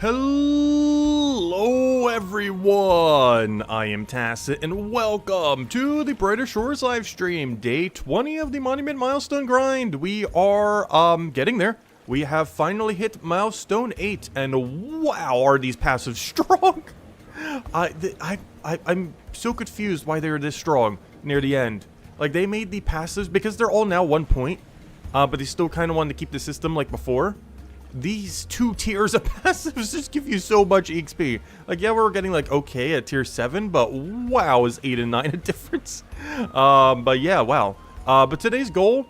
Hello everyone, I am Tacit and welcome to the Brighter Shores live stream, day 20 of the Monument Milestone grind. We are getting there. We have finally hit Milestone 8 and wow, are these passives strong. I'm so confused why they're this strong near the end. Like they made the passives, because they're all now 1 point, but they still kind of wanted to keep the system like before. These two tiers of passives just give you so much XP. Like, yeah, we're getting like okay at tier 7, but wow, is 8 and 9 a difference? But yeah, wow. But today's goal,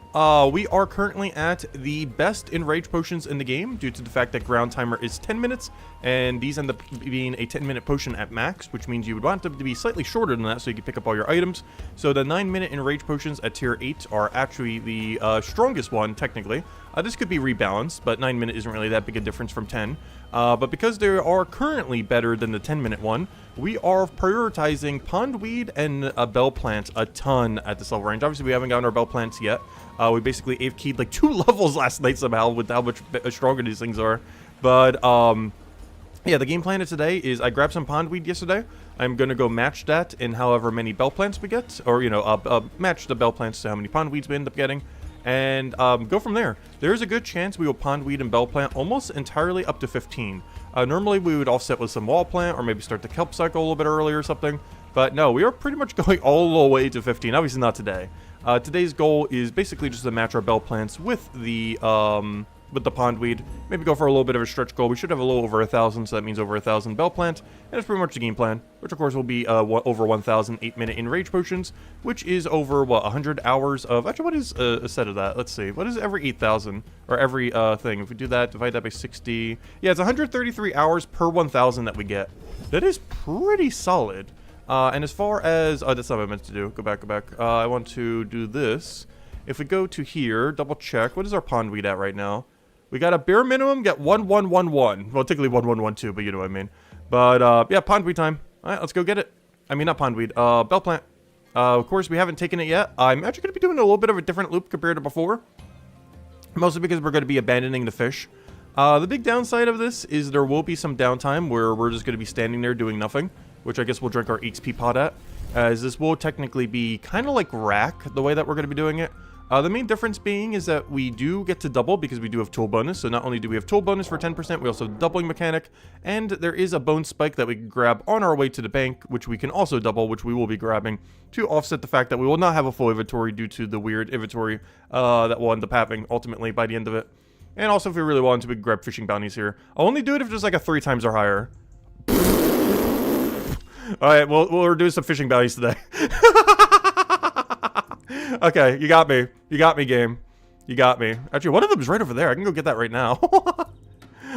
we are currently at the best Enrage potions in the game due to the fact that ground timer is 10 minutes, and these end up being a 10-minute potion at max, which means you would want them to be slightly shorter than that so you can pick up all your items. So the 9-minute Enrage potions at tier 8 are actually the strongest one, technically. This could be rebalanced, but 9-minute isn't really that big a difference from 10. But because they are currently better than the 10-minute one, we are prioritizing Pondweed and Bell Plant a ton at this level range. Obviously, we haven't gotten our Bell Plants yet. We basically AFK'd like 2 levels last night somehow with how much stronger these things are. But yeah, the game plan of today is I grabbed some Pondweed yesterday. I'm going to go match that in however many Bell Plants we get. Or, you know, match the Bell Plants to how many Pondweeds we end up getting. And go from there. There's a good chance we will Pondweed and Bell Plant almost entirely up to 15. Normally we would offset with some Wall Plant or maybe start the Kelp cycle a little bit earlier or something. But no, we are pretty much going all the way to 15. Obviously not today. Today's goal is basically just to match our Bell Plants with the Pondweed. Maybe go for a little bit of a stretch goal. We should have a little over 1,000, so that means over 1,000 Bell Plant. And that's pretty much the game plan, which of course will be over 1,000 8-minute Enrage potions, which is over, what, 100 hours of... Actually, what is a set of that? Let's see. What is every 8,000? Or every thing? If we do that, divide that by 60... Yeah, it's 133 hours per 1,000 that we get. That is pretty solid. And as far as... Oh, that's not what I meant to do. Go back. I want to do this. If we go to here, double check. What is our Pondweed at right now? We got a bare minimum, get 1111. Well, technically 1112, but you know what I mean. But, yeah, Pondweed time. Alright, let's go get it. I mean, not Pondweed, Bell Plant. Of course, we haven't taken it yet. I'm actually going to be doing a little bit of a different loop compared to before. Mostly because we're going to be abandoning the fish. The big downside of this is there will be some downtime where we're just going to be standing there doing nothing. Which I guess we'll drink our XP pot at. As this will technically be kind of like Rack, the way that we're going to be doing it. The main difference being is that we do get to double because we do have tool bonus. So not only do we have tool bonus for 10%, we also have doubling mechanic. And there is a bone spike that we can grab on our way to the bank, which we can also double, which we will be grabbing to offset the fact that we will not have a full inventory due to the weird inventory that we'll end up having ultimately by the end of it. And also if we really want to, we can grab fishing bounties here. I'll only do it if there's like a 3 times or higher. Alright, we'll reduce some fishing bounties today. Okay, you got me. You got me, game. You got me. Actually, one of them is right over there. I can go get that right now.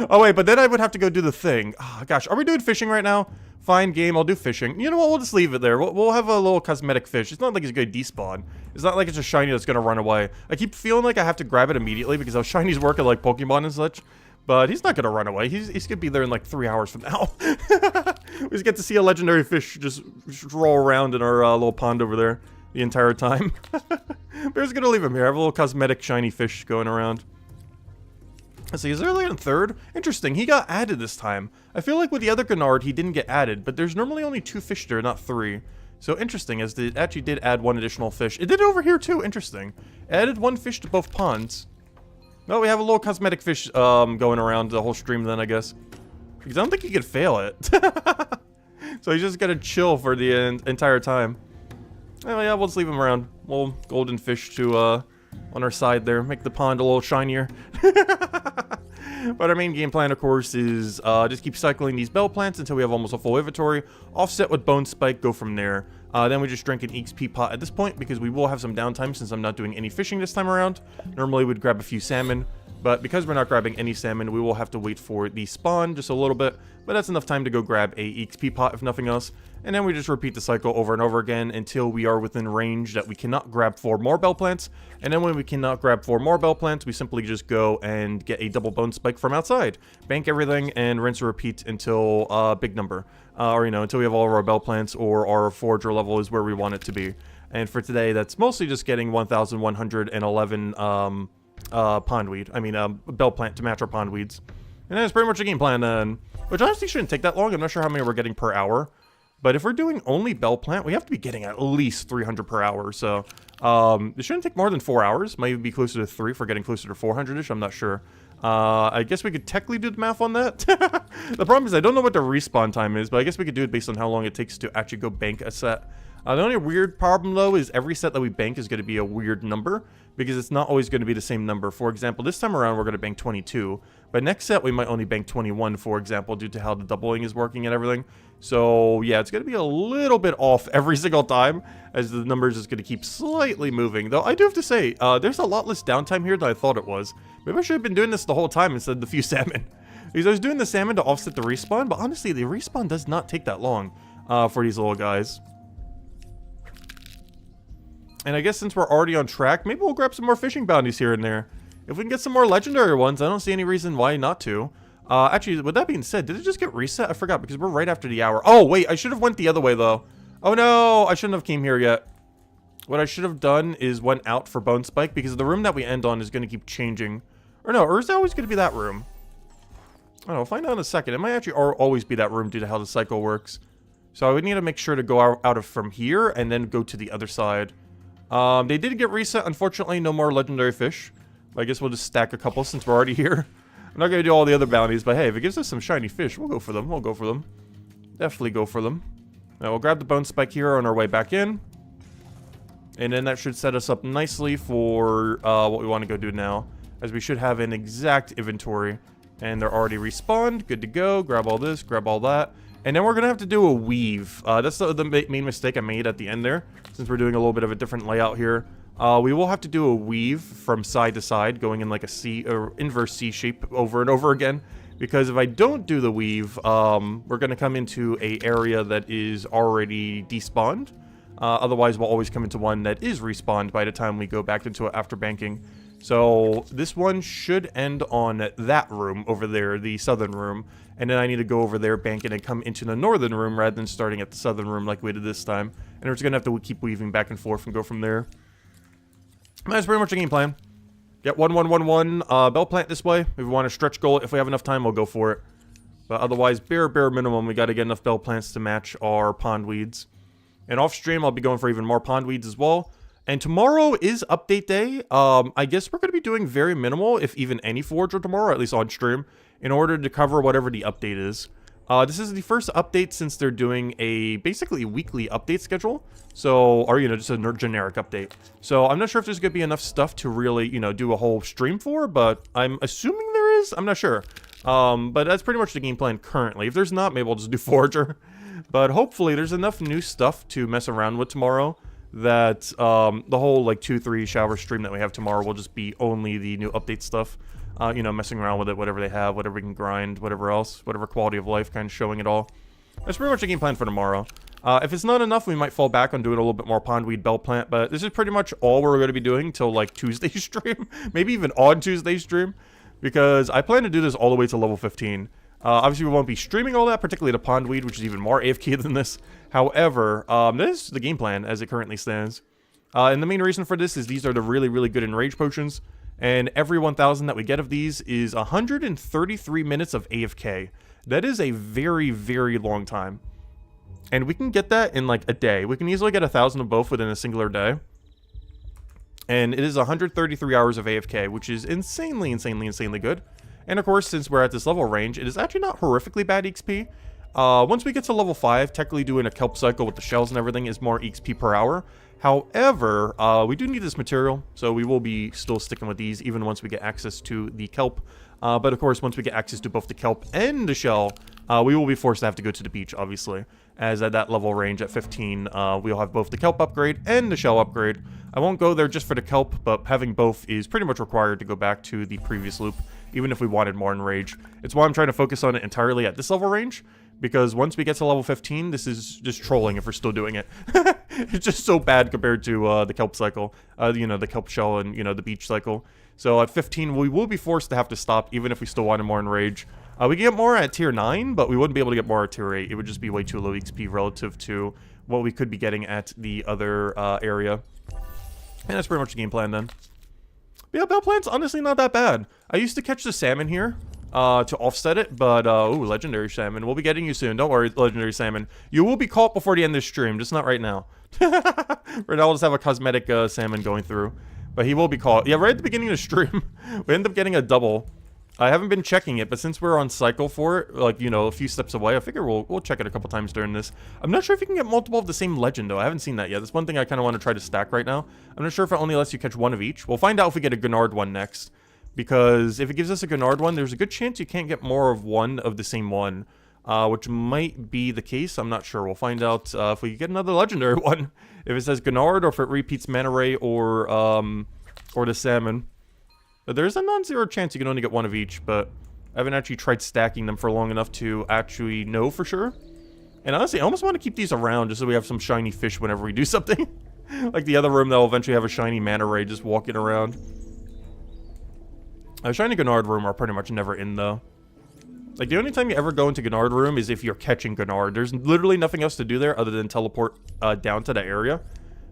Oh, wait, but then I would have to go do the thing. Oh, gosh, are we doing fishing right now? Fine, game, I'll do fishing. You know what, we'll just leave it there. We'll have a little cosmetic fish. It's not like it's going to despawn. It's not like it's a shiny that's going to run away. I keep feeling like I have to grab it immediately because how shinies work at, like, Pokemon and such. But he's not going to run away. He's going to be there in, like, 3 hours from now. We just get to see a legendary fish just roll around in our little pond over there the entire time. Bear's gonna leave him here. I have a little cosmetic shiny fish going around. Let's see, is there like a third? Interesting, he got added this time. I feel like with the other Gennard, he didn't get added, but there's normally only 2 fish there, not 3. So interesting, as it actually did add 1 additional fish. It did it over here too, interesting. It added 1 fish to both ponds. Well, we have a little cosmetic fish going around the whole stream then, I guess. Because I don't think he could fail it. So he's just gonna chill for the entire time. Oh yeah, we'll just leave him around. Little golden fish to, on our side there. Make the pond a little shinier. But our main game plan, of course, is just keep cycling these Bell Plants until we have almost a full inventory. Offset with Bone Spike, go from there. Then we just drink an XP pot at this point because we will have some downtime since I'm not doing any fishing this time around. Normally we'd grab a few salmon. But because we're not grabbing any salmon, we will have to wait for the spawn just a little bit. But that's enough time to go grab a XP pot, if nothing else. And then we just repeat the cycle over and over again until we are within range that we cannot grab 4 more Bell Plants. And then when we cannot grab 4 more Bell Plants, we simply just go and get a double bone spike from outside. Bank everything and rinse and repeat until big number. Or, you know, until we have all of our Bell Plants or our forager level is where we want it to be. And for today, that's mostly just getting 1,111 pondweed. I mean, bell plant to match our pondweeds. And that's pretty much the game plan then. which honestly shouldn't take that long. I'm not sure how many we're getting per hour. But if we're doing only bell plant, we have to be getting at least 300 per hour. So it shouldn't take more than 4 hours. Might even be closer to 3 if we're getting closer to 400-ish. I'm not sure. I guess we could technically do the math on that. The problem is I don't know what the respawn time is, but I guess we could do it based on how long it takes to actually go bank a set. The only weird problem, though, is every set that we bank is going to be a weird number, because it's not always going to be the same number. For example, this time around, we're going to bank 22, but next set, we might only bank 21, for example, due to how the doubling is working and everything. So, yeah, it's going to be a little bit off every single time, as the numbers is going to keep slightly moving. Though, I do have to say, there's a lot less downtime here than I thought it was. Maybe I should have been doing this the whole time instead of the few salmon. Because I was doing the salmon to offset the respawn, but honestly, the respawn does not take that long for these little guys. And I guess since we're already on track, maybe we'll grab some more fishing bounties here and there. If we can get some more legendary ones, I don't see any reason why not to. Actually, with that being said, did it just get reset? I forgot, because we're right after the hour. Oh, wait, I should have went the other way, though. Oh, no, I shouldn't have came here yet. What I should have done is went out for Bone Spike, because the room that we end on is going to keep changing. Or no, or is it always going to be that room? I don't know, we'll find out in a second. It might actually always be that room due to how the cycle works. So I would need to make sure to go out of from here, and then go to the other side. They did get reset. Unfortunately, no more legendary fish. I guess we'll just stack a couple since we're already here. I'm not going to do all the other bounties, but hey, if it gives us some shiny fish, we'll go for them. We'll go for them. Definitely go for them. Now, we'll grab the bone spike here on our way back in. And then that should set us up nicely for what we want to go do now, as we should have an exact inventory. And they're already respawned. Good to go. Grab all this, grab all that. And then we're going to have to do a weave. That's the main mistake I made at the end there, since we're doing a little bit of a different layout here. We will have to do a weave from side to side, going in like a C or inverse C shape over and over again. Because if I don't do the weave, we're going to come into a area that is already despawned. Otherwise, we'll always come into one that is respawned by the time we go back into it after banking. So this one should end on that room over there, the southern room. And then I need to go over there, bank it, and come into the northern room rather than starting at the southern room like we did this time. And we're just going to have to keep weaving back and forth and go from there. That's pretty much the game plan. Get 1-1-1-1 bell plant this way. If we want to stretch goal it, if we have enough time, we'll go for it. But otherwise, bare minimum, we got to get enough bell plants to match our pond weeds. And off stream, I'll be going for even more pond weeds as well. And tomorrow is update day. I guess we're going to be doing very minimal, if even any forge tomorrow, at least on stream, in order to cover whatever the update is. This is the first update since they're doing a basically weekly update schedule. So, or, you know, just a generic update. So I'm not sure if there's going to be enough stuff to really, you know, do a whole stream for, but I'm assuming there is. I'm not sure. But that's pretty much the game plan currently. If there's not, maybe we'll just do Forager. But hopefully there's enough new stuff to mess around with tomorrow that the whole, like, 2-3 shower stream that we have tomorrow will just be only the new update stuff. You know, messing around with it, whatever they have, whatever we can grind, whatever else, whatever quality of life, kind of showing it all. That's pretty much the game plan for tomorrow. If it's not enough, we might fall back on doing a little bit more pondweed bell plant, but this is pretty much all we're going to be doing till, like, Tuesday stream. Maybe even on Tuesday stream, because I plan to do this all the way to level 15. Obviously, we won't be streaming all that, particularly the pondweed, which is even more AFK than this. However, this is the game plan as it currently stands. And the main reason for this is these are the really, really good Enrage potions. And every 1,000 that we get of these is 133 minutes of AFK. That is a very, very long time. And we can get that in like a day. We can easily get 1,000 of both within a singular day. And it is 133 hours of AFK, which is insanely good. And of course, since we're at this level range, it is actually not horrifically bad XP. Once we get to level 5, technically doing a kelp cycle with the shells and everything is more XP per hour. However, we do need this material, so we will be still sticking with these even once we get access to the kelp. But of course, once we get access to both the kelp and the shell, we will be forced to have to go to the beach, obviously. As at that level range at 15, we'll have both the kelp upgrade and the shell upgrade. I won't go there just for the kelp, but having both is pretty much required to go back to the previous loop, even if we wanted more Enrage. It's why I'm trying to focus on it entirely at this level range, because once we get to level 15, this is just trolling if we're still doing it. It's just so bad compared to the kelp cycle, you know, the kelp shell and, you know, the beach cycle. So at 15, we will be forced to have to stop, even if we still wanted more Enrage. We can get more at tier 9, but we wouldn't be able to get more at tier 8. It would just be way too low XP relative to what we could be getting at the other area. And that's pretty much the game plan then. But yeah, bell plant's honestly not that bad. I used to catch the salmon here. to offset it, but, ooh, Legendary Salmon. We'll be getting you soon. Don't worry, Legendary Salmon. You will be caught before the end of this stream, just not right now. Right now, we'll just have a cosmetic salmon going through. But he will be caught. Yeah, right at the beginning of the stream, we end up getting a double. I haven't been checking it, but since we're on cycle for it, like, you know, a few steps away, I figure we'll check it a couple times during this. I'm not sure if you can get multiple of the same legend, though. I haven't seen that yet. That's one thing I kind of want to try to stack right now. I'm not sure if it only lets you catch one of each. We'll find out if we get a Gennard one next. Because if it gives us a Gennard one, there's a good chance you can't get more of one of the same one. Which might be the case. I'm not sure. We'll find out if we get another legendary one. If it says Gennard or if it repeats Manta Ray or the salmon. But there's a non-zero chance you can only get one of each, but I haven't actually tried stacking them for long enough to actually know for sure. And honestly, I almost want to keep these around just so we have some shiny fish whenever we do something. Like the other room that will eventually have a shiny Manta Ray just walking around. A shiny Gennard room are pretty much never in, though. Like, the only time you ever go into Gennard room is if you're catching Gennard. There's literally nothing else to do there other than teleport down to that area.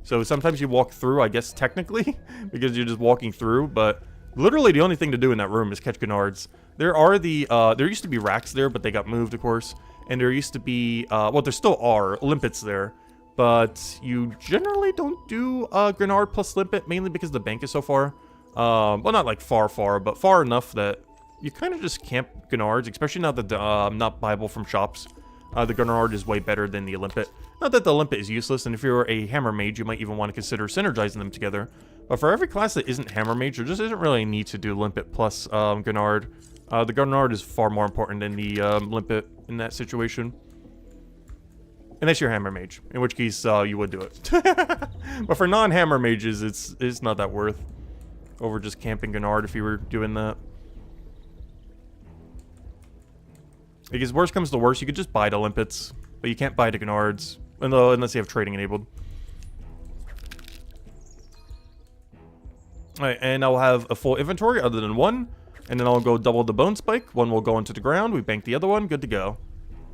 So sometimes you walk through, I guess, technically, because you're just walking through, but literally the only thing to do in that room is catch Gennards. There are there used to be racks there, but they got moved, of course. And there used to be, well, there still are limpets there. But you generally don't do Gennard plus limpet, mainly because the bank is so far. Well, not like far, but far enough that you kind of just camp Gennards, especially now that I'm not buyable from shops. The Gennard is way better than the limpet. Not that the limpet is useless, and if you're a hammer mage, you might even want to consider synergizing them together. But for every class that isn't hammer mage, there just isn't really a need to do limpet plus Gennard. The Gennard is far more important than the limpet in that situation. Unless you're hammer mage, in which case you would do it. But for non-hammer mages, it's not that worth over just camping Gennard if you were doing that. Because worst comes to worst, you could just buy the limpets, but you can't buy the Gennards unless you have trading enabled. Alright, and I'll have a full inventory other than one, and then I'll go double the bone spike. One will go into the ground, we bank the other one, good to go.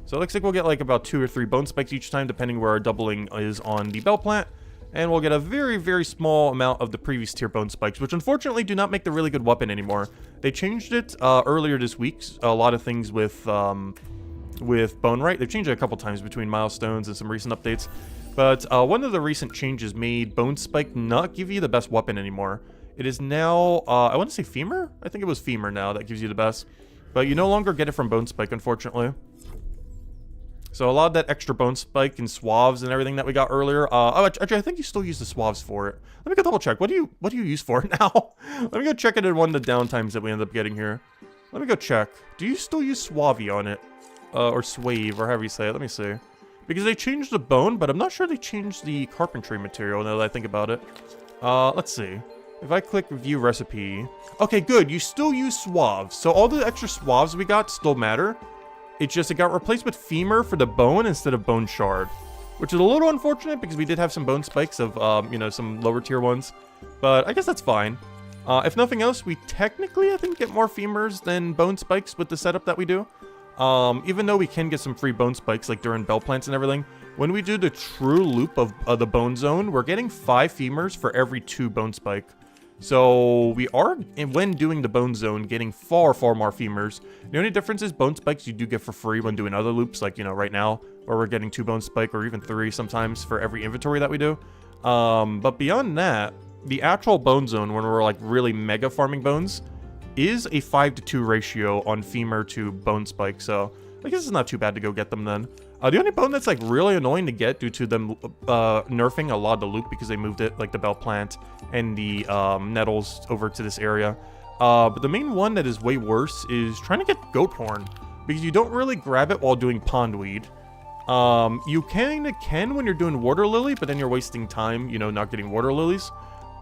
So it looks like we'll get like about 2 or 3 bone spikes each time, depending where our doubling is on the bell plant. And we'll get a very, very small amount of the previous tier bone spikes, which unfortunately do not make the really good weapon anymore. They changed it earlier this week. A lot of things with bone right. They've changed it a couple times between milestones and some recent updates. But one of the recent changes made bone spike not give you the best weapon anymore. It is now, I want to say femur? I think it was femur now that gives you the best. But you no longer get it from bone spike, unfortunately. So a lot of that extra bone spike and suaves and everything that we got earlier. Oh, actually, I think you still use the suaves for it. Let me go double check. What do you use for it now? Let me go check it in one of the downtimes that we end up getting here. Let me go check. Do you still use suave on it? Or suave, or however you say it. Let me see. Because they changed the bone, but I'm not sure they changed the carpentry material now that I think about it. Let's see. If I click view recipe. Okay, good. You still use suaves. So all the extra suaves we got still matter. It's just it got replaced with femur for the bone instead of bone shard, which is a little unfortunate because we did have some bone spikes of, you know, some lower tier ones, but I guess that's fine. If nothing else, we technically, I think, get more femurs than bone spikes with the setup that we do. Even though we can get some free bone spikes, like during bell plants and everything, when we do the true loop of the bone zone, we're getting 5 femurs for every 2 bone spike. So we are, when doing the bone zone, getting far, far more femurs. The only difference is bone spikes you do get for free when doing other loops, like, you know, right now, where we're getting 2 bone spike or even 3 sometimes for every inventory that we do. But beyond that, the actual bone zone, when we're like really mega farming bones, is a 5-to-2 ratio on femur to bone spike. So I guess it's not too bad to go get them then. The only bone that's like really annoying to get due to them nerfing a lot of the loop because they moved it, like the bell plant and the nettles over to this area. But the main one that is way worse is trying to get goat horn, because you don't really grab it while doing pondweed. You kind of can when you're doing water lily, but then you're wasting time, you know, not getting water lilies.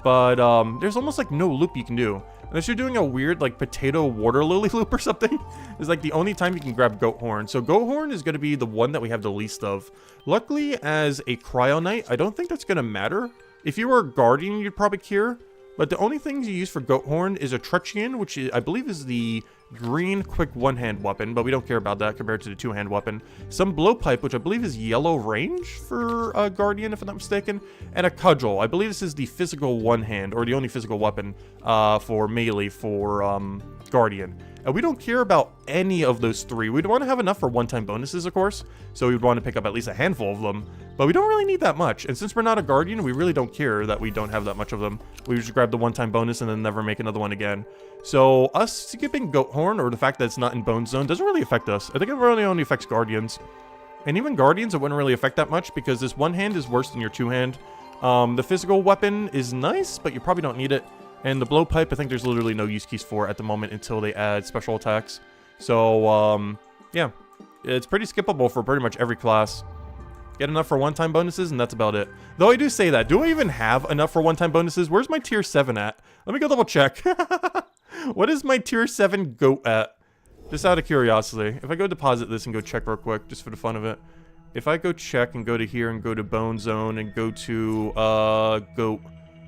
But there's almost like no loop you can do. Unless you're doing a weird like potato water lily loop or something. It's like the only time you can grab goat horn. So goat horn is going to be the one that we have the least of. Luckily, as a cryo knight, I don't think that's going to matter. If you were a guardian, you'd probably cure. But the only things you use for goat horn is a truncheon, which I believe is the green quick one-hand weapon, but we don't care about that compared to the two-hand weapon. Some blowpipe, which I believe is yellow range for guardian, if I'm not mistaken, and a cudgel. I believe this is the physical one-hand, or the only physical weapon for melee for guardian. And we don't care about any of those 3. We'd want to have enough for one-time bonuses, of course. So we'd want to pick up at least a handful of them. But we don't really need that much. And since we're not a Guardian, we really don't care that we don't have that much of them. We just grab the one-time bonus and then never make another one again. So us skipping Goat Horn, or the fact that it's not in Bone Zone, doesn't really affect us. I think it really only affects Guardians. And even Guardians, it wouldn't really affect that much because this one hand is worse than your 2-hand. The physical weapon is nice, but you probably don't need it. And the blowpipe, I think there's literally no use case for at the moment until they add special attacks. So, yeah. It's pretty skippable for pretty much every class. Get enough for one-time bonuses, and that's about it. Though I do say that. Do I even have enough for one-time bonuses? Where's my tier 7 at? Let me go double check. What is my tier 7 goat at? Just out of curiosity. If I go deposit this and go check real quick, just for the fun of it. If I go check and go to here and go to Bone Zone and go to, goat.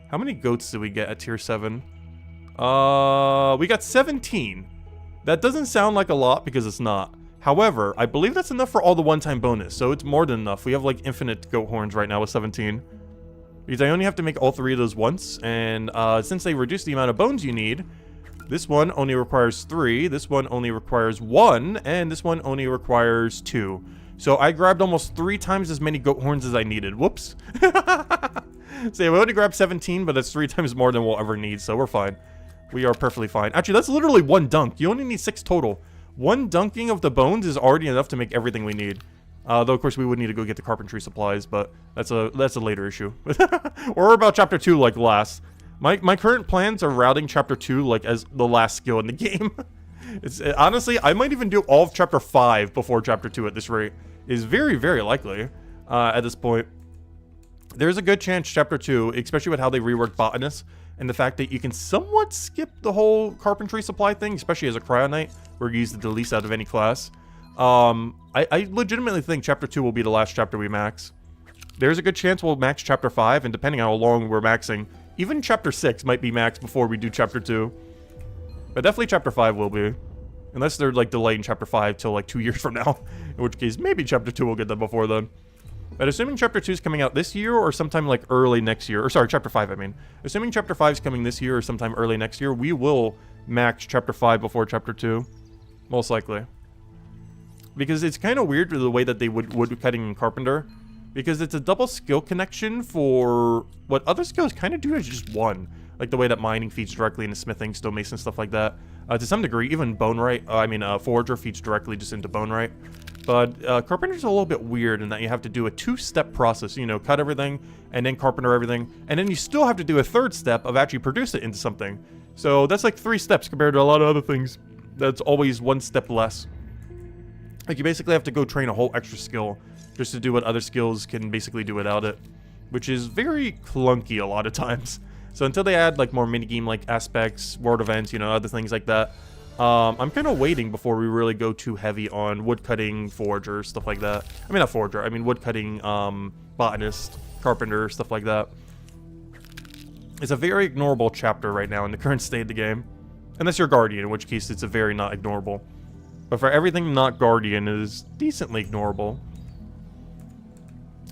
How many goats did we get at tier 7? We got 17. That doesn't sound like a lot because it's not. However, I believe that's enough for all the one-time bonus, so it's more than enough. We have like infinite goat horns right now with 17. Because I only have to make all 3 of those once, and since they reduce the amount of bones you need, this one only requires 3, this one only requires 1, and this one only requires 2. So I grabbed almost 3 times as many goat horns as I needed. Whoops. So yeah, we only grabbed 17, but that's 3 times more than we'll ever need, so we're fine. We are perfectly fine. Actually, that's literally 1 dunk. You only need 6 total. 1 dunking of the bones is already enough to make everything we need. Though, of course, we would need to go get the carpentry supplies, but that's a later issue. Or about Chapter 2, like last. My current plans are routing Chapter 2, like, as the last skill in the game. Honestly, I might even do all of Chapter 5 before Chapter 2 at this rate. Is very, very likely at this point. There's a good chance Chapter 2, especially with how they reworked Botanist, and the fact that you can somewhat skip the whole carpentry supply thing, especially as a Cryo Knight, where you use the least out of any class. I legitimately think Chapter 2 will be the last chapter we max. There's a good chance we'll max Chapter 5, and depending on how long we're maxing, even Chapter 6 might be maxed before we do Chapter 2. But definitely Chapter 5 will be. Unless they're, like, delaying Chapter 5 till, like, 2 years from now. In which case, maybe Chapter 2 will get done before then. But assuming Chapter 2 is coming out this year or sometime, like, early next year. Or, sorry, Chapter 5, I mean. Assuming Chapter 5 is coming this year or sometime early next year, we will max Chapter 5 before Chapter 2. Most likely. Because it's kind of weird the way that they wood cutting and carpenter. Because it's a double skill connection for what other skills kind of do as just one. Like the way that mining feeds directly into smithing, stonemason, stuff like that. To some degree, even forager feeds directly just into bonerite. But carpenter's a little bit weird in that you have to do a 2-step process. You know, cut everything, and then carpenter everything. And then you still have to do a 3rd step of actually produce it into something. So that's like 3 steps compared to a lot of other things. That's always 1 step less. Like you basically have to go train a whole extra skill just to do what other skills can basically do without it. Which is very clunky a lot of times. So until they add like more minigame-like aspects, world events, you know, other things like that, I'm kind of waiting before we really go too heavy on woodcutting, forager, stuff like that. I mean, not forager, I mean woodcutting, botanist, carpenter, stuff like that. It's a very ignorable chapter right now in the current state of the game. Unless you're Guardian, in which case it's a very not ignorable. But for everything not Guardian, it is decently ignorable.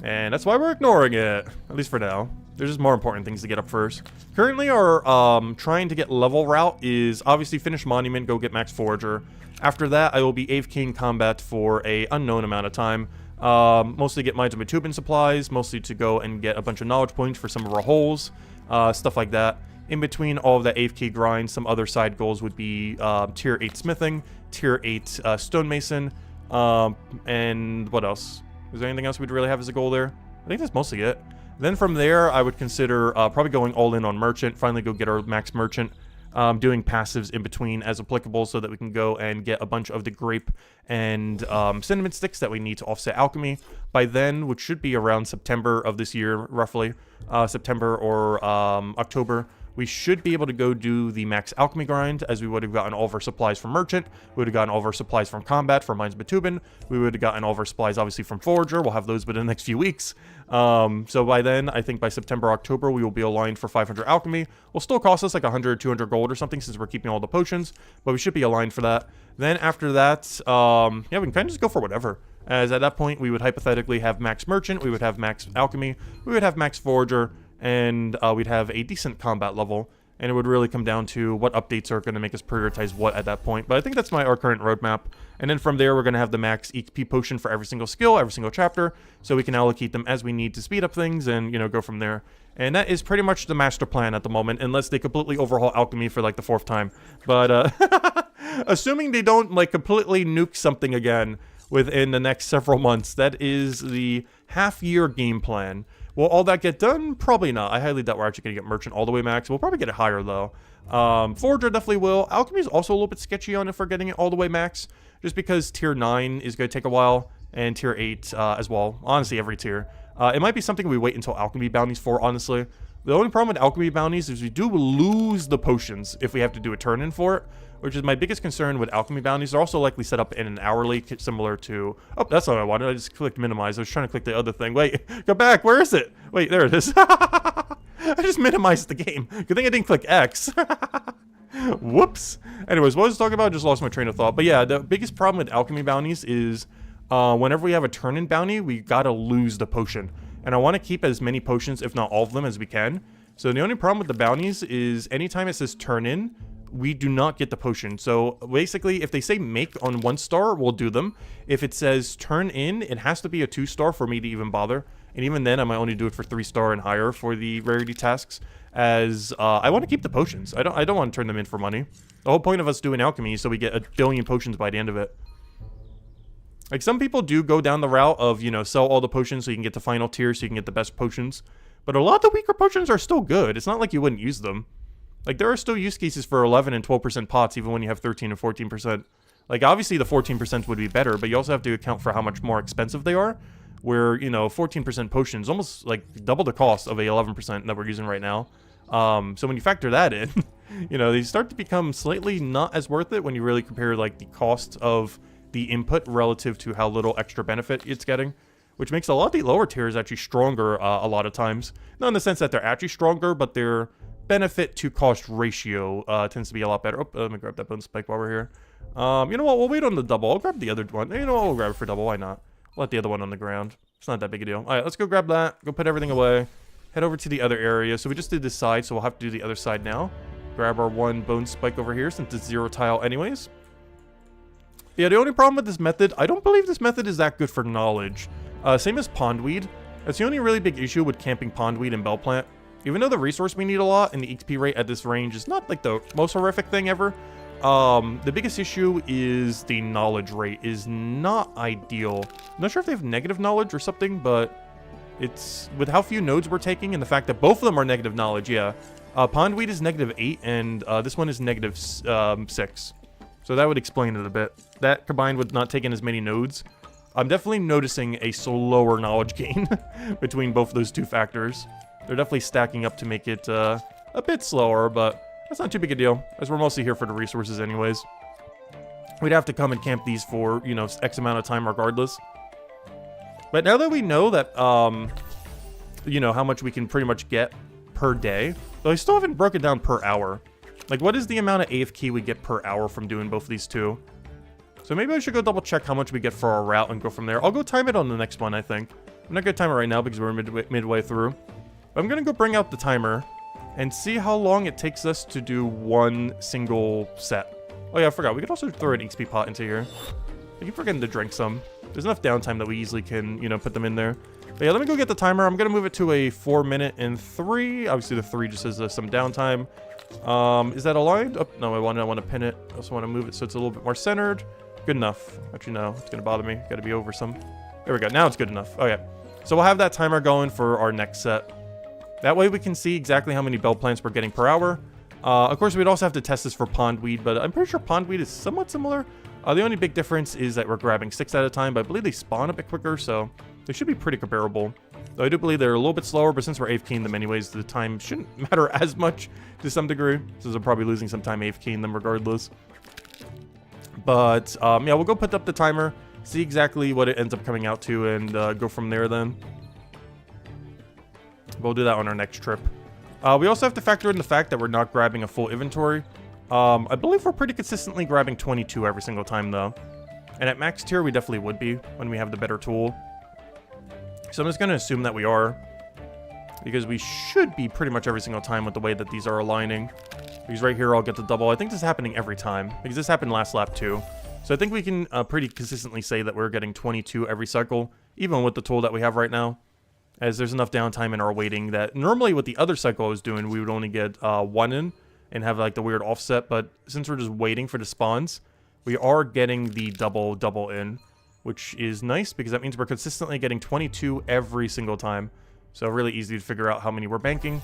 And that's why we're ignoring it, at least for now. There's just more important things to get up first. Currently, our trying to get level route is obviously finish Monument, go get Max Forager. After that, I will be AFK combat for a unknown amount of time. Mostly get Mines of Matubin supplies, mostly to go and get a bunch of knowledge points for some of our holes, stuff like that. In between all of the AFK grind, some other side goals would be Tier 8 Smithing, Tier 8 Stonemason, and what else? Is there anything else we'd really have as a goal there? I think that's mostly it. Then from there, I would consider probably going all in on Merchant, finally go get our Max Merchant, doing passives in between as applicable so that we can go and get a bunch of the grape and cinnamon sticks that we need to offset alchemy. By then, which should be around September of this year, roughly, September or October, we should be able to go do the max alchemy grind, as we would have gotten all of our supplies from Merchant. We would have gotten all of our supplies from Combat, from Mines Matubin. We would have gotten all of our supplies, obviously, from Forager. We'll have those within the next few weeks. So by then, I think by September, October, we will be aligned for 500 alchemy. Will still cost us like 100, 200 gold or something, since we're keeping all the potions. But we should be aligned for that. Then after that, yeah, we can kind of just go for whatever. As at that point, we would hypothetically have max Merchant. We would have max alchemy. We would have max Forager. And we'd have a decent combat level. and it would really come down to what updates are going to make us prioritize what at that point. But I think that's our current roadmap. And then from there, we're going to have the max XP potion for every single skill, every single chapter, so we can allocate them as we need to speed up things and, you know, go from there. And that is pretty much the master plan at the moment, unless they completely overhaul alchemy for like the 4th time. But assuming they don't like completely nuke something again within the next several months, that is the half-year game plan. Will all that get done? Probably not. I highly doubt we're actually going to get Merchant all the way max. We'll probably get it higher, though. Forger definitely will. Alchemy is also a little bit sketchy on if we're getting it all the way max, just because Tier 9 is going to take a while, and Tier 8 as well. Honestly, every tier. It might be something we wait until Alchemy bounties for, honestly. The only problem with Alchemy bounties is we do lose the potions if we have to do a turn-in for it, which is my biggest concern with Alchemy bounties. They're also likely set up in an hourly, similar to... Oh, that's not what I wanted. I just clicked minimize. I was trying to click the other thing. Wait, go back. Where is it? Wait, there it is. I just minimized the game. Good thing I didn't click X. Whoops. Anyways, what was I talking about? I just lost my train of thought. But yeah, the biggest problem with Alchemy bounties is whenever we have a turn-in bounty, we gotta lose the potion. And I want to keep as many potions, if not all of them, as we can. So the only problem with the bounties is anytime it says turn-in, we do not get the potion. So basically, if they say make on 1 star, we'll do them. If it says turn in, it has to be a 2 star for me to even bother. And even then, I might only do it for 3 star and higher for the rarity tasks, as I want to keep the potions. I don't want to turn them in for money. The whole point of us doing alchemy is so we get 1 billion potions by the end of it. Like, some people do go down the route of, you know, sell all the potions so you can get the final tier, so you can get the best potions. But a lot of the weaker potions are still good. It's not like you wouldn't use them. Like, there are still use cases for 11 and 12% pots, even when you have 13 and 14%. Like, obviously the 14% would be better, but you also have to account for how much more expensive they are. Where, you know, 14% potions almost, like, double the cost of a 11% that we're using right now. So when you factor that in, you know, they start to become slightly not as worth it when you really compare, like, the cost of the input relative to how little extra benefit it's getting. Which makes a lot of the lower tiers actually stronger a lot of times. Not in the sense that they're actually stronger, but they're... benefit to cost ratio tends to be a lot better. Oh, let me grab that bone spike while we're here. You know what? We'll wait on the double. I'll grab the other one. You know what? We'll grab it for double. Why not? We'll let the other one on the ground. It's not that big a deal. All right, let's go grab that. Go put everything away. Head over to the other area. So we just did this side, so we'll have to do the other side now. Grab our 1 bone spike over here since it's 0 tile anyways. Yeah, the only problem with this method, I don't believe this method is that good for knowledge. Same as pondweed. That's the only really big issue with camping pondweed and bell plant. Even though the resource we need a lot and the XP rate at this range is not like the most horrific thing ever, the biggest issue is the knowledge rate is not ideal. I'm not sure if they have negative knowledge or something, but it's with how few nodes we're taking and the fact that both of them are negative knowledge, yeah. Pondweed is -8 and this one is -6. So that would explain it a bit. That combined with not taking as many nodes, I'm definitely noticing a slower knowledge gain between both those two factors. They're definitely stacking up to make it a bit slower, but that's not too big a deal, as we're mostly here for the resources anyways. We'd have to come and camp these for, you know, X amount of time regardless. But now that we know that, you know, how much we can pretty much get per day, though I still haven't broken down per hour. Like, what is the amount of AFK we get per hour from doing both of these two? So maybe I should go double check how much we get for our route and go from there. I'll go time it on the next one, I think. I'm not going to time it right now because we're midway through. But I'm going to go bring out the timer and see how long it takes us to do 1 single set. Oh yeah, I forgot. We could also throw an XP pot into here. I keep forgetting to drink some. There's enough downtime that we easily can, you know, put them in there. But yeah, let me go get the timer. I'm going to move it to a 4 minute and 3. Obviously, the 3 just has some downtime. Is that aligned? Oh, no, I want to pin it. I also want to move it so it's a little bit more centered. Good enough. Actually, no. It's going to bother me. Got to be over some. There we go. Now it's good enough. Okay. So we'll have that timer going for our next set. That way we can see exactly how many bell plants we're getting per hour. Of course, we'd also have to test this for pondweed, but I'm pretty sure pondweed is somewhat similar. The only big difference is that we're grabbing 6 at a time, but I believe they spawn a bit quicker, so they should be pretty comparable. Though I do believe they're a little bit slower, but since we're AFKing them anyways, the time shouldn't matter as much to some degree, since I'm probably losing some time AFKing them regardless. But, yeah, we'll go put up the timer, see exactly what it ends up coming out to, and go from there then. We'll do that on our next trip. We also have to factor in the fact that we're not grabbing a full inventory. I believe we're pretty consistently grabbing 22 every single time, though. And at max tier, we definitely would be when we have the better tool. So I'm just going to assume that we are. Because we should be pretty much every single time with the way that these are aligning. Because right here I'll get the double. I think this is happening every time. Because this happened last lap too. So I think we can pretty consistently say that we're getting 22 every cycle. Even with the tool that we have right now. As there's enough downtime in our waiting that normally with the other cycle I was doing, we would only get 1 in. And have like the weird offset. But since we're just waiting for the spawns, we are getting the double in. Which is nice because that means we're consistently getting 22 every single time. So really easy to figure out how many we're banking.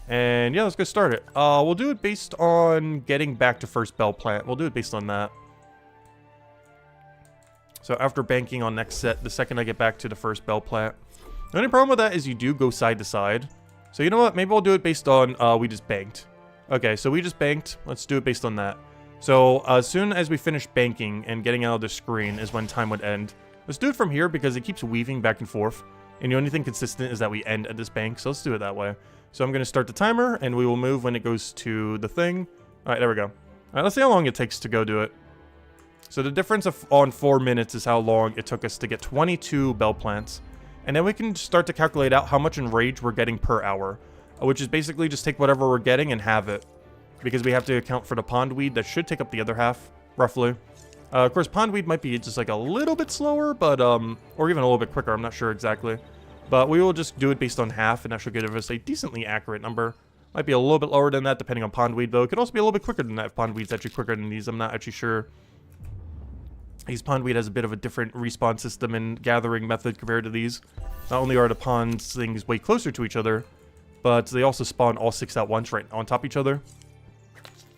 And yeah, let's get started. We'll do it based on getting back to first bell plant. We'll do it based on that. So after banking on next set, the second I get back to the first bell plant. The only problem with that is you do go side to side. So you know what? Maybe we'll do it based on we just banked. Okay, so we just banked. Let's do it based on that. So as soon as we finish banking and getting out of the screen is when time would end. Let's do it from here because it keeps weaving back and forth. And the only thing consistent is that we end at this bank. So let's do it that way. So I'm going to start the timer and we will move when it goes to the thing. All right, there we go. All right, let's see how long it takes to go do it. So the difference on 4 minutes is how long it took us to get 22 bell plants. And then we can start to calculate out how much Enrage we're getting per hour. Which is basically just take whatever we're getting and have it. Because we have to account for the pondweed that should take up the other half, roughly. Of course, pondweed might be just like a little bit slower, but, or even a little bit quicker, I'm not sure exactly. But we will just do it based on half, and that should give us a decently accurate number. Might be a little bit lower than that, depending on pondweed, though. It could also be a little bit quicker than that if pondweed's actually quicker than these. I'm not actually sure. These pondweed has a bit of a different respawn system and gathering method compared to these. Not only are the pond things way closer to each other, but they also spawn all 6 at once right on top of each other.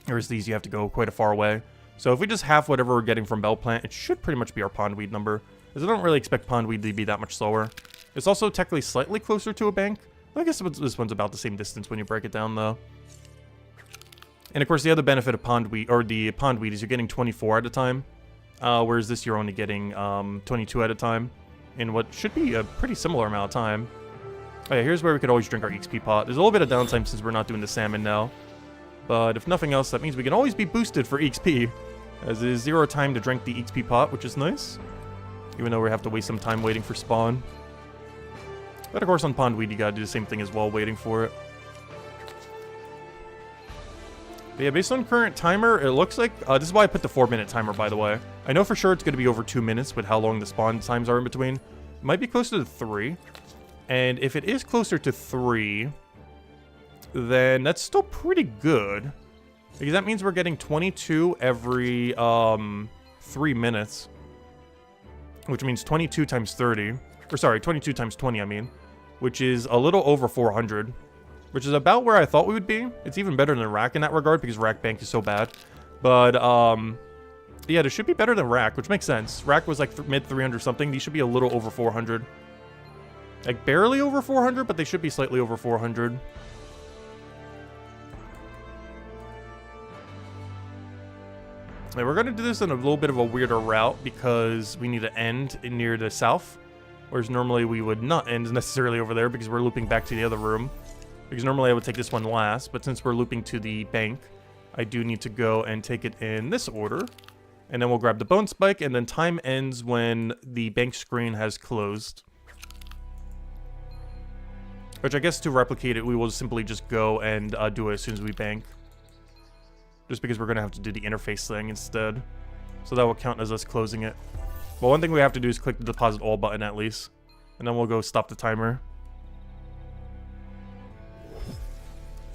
Whereas these, you have to go quite a far away. So if we just half whatever we're getting from bell plant, it should pretty much be our pondweed number. Because I don't really expect pondweed to be that much slower. It's also technically slightly closer to a bank. I guess this one's about the same distance when you break it down, though. And of course, the other benefit of pondweed, or the pondweed, is you're getting 24 at a time. Whereas this, you're only getting 22 at a time. In what should be a pretty similar amount of time. Oh yeah, here's where we could always drink our XP pot. There's a little bit of downtime since we're not doing the salmon now. But if nothing else, that means we can always be boosted for XP. As it is 0 time to drink the XP pot, which is nice. Even though we have to waste some time waiting for spawn. But of course on pondweed, you gotta do the same thing as well, waiting for it. But yeah, based on current timer, it looks like... this is why I put the 4-minute timer, by the way. I know for sure it's going to be over 2 minutes with how long the spawn times are in between. It might be closer to 3. And if it is closer to 3... then that's still pretty good. Because that means we're getting 22 every 3 minutes. Which means 22 times 30. Or sorry, 22 times 20, I mean. Which is a little over 400. Which is about where I thought we would be. It's even better than Rack in that regard because Rack Bank is so bad. But, yeah, this should be better than Rack, which makes sense. Rack was like mid 300 something. These should be a little over 400. Like barely over 400, but they should be slightly over 400. Now, we're going to do this in a little bit of a weirder route because we need to end near the south. Whereas normally we would not end necessarily over there because we're looping back to the other room. Because normally I would take this one last, but since we're looping to the bank, I do need to go and take it in this order. And then we'll grab the bone spike, and then time ends when the bank screen has closed. Which I guess to replicate it, we will simply just go and do it as soon as we bank. Just because we're going to have to do the interface thing instead. So that will count as us closing it. But one thing we have to do is click the deposit all button at least. And then we'll go stop the timer.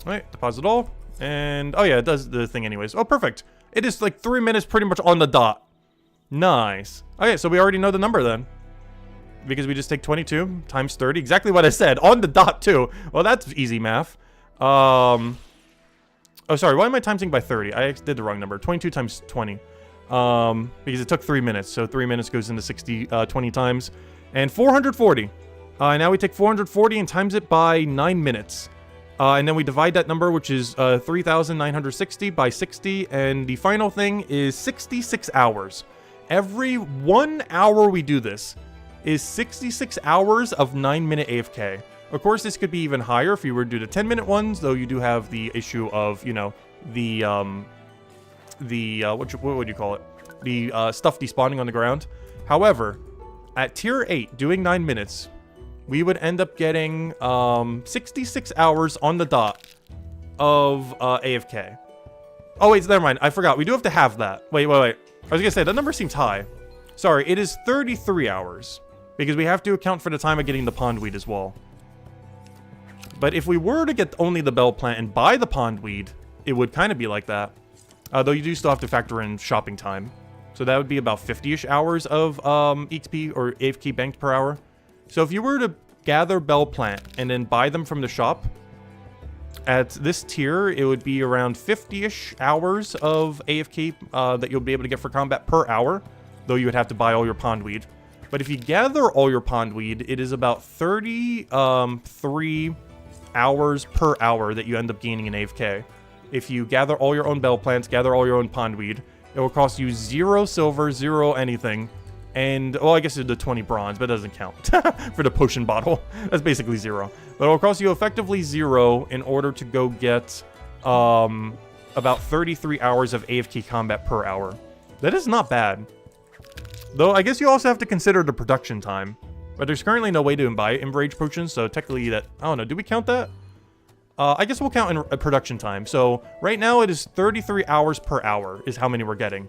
Alright, deposit all. And, oh yeah, it does the thing anyways. Oh, perfect. It is like 3 minutes pretty much on the dot. Nice. Okay, so we already know the number then. Because we just take 22 times 30. Exactly what I said. On the dot too. Well, that's easy math. Oh, sorry. Why am I timesing by 30? I did the wrong number. 22 times 20. Because it took 3 minutes. So 3 minutes goes into 20 times. And 440. Now we take 440 and times it by 9 minutes. And then we divide that number, which is 3,960 by 60. And the final thing is 66 hours. Every 1 hour we do this is 66 hours of 9-minute AFK. Of course, this could be even higher if you were to do the 10-minute ones, though you do have the issue of, you know, what would you call it? The stuff despawning on the ground. However, at tier 8, doing 9 minutes, we would end up getting 66 hours on the dot of AFK. Oh, wait, never mind. I forgot. We do have to have that. Wait. I was going to say, that number seems high. Sorry, it is 33 hours. Because we have to account for the time of getting the pondweed as well. But if we were to get only the bell plant and buy the pondweed, it would kind of be like that. Though you do still have to factor in shopping time. So that would be about 50-ish hours of XP or AFK banked per hour. So if you were to gather bell plant and then buy them from the shop, at this tier, it would be around 50-ish hours of AFK that you'll be able to get for combat per hour, though you would have to buy all your pondweed. But if you gather all your pondweed, it is about 33 hours per hour that you end up gaining in AFK. If you gather all your own bell plants, gather all your own pondweed, it will cost you 0 silver, 0 anything, and, well, I guess it's the 20 bronze, but it doesn't count for the potion bottle. That's basically 0. But it will cost you effectively 0 in order to go get about 33 hours of AFK combat per hour. That is not bad. Though, I guess you also have to consider the production time. But there's currently no way to buy Enrage potions, so technically that... I don't know, do we count that? I guess we'll count in production time. So, right now it is 33 hours per hour is how many we're getting.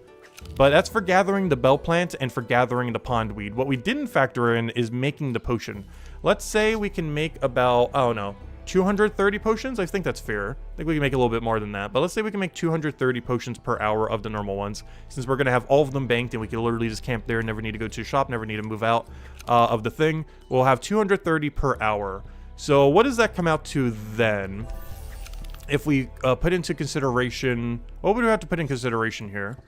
But that's for gathering the bell plant and for gathering the pondweed. What we didn't factor in is making the potion. Let's say we can make about, I don't know, 230 potions? I think that's fair. I think we can make a little bit more than that. But let's say we can make 230 potions per hour of the normal ones. Since we're going to have all of them banked and we can literally just camp there, never need to go to the shop, never need to move out of the thing. We'll have 230 per hour. So what does that come out to then? If we put into consideration... What would we have to put in consideration here?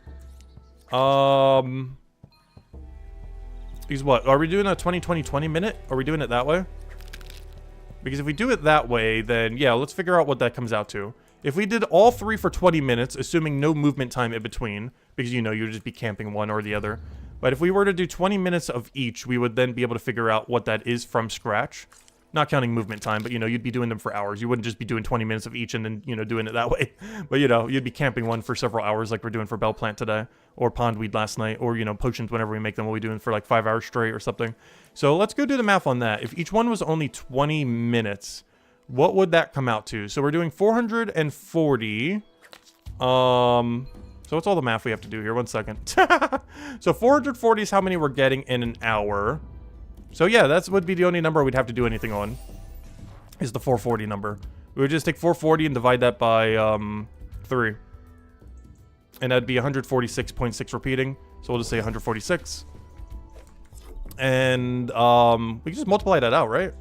Is what? Are we doing a 20-20-20 minute? Are we doing it that way? Because if we do it that way, then yeah, let's figure out what that comes out to. If we did all 3 for 20 minutes, assuming no movement time in between, because, you know, you'd just be camping one or the other. But if we were to do 20 minutes of each, we would then be able to figure out what that is from scratch. Not counting movement time, but, you know, you'd be doing them for hours. You wouldn't just be doing 20 minutes of each and then, you know, doing it that way. But, you know, you'd be camping one for several hours like we're doing for Bell Plant today. Or Pondweed last night. Or, you know, potions whenever we make them, we'll be doing for like 5 hours straight or something. So let's go do the math on that. If each one was only 20 minutes, what would that come out to? So we're doing 440. So what's all the math we have to do here? 1 second. So 440 is how many we're getting in an hour. So yeah, that would be the only number we'd have to do anything on, is the 440 number. We would just take 440 and divide that by 3. And that'd be 146.6 repeating. So we'll just say 146. And we can just multiply that out, right?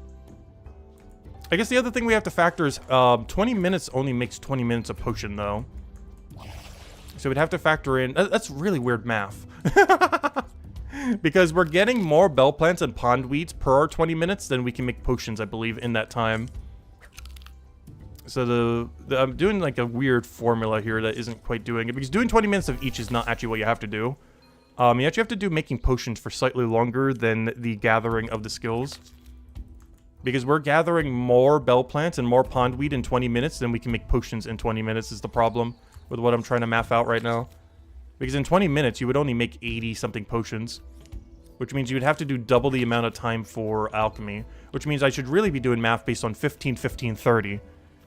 I guess the other thing we have to factor is 20 minutes only makes 20 minutes of potion, though. So we'd have to factor in... That's really weird math. Because we're getting more bell plants and pondweeds per our 20 minutes than we can make potions, I believe, in that time. So I'm doing like a weird formula here that isn't quite doing it. Because doing 20 minutes of each is not actually what you have to do. You actually have to do making potions for slightly longer than the gathering of the skills. Because we're gathering more bell plants and more pondweed in 20 minutes than we can make potions in 20 minutes is the problem with what I'm trying to math out right now. Because in 20 minutes, you would only make 80-something potions. Which means you would have to do double the amount of time for alchemy. Which means I should really be doing math based on 15, 15, 30.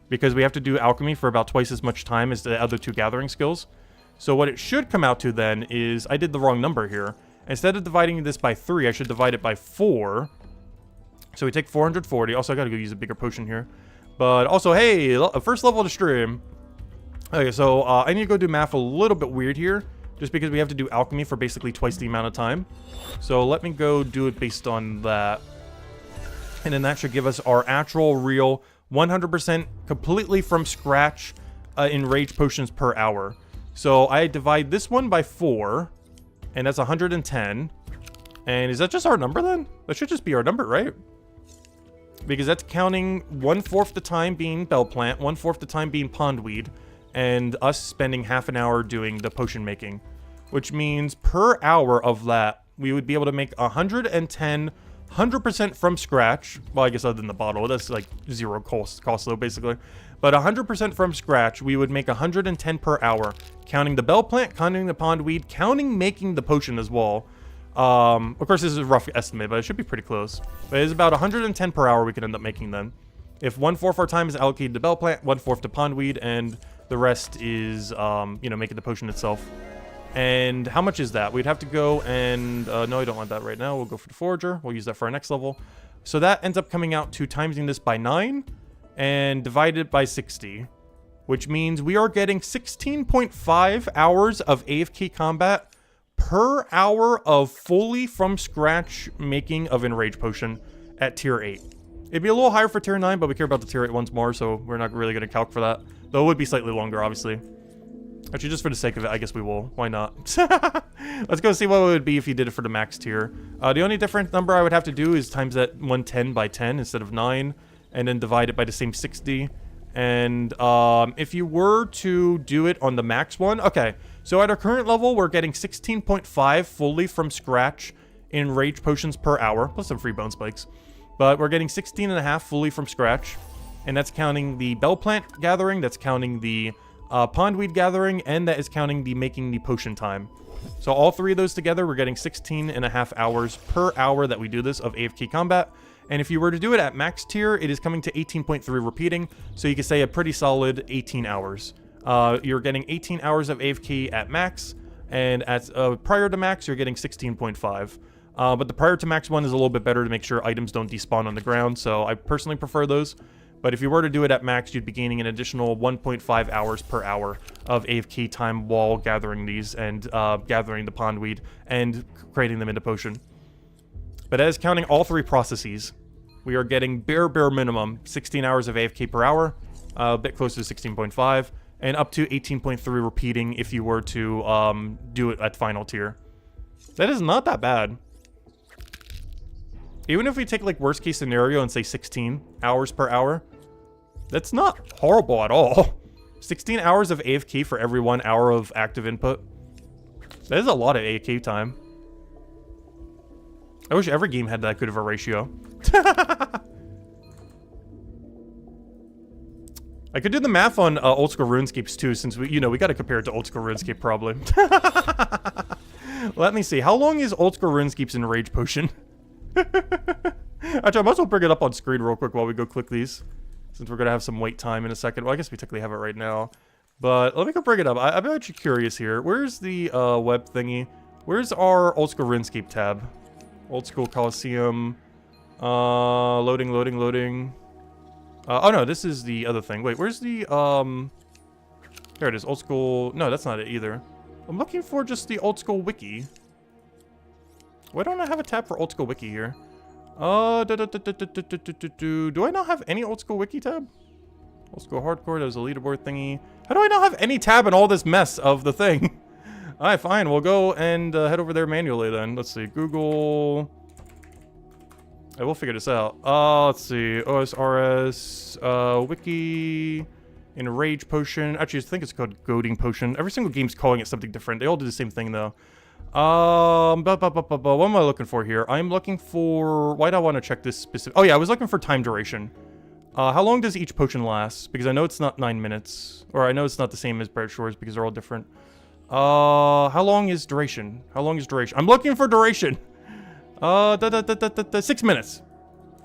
Because we have to do alchemy for about twice as much time as the other 2 gathering skills. So what it should come out to then is... I did the wrong number here. Instead of dividing this by 3, I should divide it by 4. So we take 440. Also, I gotta go use a bigger potion here. But also, hey, first level of the stream. Okay, so I need to go do math a little bit weird here. Just because we have to do alchemy for basically twice the amount of time. So let me go do it based on that. And then that should give us our actual, real, 100% completely from scratch Enrage potions per hour. So I divide this one by 4. And that's 110. And is that just our number then? That should just be our number, right? Because that's counting 1/4 the time being bell plant, 1/4 the time being pondweed, and us spending half an hour doing the potion making. Which means per hour of that, we would be able to make 110, 100% from scratch. Well, I guess other than the bottle, that's like 0 cost though, basically. But 100% from scratch, we would make 110 per hour, counting the bell plant, counting the pondweed, counting making the potion as well. Of course, this is a rough estimate, but it should be pretty close. But it's about 110 per hour we could end up making then. If 1/4 of our time is allocated to bell plant, 1/4 to pondweed, and the rest is, you know, making the potion itself. And how much is that? We'd have to go and, no, I don't want that right now. We'll go for the forager. We'll use that for our next level. So that ends up coming out to timesing this by 9 and divided by 60, which means we are getting 16.5 hours of AFK combat per hour of fully from scratch making of Enrage potion at tier 8. It'd be a little higher for tier 9, but we care about the tier 8 ones more, so we're not really going to calc for that. Though it would be slightly longer, obviously. Actually, just for the sake of it, I guess we will. Why not? Let's go see what it would be if you did it for the max tier. The only different number I would have to do is times that 110 by 10 instead of 9, and then divide it by the same 60. And if you were to do it on the max one, okay. So at our current level, we're getting 16.5 fully from scratch in rage potions per hour, plus some free bone spikes. But we're getting 16.5 fully from scratch, and that's counting the bell plant gathering, that's counting the pondweed gathering, and that is counting the making the potion time. So all three of those together, we're getting 16.5 hours per hour that we do this of AFK combat. And if you were to do it at max tier, it is coming to 18.3 repeating, so you could say a pretty solid 18 hours. You're getting 18 hours of AFK at max, and at prior to max, you're getting 16.5. But the prior to max one is a little bit better to make sure items don't despawn on the ground, so I personally prefer those. But if you were to do it at max, you'd be gaining an additional 1.5 hours per hour of AFK time while gathering these and gathering the pondweed and creating them into potion. But as counting all three processes, we are getting bare minimum 16 hours of AFK per hour, a bit closer to 16.5, and up to 18.3 repeating if you were to do it at final tier. That is not that bad. Even if we take like worst case scenario and say 16 hours per hour, that's not horrible at all. 16 hours of AFK for every 1 hour of active input. That is a lot of AFK time. I wish every game had that good of a ratio. I could do the math on old school RuneScapes too, since we gotta compare it to old school RuneScape probably. Let me see. How long is old school RuneScape's Enrage potion? Actually, I might as well bring it up on screen real quick while we go click these, since we're gonna have some wait time in a second. Well, I guess we technically have it right now, but let me go bring it up. I'm actually curious here. Where's the web thingy? Where's our old school RuneScape tab? Old school Coliseum. Loading. Oh no, this is the other thing. Wait, where's the there it is. Old school. No, that's not it either. I'm looking for just the old school wiki. Why don't I have a tab for old school wiki here? Do I not have any old school wiki tab? Old school hardcore, that was a leaderboard thingy. How do I not have any tab in all this mess of the thing? Alright, fine. We'll go and head over there manually then. Let's see. Google. I will figure this out. Let's see. OSRS, wiki, Enrage potion. Actually, I think it's called Goading potion. Every single game's calling it something different. They all do the same thing though. What am I looking for here? I'm looking for... Why do I want to check this specific... Oh yeah, I was looking for time duration. How long does each potion last? Because I know it's not 9 minutes. Or I know it's not the same as Bright Shores because they're all different. How long is duration? How long is duration? I'm looking for duration! 6 minutes.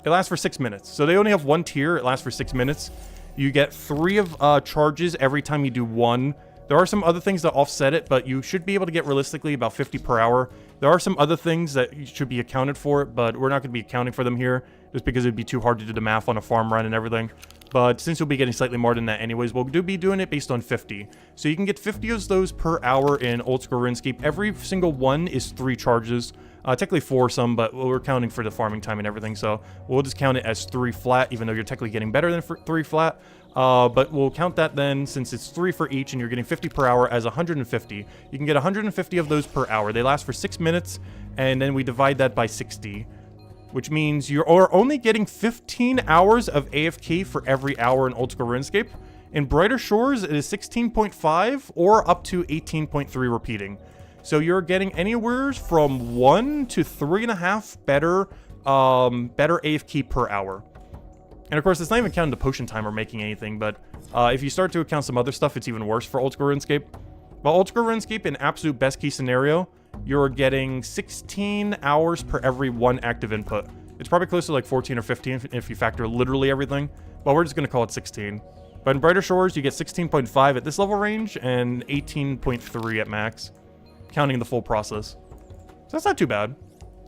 It lasts for 6 minutes. So they only have one tier. It lasts for 6 minutes. You get 3 of charges every time you do one. There are some other things that offset it, but you should be able to get realistically about 50 per hour. There are some other things that should be accounted for, but we're not going to be accounting for them here, just because it'd be too hard to do the math on a farm run and everything. But since you'll be getting slightly more than that anyways, we'll be doing it based on 50. So you can get 50 of those per hour in Old School RuneScape. Every single one is 3 charges. Technically 4 some, but we're counting for the farming time and everything, so we'll just count it as 3 flat, even though you're technically getting better than 3 flat. But we'll count that then, since it's 3 for each and you're getting 50 per hour, as 150. You can get 150 of those per hour. They last for 6 minutes, and then we divide that by 60. Which means you're only getting 15 hours of AFK for every hour in Old School RuneScape. In Brighter Shores, it is 16.5 or up to 18.3 repeating. So you're getting anywhere from 1 to 3.5 better AFK per hour. And of course, it's not even counting the potion time or making anything, but if you start to account some other stuff, it's even worse for Old School RuneScape. But Old School RuneScape, in absolute best case scenario, you're getting 16 hours per every 1 active input. It's probably close to like 14 or 15 if you factor literally everything, but we're just going to call it 16. But in Brighter Shores, you get 16.5 at this level range and 18.3 at max, counting the full process. So that's not too bad.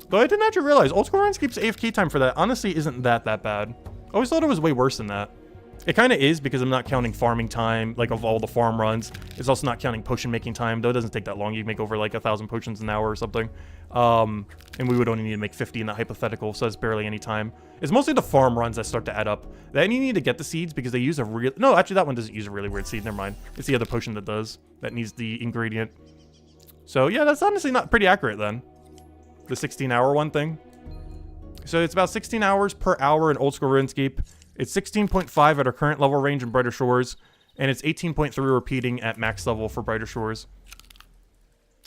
Though I didn't actually realize Old School Runescape's AFK time for that honestly isn't that bad. I always thought it was way worse than that. It kind of is because I'm not counting farming time, like of all the farm runs. It's also not counting potion making time, though it doesn't take that long. You make over like 1,000 potions an hour or something. And we would only need to make 50 in that hypothetical, so that's barely any time. It's mostly the farm runs that start to add up. Then you need to get the seeds because they use a real... No, actually that one doesn't use a really weird seed, never mind. It's the other potion that does. That needs the ingredient. So yeah, that's honestly not pretty accurate then. The 16-hour one thing. So it's about 16 hours per hour in Old School RuneScape. It's 16.5 at our current level range in Brighter Shores, and it's 18.3 repeating at max level for Brighter Shores.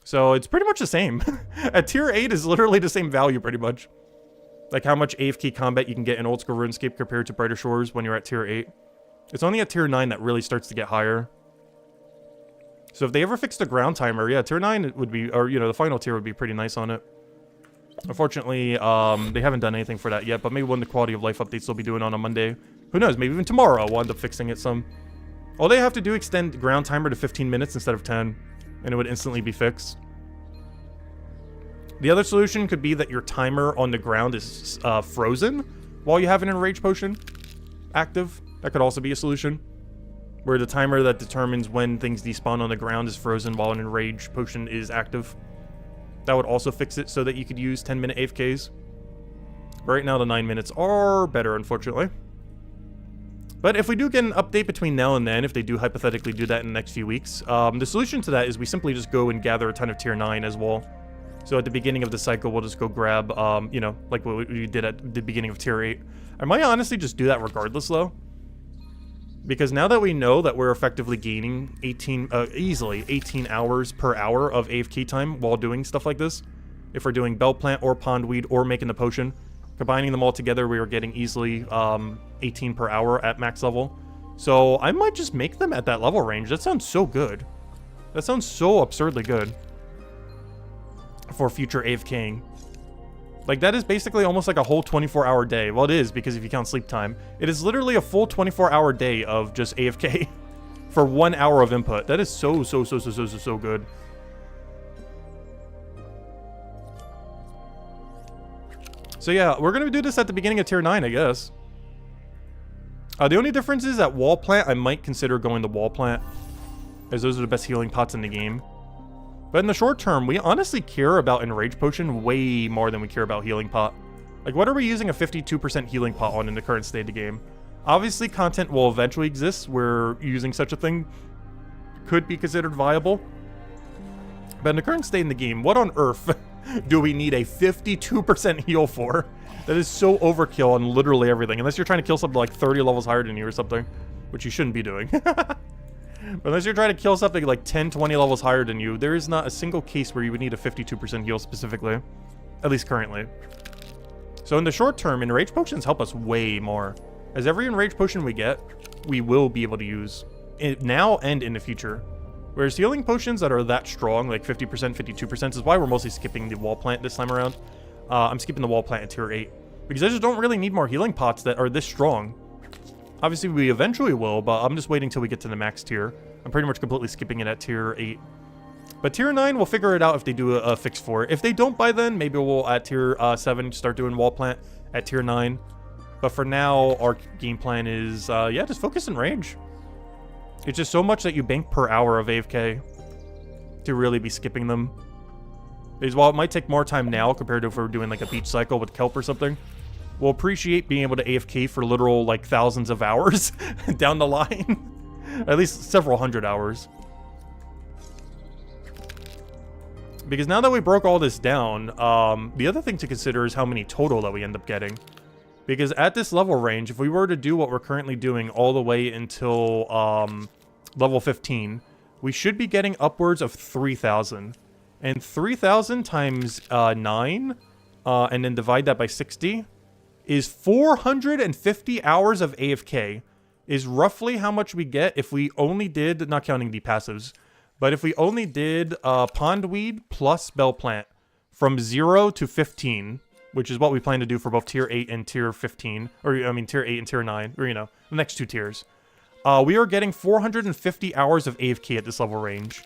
So it's pretty much the same. At tier 8 is literally the same value pretty much. Like how much AFK combat you can get in Old School RuneScape compared to Brighter Shores when you're at tier 8. It's only at tier 9 that really starts to get higher. So if they ever fix the ground timer, yeah, tier 9 would be, or you know, the final tier would be pretty nice on it. Unfortunately, they haven't done anything for that yet, but maybe one of the quality of life updates they'll be doing on a Monday. Who knows, maybe even tomorrow we'll end up fixing it some. All they have to do, extend ground timer to 15 minutes instead of 10, and it would instantly be fixed. The other solution could be that your timer on the ground is frozen while you have an Enrage potion active. That could also be a solution. Where the timer that determines when things despawn on the ground is frozen while an Enrage potion is active. That would also fix it so that you could use 10-minute AFKs. Right now, the 9 minutes are better, unfortunately. But if we do get an update between now and then, if they do hypothetically do that in the next few weeks, the solution to that is we simply just go and gather a ton of tier 9 as well. So at the beginning of the cycle, we'll just go grab, you know, like what we did at the beginning of tier 8. I might honestly just do that regardless, though. Because now that we know that we're effectively gaining easily 18 hours per hour of AFK time while doing stuff like this, if we're doing bell plant or pondweed or making the potion, combining them all together, we are getting easily 18 per hour at max level. So I might just make them at that level range. That sounds so good. That sounds so absurdly good for future AFKing. Like, that is basically almost like a whole 24-hour day. Well, it is, because if you count sleep time. It is literally a full 24-hour day of just AFK for 1 hour of input. That is so good. So yeah, we're going to do this at the beginning of tier 9, I guess. The only difference is at wall plant, I might consider going to wall plant, as those are the best healing pots in the game. But in the short term, we honestly care about Enrage Potion way more than we care about Healing Pot. Like, what are we using a 52% Healing Pot on in the current state of the game? Obviously, content will eventually exist where using such a thing could be considered viable. But in the current state in the game, what on earth do we need a 52% heal for? That is so overkill on literally everything. Unless you're trying to kill something like 30 levels higher than you or something. Which you shouldn't be doing. But unless you're trying to kill something like 10, 20 levels higher than you, there is not a single case where you would need a 52% heal specifically. At least currently. So in the short term, Enrage Potions help us way more. As every Enrage Potion we get, we will be able to use it now and in the future. Whereas healing potions that are that strong, like 50%, 52%, is why we're mostly skipping the wall plant this time around. I'm skipping the wall plant at tier 8. Because I just don't really need more healing pots that are this strong. Obviously, we eventually will, but I'm just waiting till we get to the max tier. I'm pretty much completely skipping it at tier 8. But tier 9, we'll figure it out if they do a fix for it. If they don't by then, maybe we'll at tier 7 start doing wall plant at tier 9. But for now, our game plan is, yeah, just focus and range. It's just so much that you bank per hour of AFK to really be skipping them. Because while it might take more time now compared to if we're doing like a beach cycle with kelp or something, we'll appreciate being able to AFK for literal, like, thousands of hours down the line. At least several hundred hours. Because now that we broke all this down, the other thing to consider is how many total that we end up getting. Because at this level range, if we were to do what we're currently doing all the way until level 15, we should be getting upwards of 3,000. And 3,000 times 9, and then divide that by 60... is 450 hours of AFK, is roughly how much we get if we only did, not counting the passives, But if we only did Pondweed plus Bell Plant from 0 to 15, which is what we plan to do for both Tier 8 and Tier 15, or I mean Tier 8 and Tier 9, or the next 2 tiers, we are getting 450 hours of AFK at this level range.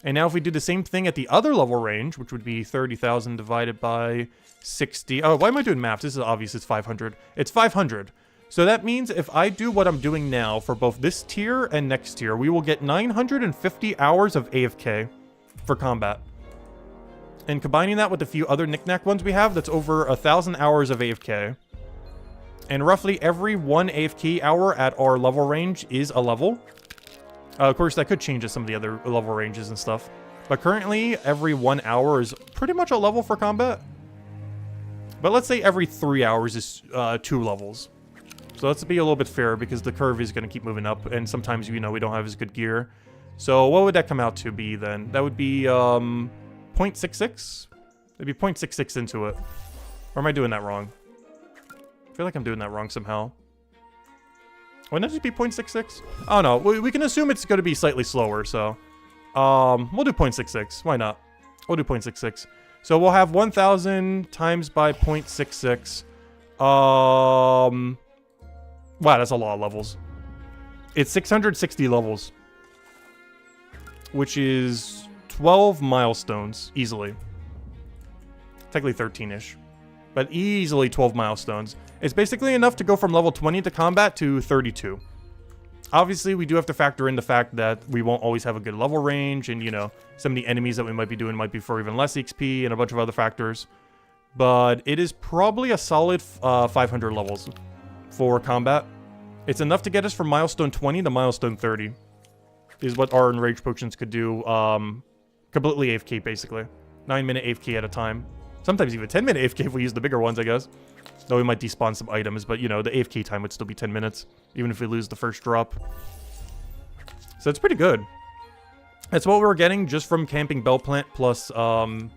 And now if we do the same thing at the other level range, which would be 30,000 divided by 60. Oh, why am I doing math? This is obvious. It's 500. It's 500. So that means if I do what I'm doing now for both this tier and next tier, we will get 950 hours of AFK for combat. And combining that with a few other knickknack ones we have, that's over 1,000 hours of AFK. And roughly every 1 AFK hour at our level range is a level. Of course, that could change at some of the other level ranges and stuff. But currently, every 1 hour is pretty much a level for combat. But let's say every 3 hours is 2 levels. So let's be a little bit fair because the curve is going to keep moving up. And sometimes, we don't have as good gear. So what would that come out to be then? That would be 0.66? It'd be 0.66 into it. Or am I doing that wrong? I feel like I'm doing that wrong somehow. Wouldn't that just be 0.66? Oh no, we can assume it's going to be slightly slower, so... we'll do 0.66. Why not? We'll do 0.66. So we'll have 1,000 times by 0.66. Wow, that's a lot of levels. It's 660 levels. Which is 12 milestones, easily. Technically 13-ish. But easily 12 milestones. It's basically enough to go from level 20 to combat to 32. Obviously, we do have to factor in the fact that we won't always have a good level range, and, some of the enemies that we might be doing might be for even less XP, and a bunch of other factors. But it is probably a solid 500 levels for combat. It's enough to get us from milestone 20 to milestone 30. Is what our Enrage potions could do, completely AFK, basically. 9-minute AFK at a time. Sometimes even 10-minute AFK if we use the bigger ones, I guess. Though we might despawn some items, but, the AFK time would still be 10 minutes. Even if we lose the first drop. So it's pretty good. That's what we're getting just from camping Bell Plant plus Pondweed.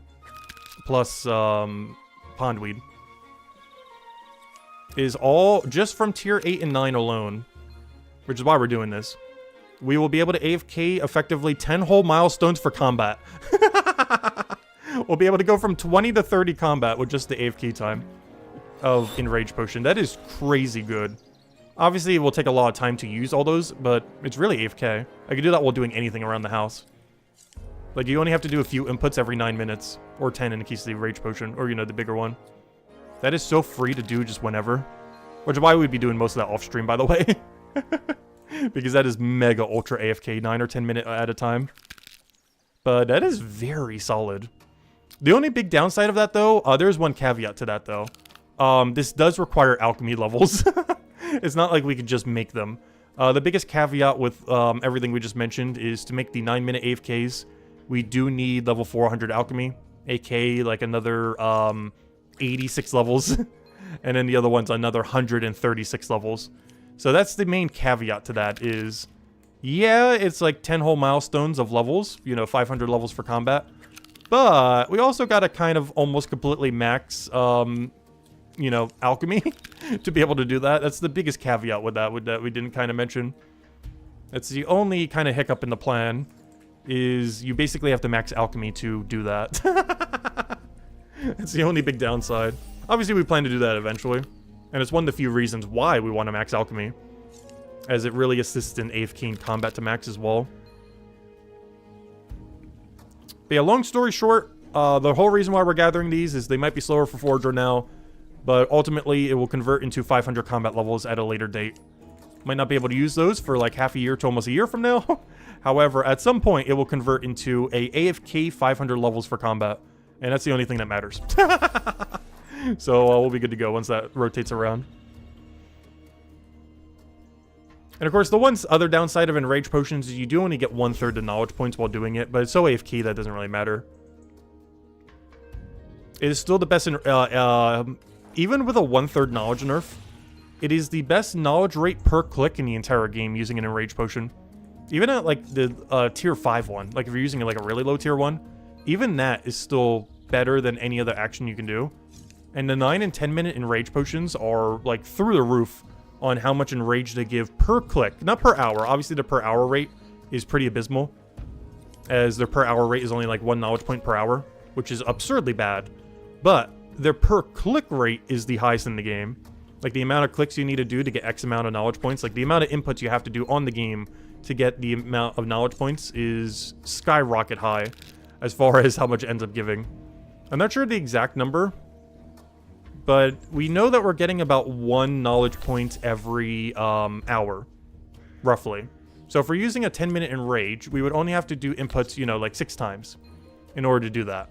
Is all just from Tier 8 and 9 alone. Which is why we're doing this. We will be able to AFK effectively 10 whole milestones for combat. We'll be able to go from 20 to 30 combat with just the AFK time of Enrage Potion. That is crazy good. Obviously, it will take a lot of time to use all those, but it's really AFK. I can do that while doing anything around the house. Like, you only have to do a few inputs every 9 minutes. Or 10 in the case of the Enrage Potion, or, the bigger one. That is so free to do just whenever. Which is why we'd be doing most of that off-stream, by the way. Because that is mega ultra AFK, 9 or 10 minute at a time. But that is very solid. The only big downside of that, though, there's one caveat to that, though. This does require alchemy levels. It's not like we could just make them. The biggest caveat with everything we just mentioned is to make the 9-minute AFKs, we do need level 400 alchemy, aka like another 86 levels. And then the other one's another 136 levels. So that's the main caveat to that is, yeah, it's like 10 whole milestones of levels, 500 levels for combat. But we also got to kind of almost completely max, alchemy to be able to do that. That's the biggest caveat with that we didn't kind of mention. That's the only kind of hiccup in the plan, is you basically have to max alchemy to do that. It's the only big downside. Obviously, we plan to do that eventually. And it's one of the few reasons why we want to max alchemy, as it really assists in AFK and combat to max as well. But yeah, long story short, the whole reason why we're gathering these is they might be slower for Forager now, but ultimately it will convert into 500 combat levels at a later date. Might not be able to use those for like half a year to almost a year from now. However, at some point it will convert into a AFK 500 levels for combat, and that's the only thing that matters. So we'll be good to go once that rotates around. And of course, the one other downside of Enrage Potions is you do only get 1/3 the knowledge points while doing it, but it's so AFK that doesn't really matter. It is still the best in, even with a 1/3 knowledge nerf, it is the best knowledge rate per click in the entire game using an Enrage Potion. Even at like the tier 5 one, like if you're using like a really low tier one, even that is still better than any other action you can do. And the 9 and 10 minute Enrage Potions are like through the roof on how much Enrage they give per click, not per hour. Obviously the per hour rate is pretty abysmal. as their per hour rate is only like 1 knowledge point per hour, which is absurdly bad. But their per click rate is the highest in the game. Like the amount of clicks you need to do to get X amount of knowledge points, like the amount of inputs you have to do on the game to get the amount of knowledge points is skyrocket high as far as how much it ends up giving. I'm not sure the exact number, but we know that we're getting about 1 knowledge point every hour, roughly. So if we're using a 10-minute Enrage, we would only have to do inputs, you know, like 6 times in order to do that.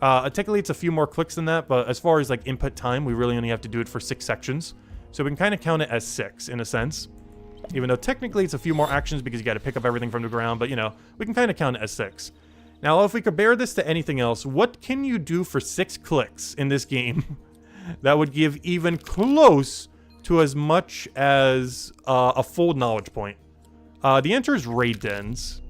Technically, it's a few more clicks than that, but as far as like input time, we really only have to do it for 6 sections. So we can kind of count it as 6 in a sense. Even though technically it's a few more actions because you got to pick up everything from the ground, but you know, we can kind of count it as 6. Now, if we compare this to anything else, what can you do for 6 clicks in this game that would give even close to as much as a full knowledge point? The answer is raid dens.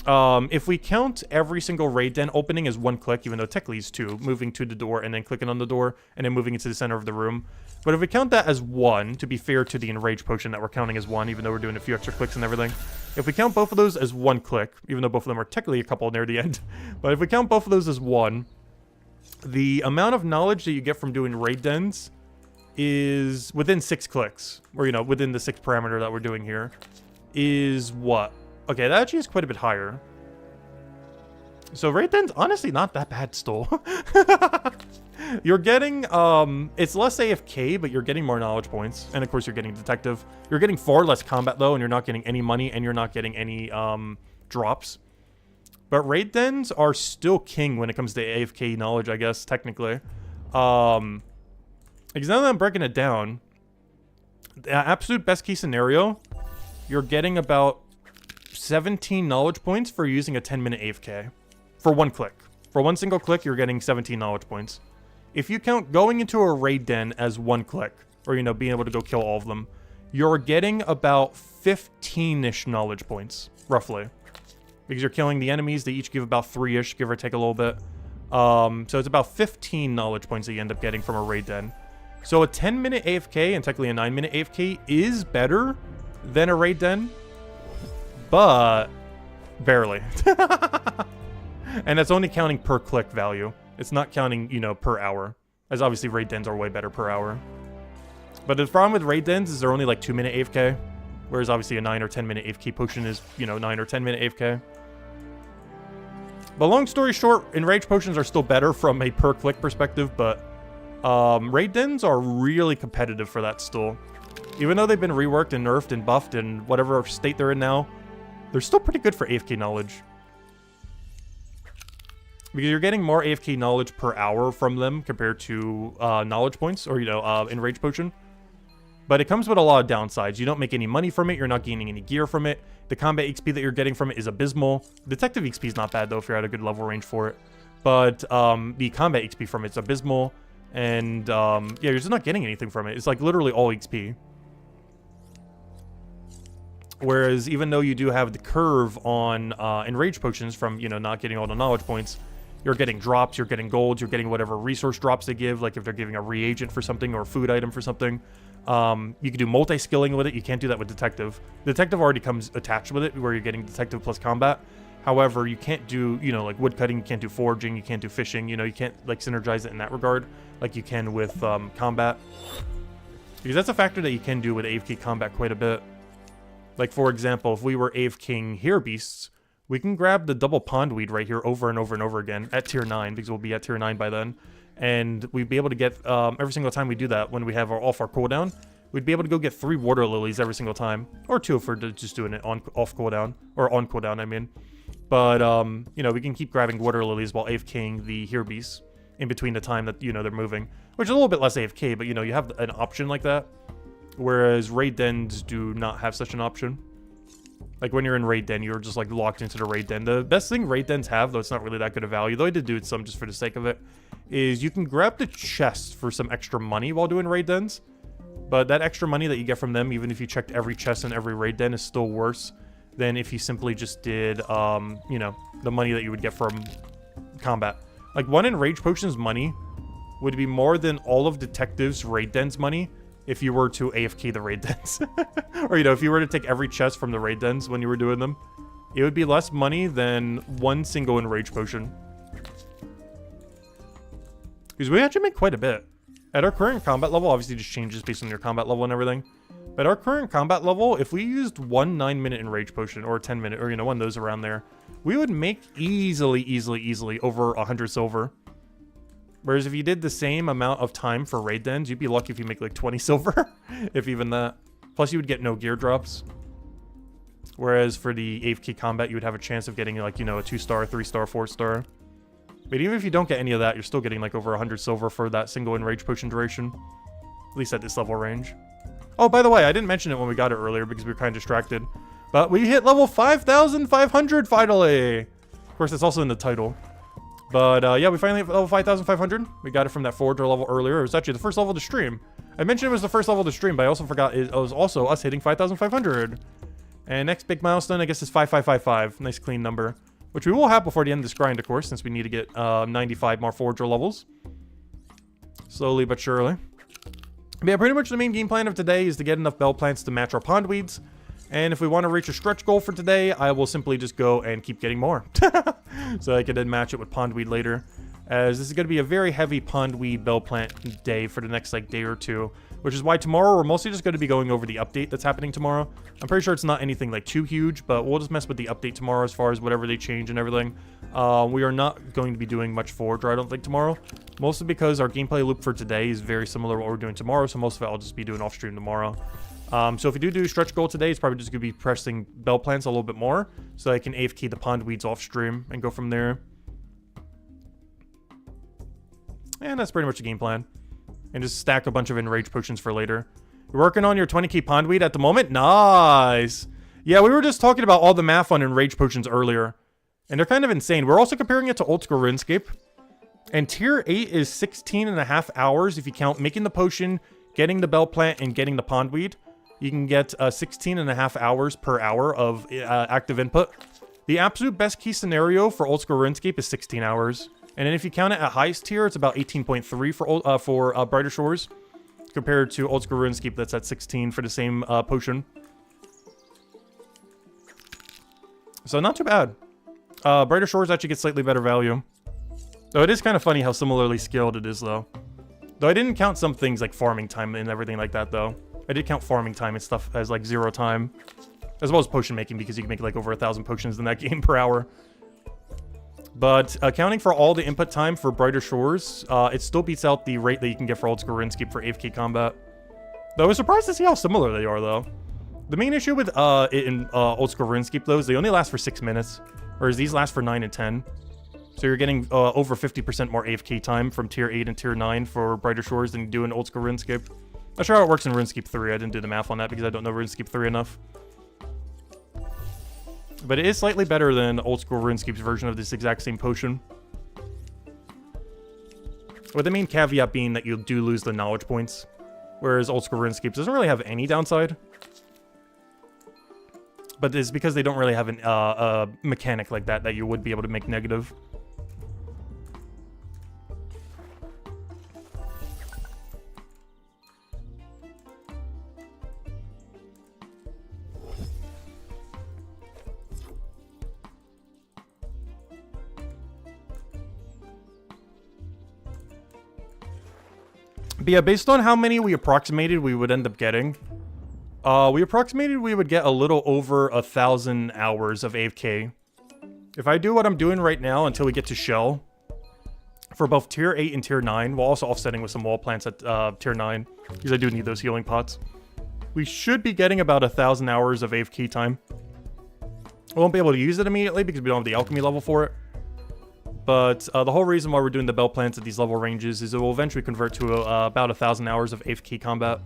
If we count every single raid den opening as 1 click, even though technically it's 2, moving to the door and then clicking on the door and then moving into the center of the room. But if we count that as 1, to be fair to the Enrage potion that we're counting as 1, even though we're doing a few extra clicks and everything. If we count both of those as 1 click, even though both of them are technically a couple near the end, but if we count both of those as 1, the amount of knowledge that you get from doing raid dens is within 6 clicks, or you know, within the 6 parameter that we're doing here, is what? Okay, that actually is quite a bit higher. So raid den's honestly not that bad still. You're getting, it's less AFK, but you're getting more knowledge points. And of course you're getting detective. You're getting far less combat though, and you're not getting any money, and you're not getting any, drops. But raid dens are still king when it comes to AFK knowledge, I guess, technically. Because now that I'm breaking it down, the absolute best case scenario, you're getting about 17 knowledge points for using a 10-minute AFK. For 1 click. For 1 single click, you're getting 17 knowledge points. If you count going into a raid den as 1 click, or, you know, being able to go kill all of them, you're getting about 15-ish knowledge points, roughly. Because you're killing the enemies, they each give about 3-ish, give or take a little bit. So it's about 15 knowledge points that you end up getting from a raid den. So a 10-minute AFK, and technically a 9-minute AFK, is better than a raid den, but barely. And that's only counting per click value. It's not counting, you know, per hour. As obviously raid dens are way better per hour. But the problem with raid dens is they're only like 2-minute AFK. Whereas obviously a 9 or 10-minute AFK potion is, you know, 9 or 10-minute AFK. But long story short, Enrage potions are still better from a per click perspective, but raid dens are really competitive for that still. Even though they've been reworked and nerfed and buffed and whatever state they're in now, they're still pretty good for AFK knowledge. Because you're getting more AFK knowledge per hour from them compared to knowledge points or, you know, Enrage potion. But it comes with a lot of downsides. You don't make any money from it. You're not gaining any gear from it. The combat XP that you're getting from it is abysmal. Detective XP is not bad, though, if you're at a good level range for it. But the combat XP from it's abysmal. And, yeah, you're just not getting anything from it. It's, like, literally all XP. Whereas, even though you do have the curve on Enrage potions from, you know, not getting all the knowledge points, you're getting drops, you're getting golds, you're getting whatever resource drops they give, like if they're giving a reagent for something or a food item for something. You can do multi-skilling with it. You can't do that with Detective. Detective already comes attached with it, where you're getting Detective plus combat. However, you can't do, you know, like woodcutting, you can't do foraging, you can't do fishing, you know, you can't, like, synergize it in that regard, like you can with combat. Because that's a factor that you can do with AFK combat quite a bit. Like, for example, if we were AFKing Here Beasts, we can grab the double pondweed right here over and over and over again at tier 9, because we'll be at tier 9 by then. And we'd be able to get, every single time we do that, when we have off our cooldown, we'd be able to go get 3 water lilies every single time. Or 2 if we're just doing it on off cooldown, or on cooldown, I mean. But, you know, we can keep grabbing water lilies while AFKing the Here Beasts in between the time that, you know, they're moving. Which is a little bit less AFK, but, you know, you have an option like that. Whereas raid dens do not have such an option. Like, when you're in raid den, you're just, like, locked into the raid den. The best thing raid dens have, though it's not really that good of value, though I did do it some just for the sake of it, is you can grab the chest for some extra money while doing raid dens. But that extra money that you get from them, even if you checked every chest in every raid den, is still worse than if you simply just did, you know, the money that you would get from combat. Like, 1 Enrage potion's money would be more than all of Detective's raid den's money if you were to AFK the raid dens. Or, you know, if you were to take every chest from the raid dens when you were doing them. it would be less money than one single Enrage potion. Because we actually make quite a bit. At our current combat level, obviously just changes based on your combat level and everything. But our current combat level, if we used one 9-minute Enrage potion or a 10-minute, or, you know, one of those around there, we would make easily over 100 silver. Whereas if you did the same amount of time for raid dens, you'd be lucky if you make like 20 silver, if even that. Plus you would get no gear drops. Whereas for the AFK combat, you would have a chance of getting like, you know, a 2-star, 3-star, 4-star. But even if you don't get any of that, you're still getting like over 100 silver for that single Enrage potion duration. At least at this level range. Oh, by the way, I didn't mention it when we got it earlier because we were kind of distracted. But we hit level 5,500 finally! Of course, it's also in the title. But yeah, we finally hit level 5,500. We got it from that Forager level earlier. It was actually the first level of the stream. I mentioned it was the first level of the stream, but I also forgot it was also us hitting 5,500. And next big milestone, I guess, is 5555. Nice clean number. Which we will have before the end of this grind, of course, since we need to get 95 more Forager levels. Slowly but surely. But yeah, pretty much the main game plan of today is to get enough bell plants to match our pondweeds. And if we want to reach a stretch goal for today, I will simply just go and keep getting more. So I can then match it with pondweed later. As this is going to be a very heavy pondweed bell plant day for the next like day or two. Which is why tomorrow we're mostly just going to be going over the update that's happening tomorrow. I'm pretty sure it's not anything like too huge, but we'll just mess with the update tomorrow as far as whatever they change and everything. We are not going to be doing much Forager, I don't think, tomorrow. Mostly because our gameplay loop for today is very similar to what we're doing tomorrow, so most of it I'll just be doing off stream tomorrow. So if we do stretch goal today, it's probably just going to be pressing bell plants a little bit more, so I can AFK the pondweeds off stream and go from there. And that's pretty much the game plan. And just stack a bunch of Enrage potions for later. You're working on your 20k pondweed at the moment? Nice! Yeah, we were just talking about all the math on Enrage potions earlier. And they're kind of insane. We're also comparing it to old school RuneScape. And tier 8 is 16.5 hours if you count making the potion, getting the bell plant, and getting the pondweed. You can get 16.5 hours per hour of active input. The absolute best key scenario for old school RuneScape is 16 hours. And then if you count it at highest tier, it's about 18.3 for Brighter Shores, compared to old school RuneScape that's at 16 for the same potion. So not too bad. Brighter Shores actually gets slightly better value. Though it is kind of funny how similarly scaled it is, though. Though I didn't count some things like farming time and everything like that, though. I did count farming time and stuff as like 0 time. As well as potion making, because you can make like over 1,000 potions in that game per hour. But accounting for all the input time for Brighter Shores, it still beats out the rate that you can get for old school RuneScape for AFK combat. Though I was surprised to see how similar they are, though. The main issue with old school RuneScape, though, is they only last for 6 minutes, whereas these last for 9 and 10. So you're getting over 50% more AFK time from tier 8 and tier 9 for Brighter Shores than you do in old school RuneScape. Not sure how it works in RuneScape 3. I didn't do the math on that because I don't know RuneScape 3 enough. But it is slightly better than old school RuneScape's version of this exact same potion. With the main caveat being that you do lose the knowledge points. Whereas old school RuneScape doesn't really have any downside. But it's because they don't really have a mechanic like that you would be able to make negative. But yeah, based on how many we approximated we would end up getting, we approximated we would get a little over 1,000 hours of AFK. If I do what I'm doing right now until we get to Shell, for both tier 8 and tier 9, while also offsetting with some wall plants at tier 9, because I do need those healing pots, we should be getting about 1,000 hours of AFK time. We won't be able to use it immediately because we don't have the alchemy level for it. But the whole reason why we're doing the bell plants at these level ranges is it will eventually convert to about 1,000 hours of AFK combat.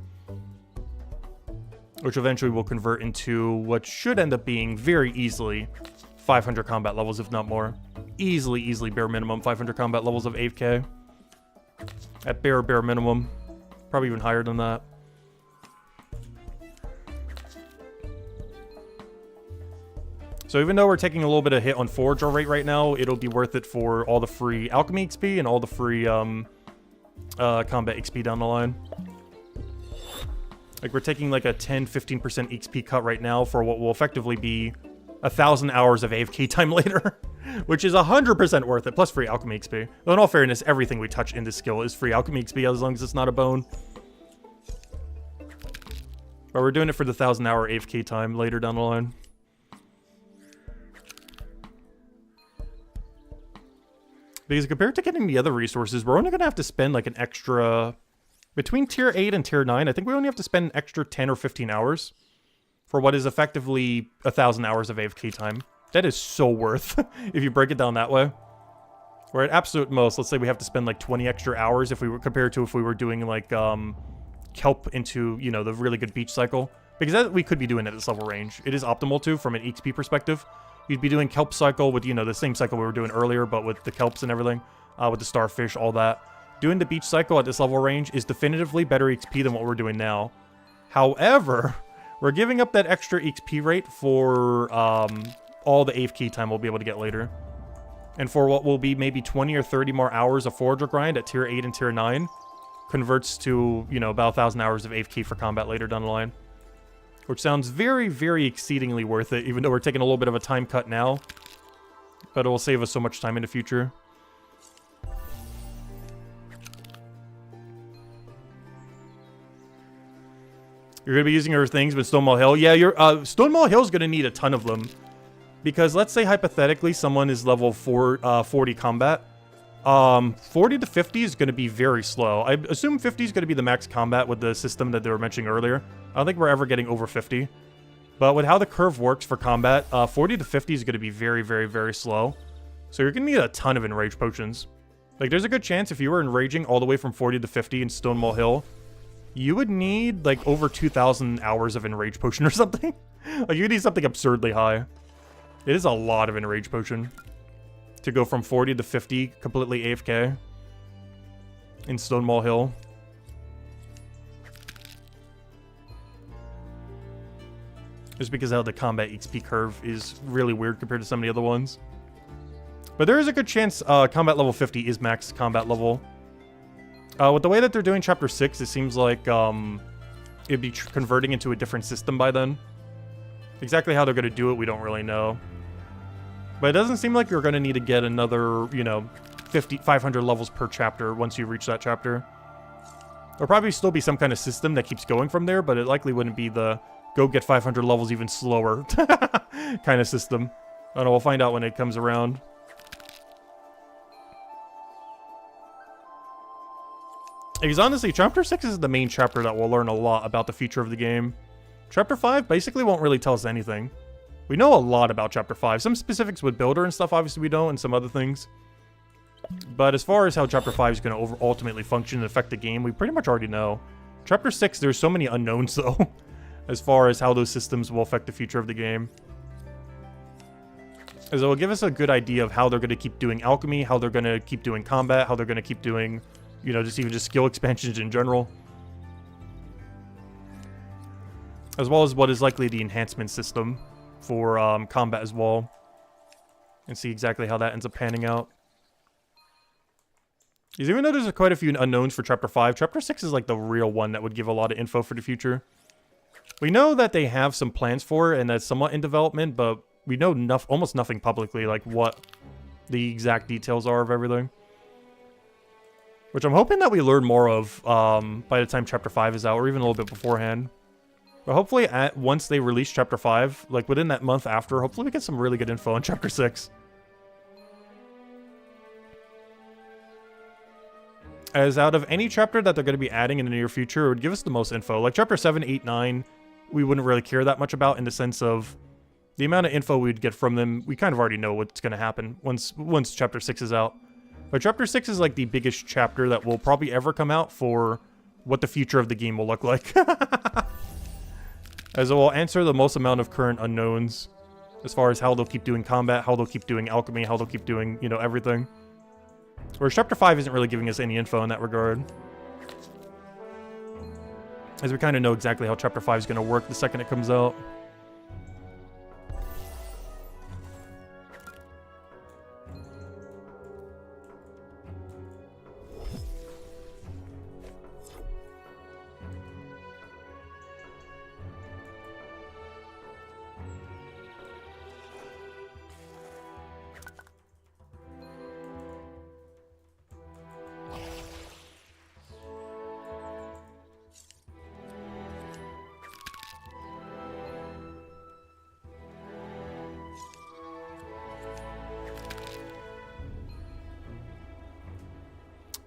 Which eventually will convert into what should end up being very easily 500 combat levels, if not more. Easily bare minimum 500 combat levels of AFK. At bare minimum. Probably even higher than that. So even though we're taking a little bit of hit on Forager rate right now, it'll be worth it for all the free alchemy XP and all the free combat XP down the line. Like we're taking like a 10-15% XP cut right now for what will effectively be 1,000 hours of AFK time later, which is 100% worth it, plus free alchemy XP. Though in all fairness, everything we touch in this skill is free alchemy XP as long as it's not a bone. But we're doing it for the 1,000 hour AFK time later down the line. Because compared to getting the other resources, we're only going to have to spend like an extra... Between tier 8 and tier 9, I think we only have to spend an extra 10 or 15 hours for what is effectively 1,000 hours of AFK time. That is so worth if you break it down that way. Where at absolute most, let's say we have to spend like 20 extra hours if we were compared to if we were doing like kelp into, you know, the really good beach cycle. Because that we could be doing at this level range. It is optimal too from an XP perspective. You'd be doing kelp cycle with, you know, the same cycle we were doing earlier, but with the kelps and everything, with the starfish, all that. Doing the beach cycle at this level range is definitively better XP than what we're doing now. However, we're giving up that extra XP rate for all the AFK time we'll be able to get later. And for what will be maybe 20 or 30 more hours of forager grind at tier 8 and tier 9, converts to, you know, about 1,000 hours of AFK for combat later down the line. Which sounds very, very exceedingly worth it, even though we're taking a little bit of a time cut now. But it will save us so much time in the future. You're going to be using her things with Stonewall Hill. Yeah, Stonewall Hill is going to need a ton of them. Because let's say, hypothetically, someone is level 40 combat. 40 to 50 is going to be very slow. I assume 50 is going to be the max combat with the system that they were mentioning earlier. I don't think we're ever getting over 50. But with how the curve works for combat, 40 to 50 is going to be very, very, very slow. So you're going to need a ton of Enrage potions. Like, there's a good chance if you were Enraging all the way from 40 to 50 in Stonewall Hill, you would need, like, over 2,000 hours of Enrage potion or something. Like, you need something absurdly high. It is a lot of Enrage potion to go from 40 to 50 completely AFK in Stonewall Hill. Just because how the combat XP curve is really weird compared to some of the other ones. But there is a good chance combat level 50 is max combat level. With the way that they're doing Chapter 6, it seems like it'd be converting into a different system by then. Exactly how they're going to do it, we don't really know. But it doesn't seem like you're going to need to get another, you know, 500 levels per chapter once you reach that chapter. There'll probably still be some kind of system that keeps going from there, but it likely wouldn't be the go get 500 levels even slower kind of system. I don't know, we'll find out when it comes around. Because honestly, Chapter 6 is the main chapter that we'll learn a lot about the future of the game. Chapter 5 basically won't really tell us anything. We know a lot about Chapter 5. Some specifics with Builder and stuff, obviously we don't, and some other things. But as far as how Chapter 5 is going to ultimately function and affect the game, we pretty much already know. Chapter 6, there's so many unknowns, though, as far as how those systems will affect the future of the game. As it will give us a good idea of how they're going to keep doing alchemy, how they're going to keep doing combat, how they're going to keep doing, you know, just skill expansions in general. As well as what is likely the enhancement system for combat as well. And see exactly how that ends up panning out. Because even though there's quite a few unknowns for Chapter 5, Chapter 6 is like the real one that would give a lot of info for the future. We know that they have some plans for it and that's somewhat in development, but we know almost nothing publicly, like what the exact details are of everything. Which I'm hoping that we learn more of by the time Chapter 5 is out, or even a little bit beforehand. But hopefully, once they release Chapter 5, like within that month after, hopefully we get some really good info on Chapter 6. As out of any chapter that they're going to be adding in the near future, it would give us the most info. Like Chapter 7, 8, 9, we wouldn't really care that much about in the sense of the amount of info we'd get from them. We kind of already know what's going to happen once Chapter 6 is out. But Chapter 6 is like the biggest chapter that will probably ever come out for what the future of the game will look like. As it will answer the most amount of current unknowns as far as how they'll keep doing combat, how they'll keep doing alchemy, how they'll keep doing, you know, everything. Whereas Chapter 5 isn't really giving us any info in that regard. As we kind of know exactly how Chapter 5 is going to work the second it comes out.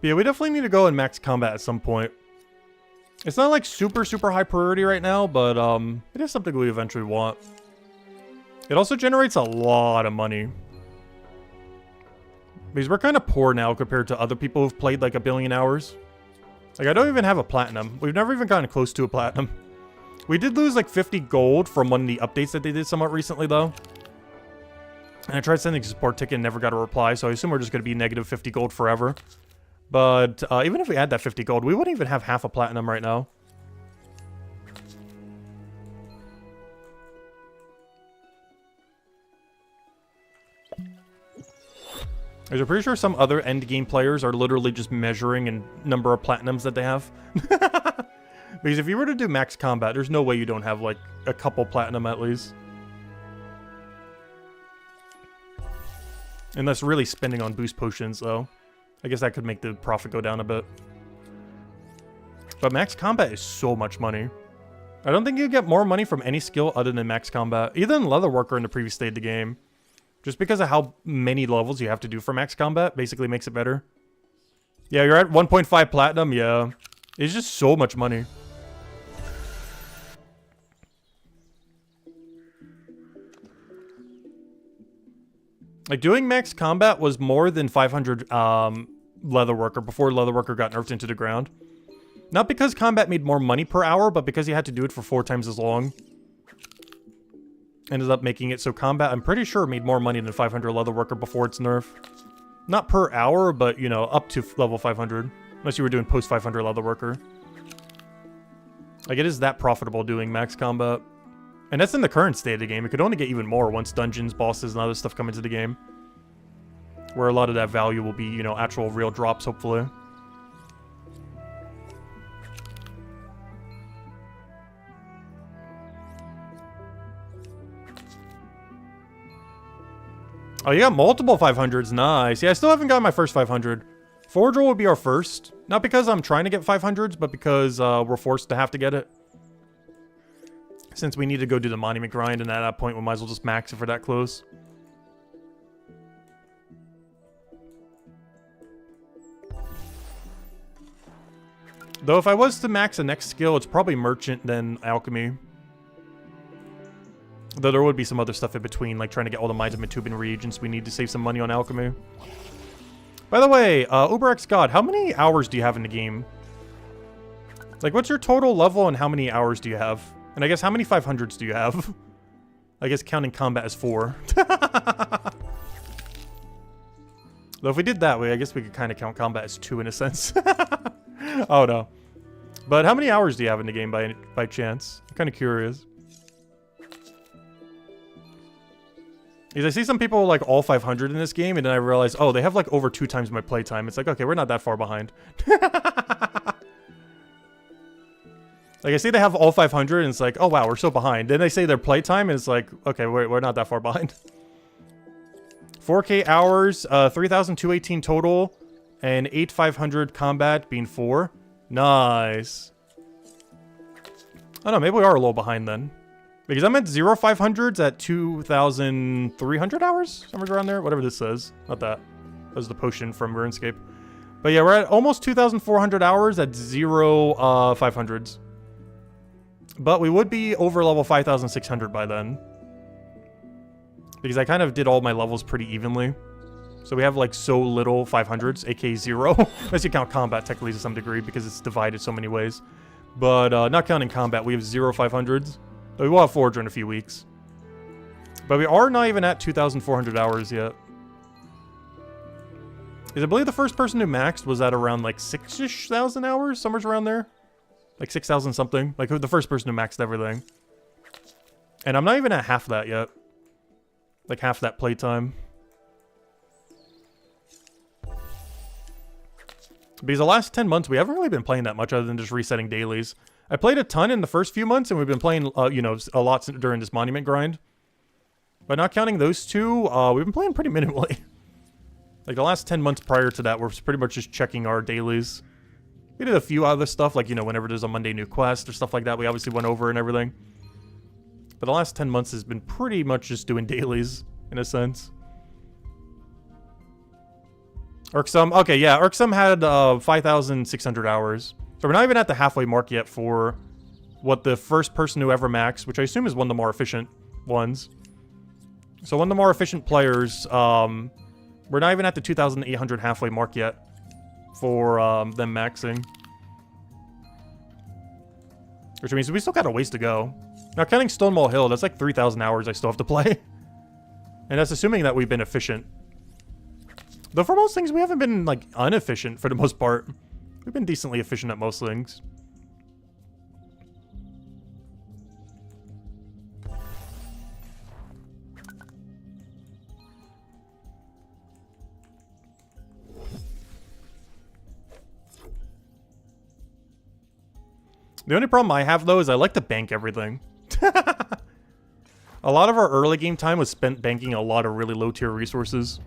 But yeah, we definitely need to go and max combat at some point. It's not like super high priority right now, but it is something we eventually want. It also generates a lot of money. Because we're kind of poor now compared to other people who've played like 1 billion hours. Like, I don't even have a platinum. We've never even gotten close to a platinum. We did lose like 50 gold from one of the updates that they did somewhat recently, though. And I tried sending a support ticket and never got a reply, so I assume we're just going to be negative 50 gold forever. But even if we had that 50 gold, we wouldn't even have half a platinum right now. I'm pretty sure some other endgame players are literally just measuring in number of platinums that they have. Because if you were to do max combat, there's no way you don't have like a couple platinum at least. Unless really spending on boost potions, though. I guess that could make the profit go down a bit. But max combat is so much money. I don't think you get more money from any skill other than max combat. Even Leatherworker in the previous state of the game. Just because of how many levels you have to do for max combat basically makes it better. Yeah, you're at 1.5 platinum, yeah. It's just so much money. Like, doing max combat was more than 500 Leatherworker before Leatherworker got nerfed into the ground. Not because combat made more money per hour, but because you had to do it for 4 times as long. Ended up making it so combat, I'm pretty sure, made more money than 500 Leatherworker before its nerf. Not per hour, but, you know, up to level 500. Unless you were doing post 500 Leatherworker. Like, it is that profitable doing max combat. And that's in the current state of the game. It could only get even more once dungeons, bosses, and other stuff come into the game. Where a lot of that value will be, you know, actual real drops, hopefully. Oh, you got multiple 500s. Nice. Yeah, I still haven't gotten my first 500. Forge roll would be our first. Not because I'm trying to get 500s, but because we're forced to have to get it. Since we need to go do the monument grind, and at that point we might as well just max if we're that close. Though if I was to max the next skill, it's probably Merchant, then Alchemy. Though there would be some other stuff in between, like trying to get all the mines of Matuban reagents. We need to save some money on Alchemy. By the way, UberX God, how many hours do you have in the game? Like, what's your total level and how many hours do you have? And I guess how many 500s do you have? I guess counting combat as 4. Though if we did that way, I guess we could kind of count combat as 2 in a sense. Oh no. But how many hours do you have in the game by chance? I'm kind of curious. Because I see some people like all 500 in this game, and then I realize, oh, they have like over 2 times my playtime. It's like, okay, we're not that far behind. Like, I see they have all 500, and it's like, oh, wow, we're so behind. Then they say their playtime, and it's like, okay, we're not that far behind. 4K hours, 3,218 total, and 8,500 combat being 4. Nice. Oh, no, maybe we are a little behind then. Because I'm at 0 500s at 2,300 hours? Somewhere around there? Whatever this says. Not that. That was the potion from RuneScape. But yeah, we're at almost 2,400 hours at 0 500s. But we would be over level 5,600 by then. Because I kind of did all my levels pretty evenly. So we have like so little 500s, aka 0. Unless you count combat technically to some degree because it's divided so many ways. But not counting combat, we have 0 500s. We will have Forger in a few weeks. But we are not even at 2,400 hours yet. Because I believe the first person who maxed was at around like 6-ish thousand hours, somewhere around there. Like 6,000 something. Like the first person who maxed everything. And I'm not even at half that yet. Like half that playtime. Because the last 10 months, we haven't really been playing that much other than just resetting dailies. I played a ton in the first few months, and we've been playing, you know, a lot during this monument grind. But not counting those two, we've been playing pretty minimally. Like, the last 10 months prior to that, we're pretty much just checking our dailies. We did a few other stuff, like, you know, whenever there's a Monday new quest or stuff like that, we obviously went over and everything. But the last 10 months has been pretty much just doing dailies, in a sense. Urksum, okay, yeah, Urksum had 5,600 hours. So we're not even at the halfway mark yet for what the first person who ever maxed, which I assume is one of the more efficient ones. So one of the more efficient players, we're not even at the 2,800 halfway mark yet for them maxing. Which means we still got a ways to go. Now, counting Stonewall Hill, that's like 3,000 hours I still have to play. And that's assuming that we've been efficient. Though for most things, we haven't been, like, inefficient for the most part. We've been decently efficient at most things. The only problem I have, though, is I like to bank everything. A lot of our early game time was spent banking a lot of really low-tier resources.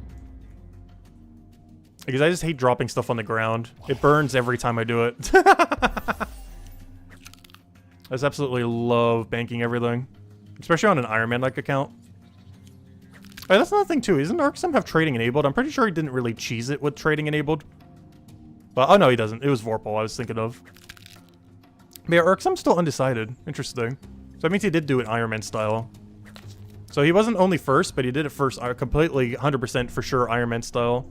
Because I just hate dropping stuff on the ground. It burns every time I do it. I just absolutely love banking everything. Especially on an Iron Man-like account. Oh, that's another thing, too. Isn't Urksum have trading enabled? I'm pretty sure he didn't really cheese it with trading enabled. But, oh no, he doesn't. It was Vorpal I was thinking of. But yeah, Urksum's still undecided. Interesting. So that means he did do it Iron Man style. So he wasn't only first, but he did it first completely 100% for sure Iron Man style.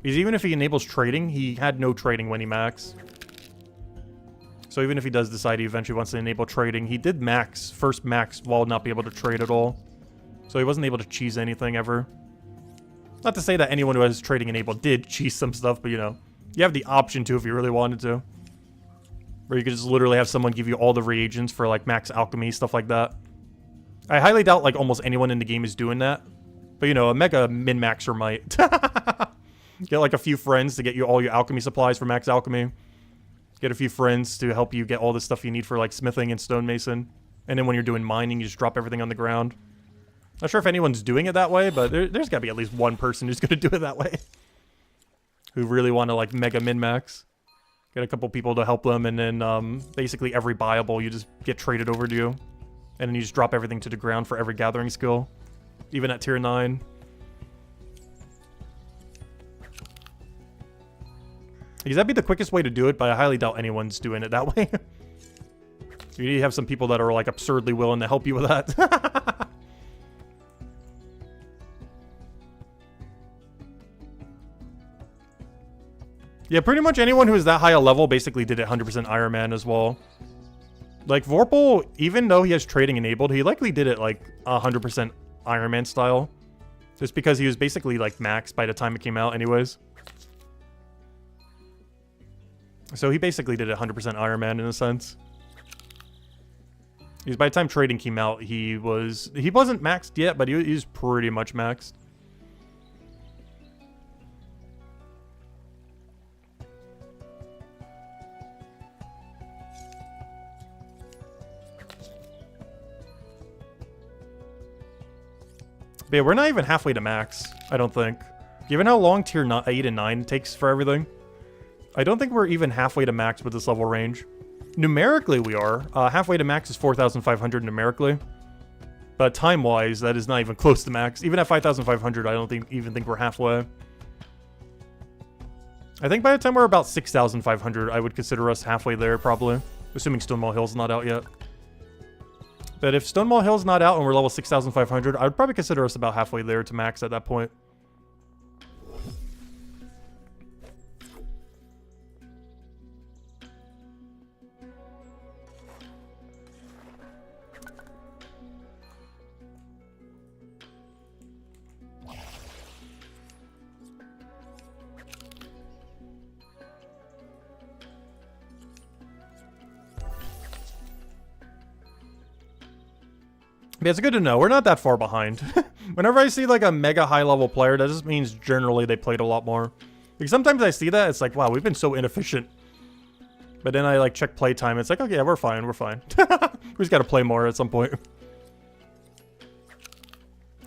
Because even if he enables trading, he had no trading when he maxed. So even if he does decide he eventually wants to enable trading, he did first max while not be able to trade at all. So he wasn't able to cheese anything ever. Not to say that anyone who has trading enabled did cheese some stuff, but you know, you have the option to if you really wanted to. Where you could just literally have someone give you all the reagents for like max alchemy, stuff like that. I highly doubt like almost anyone in the game is doing that. But you know, a mega min-maxer might. Get like a few friends to get you all your alchemy supplies for max alchemy. Get a few friends to help you get all the stuff you need for like smithing and stonemason. And then when you're doing mining, you just drop everything on the ground. Not sure if anyone's doing it that way, but there's gotta be at least one person who's gonna do it that way. Who really want to like mega min-max. Get a couple people to help them, and then basically every buyable you just get traded over to you. And then you just drop everything to the ground for every gathering skill. Even at tier 9. Because that'd be the quickest way to do it, but I highly doubt anyone's doing it that way. You need to have some people that are like absurdly willing to help you with that. Yeah, pretty much anyone who is that high a level basically did it 100% Iron Man as well. Like, Vorpal, even though he has trading enabled, he likely did it, like, 100% Iron Man style. Just because he was basically, like, maxed by the time it came out anyways. So he basically did it 100% Iron Man in a sense. Because by the time trading came out, he wasn't maxed yet, but he was pretty much maxed. But yeah, we're not even halfway to max, I don't think. Given how long tier 8 and 9 takes for everything, I don't think we're even halfway to max with this level range. Numerically, we are. Halfway to max is 4,500 numerically. But time-wise, that is not even close to max. Even at 5,500, I don't even think we're halfway. I think by the time we're about 6,500, I would consider us halfway there, probably. Assuming Stonewall Hill's not out yet. But if Stonewall Hill's not out and we're level 6,500, I would probably consider us about halfway there to max at that point. Yeah, it's good to know. We're not that far behind. Whenever I see like a mega high level player, that just means generally they played a lot more. Because sometimes I see that, it's like, wow, we've been so inefficient. But then I like check playtime, it's like, okay, yeah, we're fine, we're fine. We just gotta play more at some point.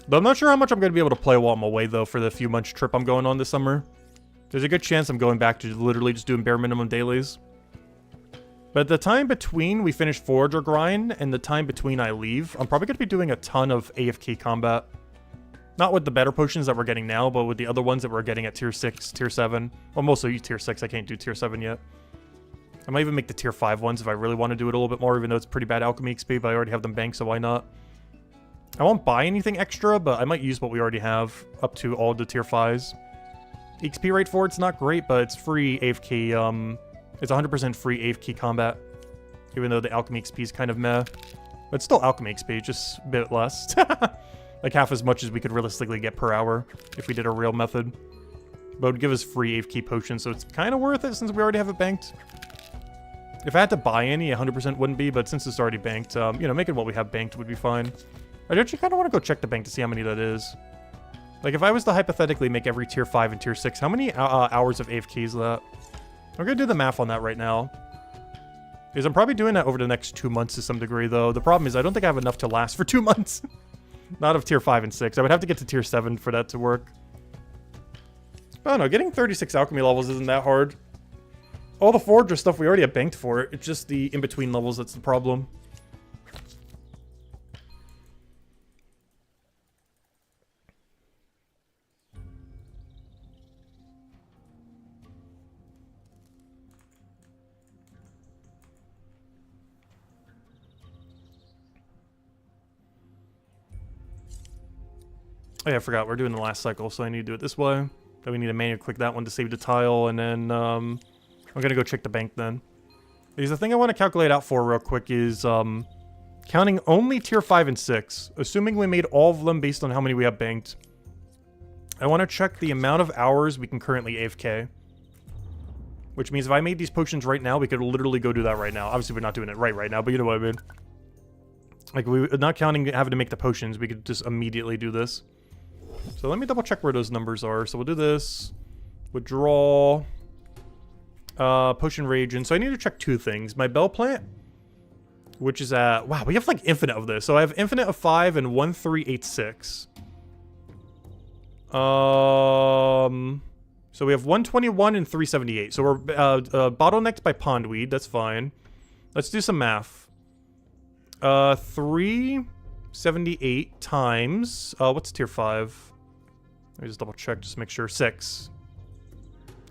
Though I'm not sure how much I'm gonna be able to play while I'm away though for the few months trip I'm going on this summer. There's a good chance I'm going back to literally just doing bare minimum dailies. But the time between we finish Forager grind and the time between I leave, I'm probably going to be doing a ton of AFK combat. Not with the better potions that we're getting now, but with the other ones that we're getting at tier 6, tier 7. Well, mostly tier 6. I can't do tier 7 yet. I might even make the tier 5 ones if I really want to do it a little bit more, even though it's pretty bad alchemy XP, but I already have them banked, so why not? I won't buy anything extra, but I might use what we already have up to all the tier 5s. XP rate for it's not great, but it's free AFK, it's 100% free AFK combat. Even though the alchemy XP is kind of meh. But it's still alchemy XP, just a bit less. Like half as much as we could realistically get per hour if we did a real method. But it would give us free AFK potions, so it's kind of worth it since we already have it banked. If I had to buy any, 100% wouldn't be, but since it's already banked, you know, making what we have banked would be fine. I actually kind of want to go check the bank to see how many that is. Like, if I was to hypothetically make every tier 5 and tier 6, how many hours of AFK is that? I'm going to do the math on that right now. Because I'm probably doing that over the next 2 months to some degree, though. The problem is I don't think I have enough to last for 2 months. Not of tier 5 and 6. I would have to get to tier 7 for that to work. But I don't know, getting 36 alchemy levels isn't that hard. All the forger stuff we already have banked for it. It's just the in-between levels that's the problem. Oh yeah, I forgot. We're doing the last cycle, so I need to do it this way. Then we need to manually click that one to save the tile, and then I'm going to go check the bank then. Because the thing I want to calculate out for real quick is counting only tier 5 and 6, assuming we made all of them based on how many we have banked. I want to check the amount of hours we can currently AFK. Which means if I made these potions right now, we could literally go do that right now. Obviously, we're not doing it right now, but you know what I mean. Like, we're not counting having to make the potions. We could just immediately do this. So let me double check where those numbers are. So we'll do this. Withdraw. Potion rage. And so I need to check 2 things. My bell plant, which is at... Wow, we have like infinite of this. So I have infinite of 5 and 1386. So we have 121 and 378. So we're bottlenecked by pondweed. That's fine. Let's do some math. 378 times... what's tier 5? Let me just double check, just to make sure. 6.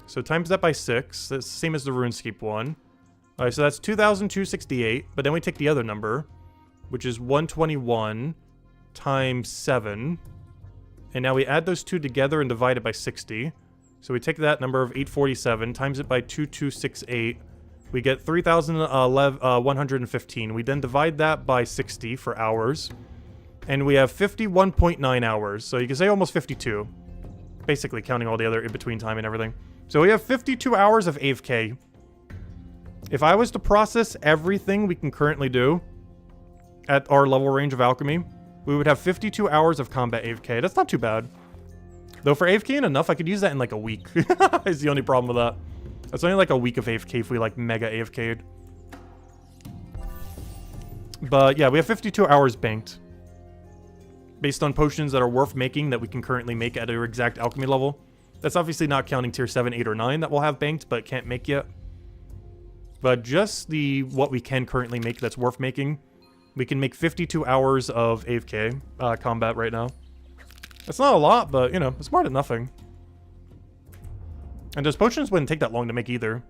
So times that by 6. That's the same as the RuneScape one. Alright, so that's 2,268. But then we take the other number, which is 121 times 7. And now we add those two together and divide it by 60. So we take that number of 847, times it by 2268. We get 3,115. We then divide that by 60 for hours. And we have 51.9 hours. So you can say almost 52. Basically counting all the other in-between time and everything. So we have 52 hours of AFK. If I was to process everything we can currently do at our level range of alchemy, we would have 52 hours of combat AFK. That's not too bad. Though for AFK and enough, I could use that in like a week. Is the only problem with that. That's only like a week of AFK if we like mega AFK'd. But yeah, we have 52 hours banked. Based on potions that are worth making that we can currently make at our exact alchemy level. That's obviously not counting tier 7, 8, or 9 that we'll have banked, but can't make yet. But just the what we can currently make that's worth making. We can make 52 hours of AFK combat right now. That's not a lot, but, you know, it's more than nothing. And those potions wouldn't take that long to make either.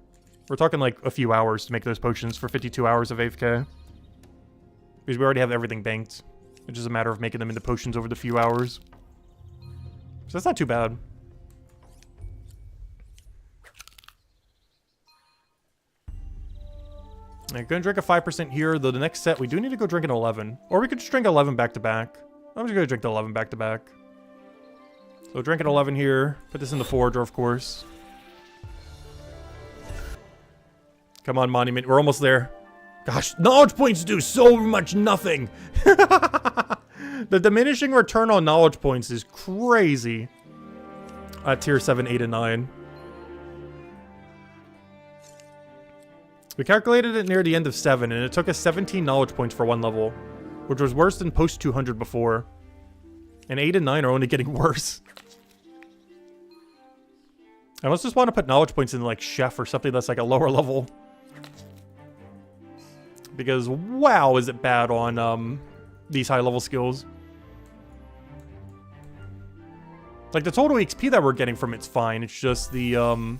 We're talking like a few hours to make those potions for 52 hours of AFK. Because we already have everything banked. It's just a matter of making them into potions over the few hours. So that's not too bad. I'm gonna drink a 5% here, though the next set we do need to go drink an 11. Or we could just drink 11 back to back. I'm just gonna drink the 11 back to back. So drink an 11 here. Put this in the forager, of course. Come on, Monument. We're almost there. Gosh, knowledge points do so much nothing. The diminishing return on knowledge points is crazy. At tier 7, 8, and 9. We calculated it near the end of 7, and it took us 17 knowledge points for one level. Which was worse than post 200 before. And 8 and 9 are only getting worse. I must just want to put knowledge points in like Chef or something that's like a lower level. Because, wow, is it bad on these high-level skills. Like, the total XP that we're getting from it's fine. It's just the amount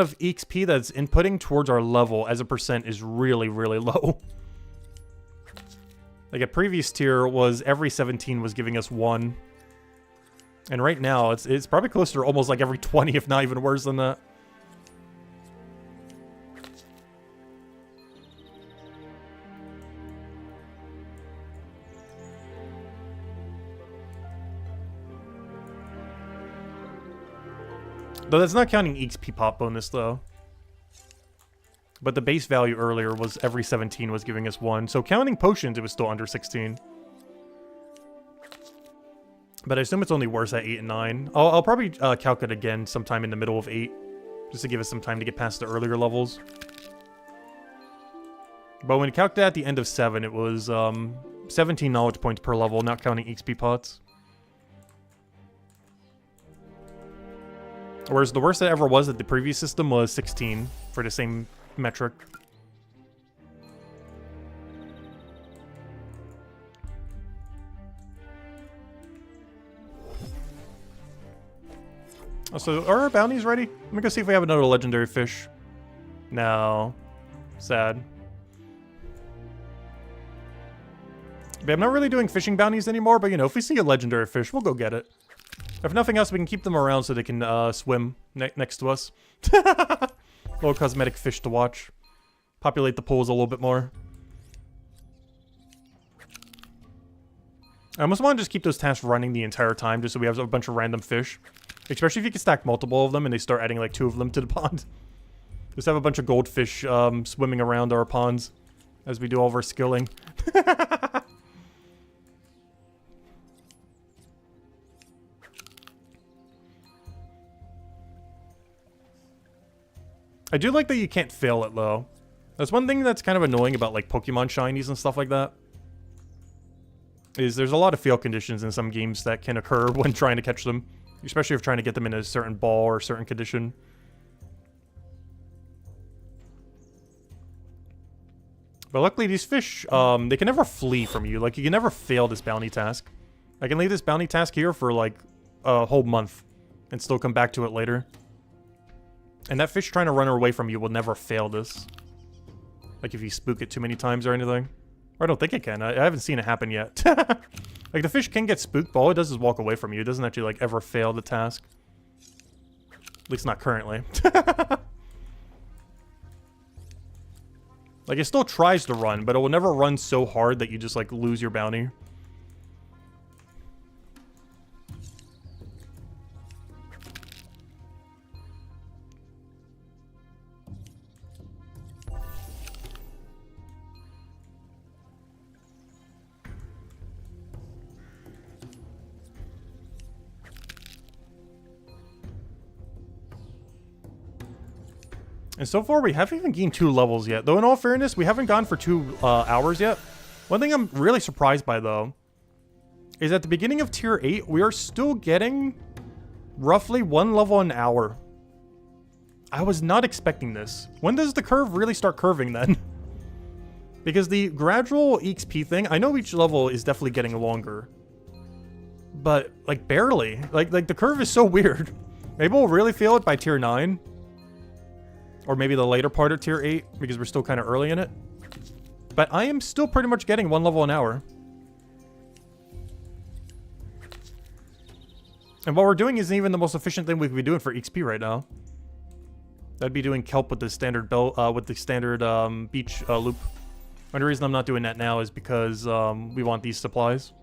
of XP that's inputting towards our level as a percent is really, really low. Like, a previous tier was every 17 was giving us 1. And right now, it's probably closer to almost like every 20, if not even worse than that. Though that's not counting XP pop bonus, though. But the base value earlier was every 17 was giving us 1. So counting potions, it was still under 16. But I assume it's only worse at 8 and 9. I'll probably calc it again sometime in the middle of 8. Just to give us some time to get past the earlier levels. But when you calculate at the end of 7, it was 17 knowledge points per level, not counting XP pots. Whereas the worst that ever was at the previous system was 16 for the same metric. Oh, so are our bounties ready? Let me go see if we have another legendary fish. No. Sad. But I'm not really doing fishing bounties anymore, but you know, if we see a legendary fish, we'll go get it. If nothing else, we can keep them around so they can swim next to us. Little cosmetic fish to watch. Populate the pools a little bit more. I almost want to just keep those tasks running the entire time, just so we have a bunch of random fish. Especially if you can stack multiple of them and they start adding like 2 of them to the pond. Just have a bunch of goldfish swimming around our ponds as we do all of our skilling. I do like that you can't fail it, though. That's one thing that's kind of annoying about, like, Pokemon shinies and stuff like that. Is there's a lot of fail conditions in some games that can occur when trying to catch them. Especially if trying to get them in a certain ball or a certain condition. But luckily, these fish, they can never flee from you. Like, you can never fail this bounty task. I can leave this bounty task here for, like, a whole month and still come back to it later. And that fish trying to run away from you will never fail this. Like if you spook it too many times or anything. Or I don't think it can. I haven't seen it happen yet. Like the fish can get spooked, but all it does is walk away from you. It doesn't actually like ever fail the task. At least not currently. Like it still tries to run, but it will never run so hard that you just like lose your bounty. And so far, we haven't even gained 2 levels yet. Though, in all fairness, we haven't gone for 2 hours yet. One thing I'm really surprised by, though, is at the beginning of Tier 8, we are still getting roughly 1 level an hour. I was not expecting this. When does the curve really start curving, then? Because the gradual XP thing, I know each level is definitely getting longer. But, like, barely. Like the curve is so weird. Maybe we'll really feel it by Tier 9. Or maybe the later part of Tier 8, because we're still kind of early in it. But I am still pretty much getting 1 level an hour. And what we're doing isn't even the most efficient thing we could be doing for XP right now. That'd be doing kelp with the standard beach loop. And the reason I'm not doing that now is because we want these supplies.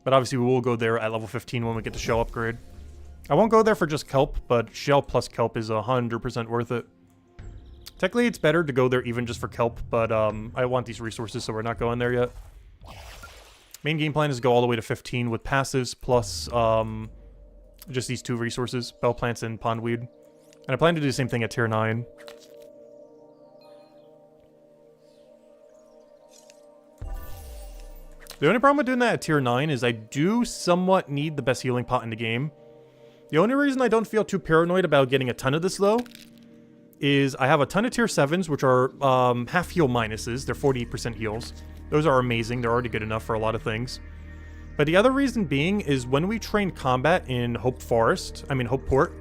But obviously we will go there at level 15 when we get the shell upgrade. I won't go there for just kelp, but shell plus kelp is 100% worth it. Technically, it's better to go there even just for kelp, but I want these resources, so we're not going there yet. Main game plan is to go all the way to 15 with passives plus just these 2 resources, bell plants and pondweed. And I plan to do the same thing at Tier 9. The only problem with doing that at Tier 9 is I do somewhat need the best healing pot in the game. The only reason I don't feel too paranoid about getting a ton of this, though, is I have a ton of Tier 7s, which are half heal minuses. They're 48% heals. Those are amazing. They're already good enough for a lot of things. But the other reason being is when we train combat in Hope Port,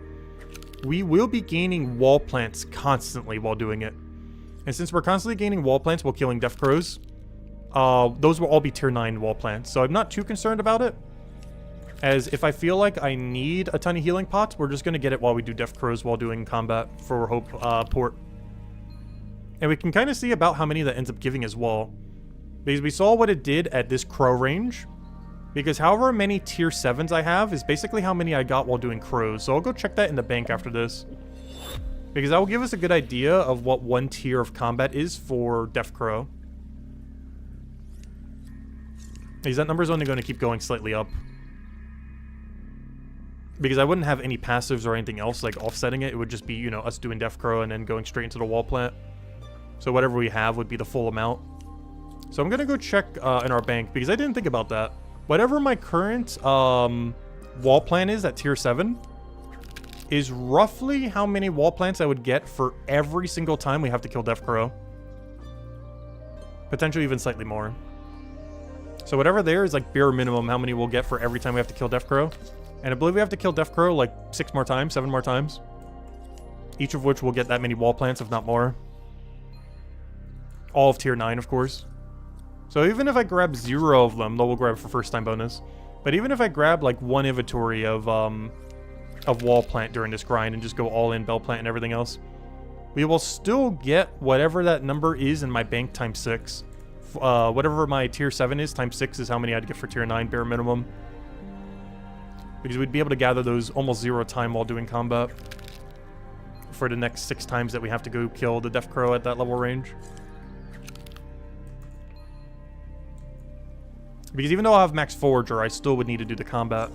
we will be gaining wall plants constantly while doing it. And since we're constantly gaining wall plants while killing Death Crows, those will all be tier 9 wall plants. So I'm not too concerned about it. As if I feel like I need a ton of healing pots, we're just going to get it while we do Death Crows while doing combat for Hope Port. And we can kind of see about how many that ends up giving as well. Because we saw what it did at this crow range. Because however many tier 7s I have is basically how many I got while doing crows. So I'll go check that in the bank after this. Because that will give us a good idea of what one tier of combat is for Death Crow. Because that number is only going to keep going slightly up. Because I wouldn't have any passives or anything else like offsetting it. It would just be, you know, us doing Death Crow and then going straight into the wall plant. So whatever we have would be the full amount. So I'm going to go check in our bank because I didn't think about that. Whatever my current wall plant is at tier 7 is roughly how many wall plants I would get for every single time we have to kill Death Crow. Potentially even slightly more. So whatever there is like bare minimum how many we'll get for every time we have to kill Death Crow. And I believe we have to kill Death Crow like 6 more times, 7 more times. Each of which will get that many wall plants, if not more. All of tier 9, of course. So even if I grab 0 of them, though we'll grab for first time bonus. But even if I grab like 1 inventory of wall plant during this grind and just go all in bell plant and everything else, we will still get whatever that number is in my bank times 6. Whatever my tier 7 is times 6 is how many I'd get for tier 9 bare minimum. Because we'd be able to gather those almost 0 time while doing combat. For the next 6 times that we have to go kill the Death Crow at that level range. Because even though I have max Forager, I still would need to do the combat.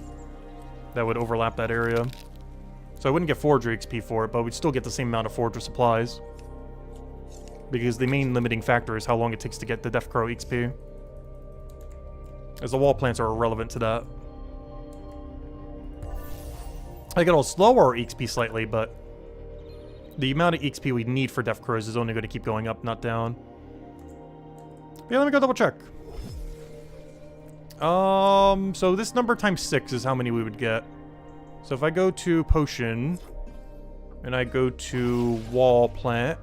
That would overlap that area. So I wouldn't get Forager XP for it, but we'd still get the same amount of Forager supplies. Because the main limiting factor is how long it takes to get the Death Crow XP. As the wall plants are irrelevant to that. I get all slower our XP slightly, but the amount of XP we need for Death Crows is only going to keep going up, not down. Yeah, let me go double check. So this number times 6 is how many we would get. So if I go to Potion, and I go to Wall Plant.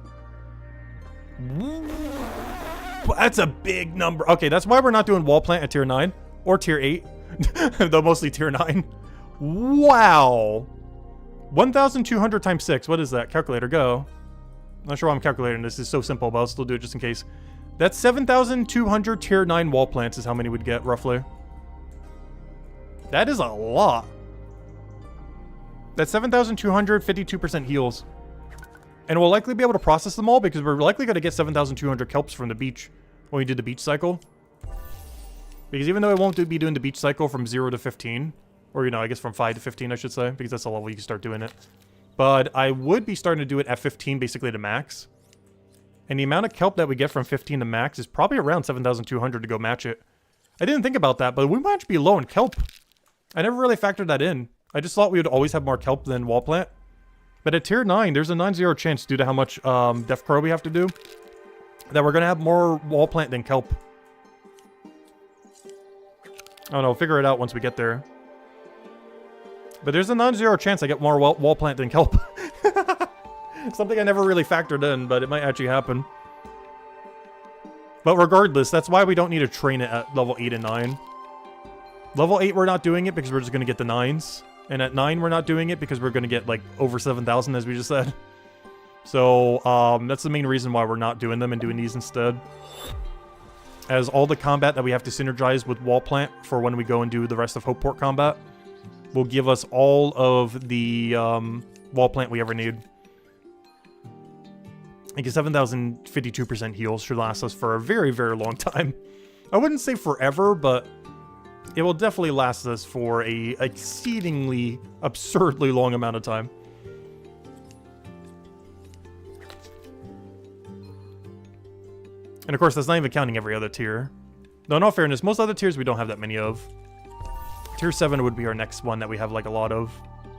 That's a big number. Okay, that's why we're not doing Wall Plant at tier 9, or tier 8. Though mostly tier 9. Wow. 1,200 times 6. What is that? Calculator, go. I'm not sure why I'm calculating this. It's so simple, but I'll still do it just in case. That's 7,200 tier 9 wall plants is how many we'd get, roughly. That is a lot. That's 7,200, 52% heals. And we'll likely be able to process them all because we're likely going to get 7,200 kelps from the beach when we do the beach cycle. Because even though I won't be doing the beach cycle from 0 to 15, or, you know, I guess from 5 to 15, I should say, because that's the level you can start doing it. But I would be starting to do it at 15, basically to max. And the amount of kelp that we get from 15 to max is probably around 7,200 to go match it. I didn't think about that, but we might be low in kelp. I never really factored that in. I just thought we would always have more kelp than wall plant. But at tier 9, there's a 9-0 chance due to how much Death Crow we have to do that we're going to have more wall plant than kelp. I don't know, figure it out once we get there. But there's a 9-0 chance I get more wall plant than kelp. Something I never really factored in, but it might actually happen. But regardless, that's why we don't need to train it at level 8 and 9. Level 8, we're not doing it because we're just going to get the 9s. And at 9, we're not doing it because we're going to get, like, over 7,000, as we just said. So, that's the main reason why we're not doing them and doing these instead. As all the combat that we have to synergize with Wall Plant for when we go and do the rest of Hopeport combat will give us all of the Wall Plant we ever need. I guess 7,052% heals should last us for a very, very long time. I wouldn't say forever, but it will definitely last us for a exceedingly, absurdly long amount of time. And of course, that's not even counting every other tier. Though in all fairness, most other tiers we don't have that many of. Tier 7 would be our next one that we have like a lot of,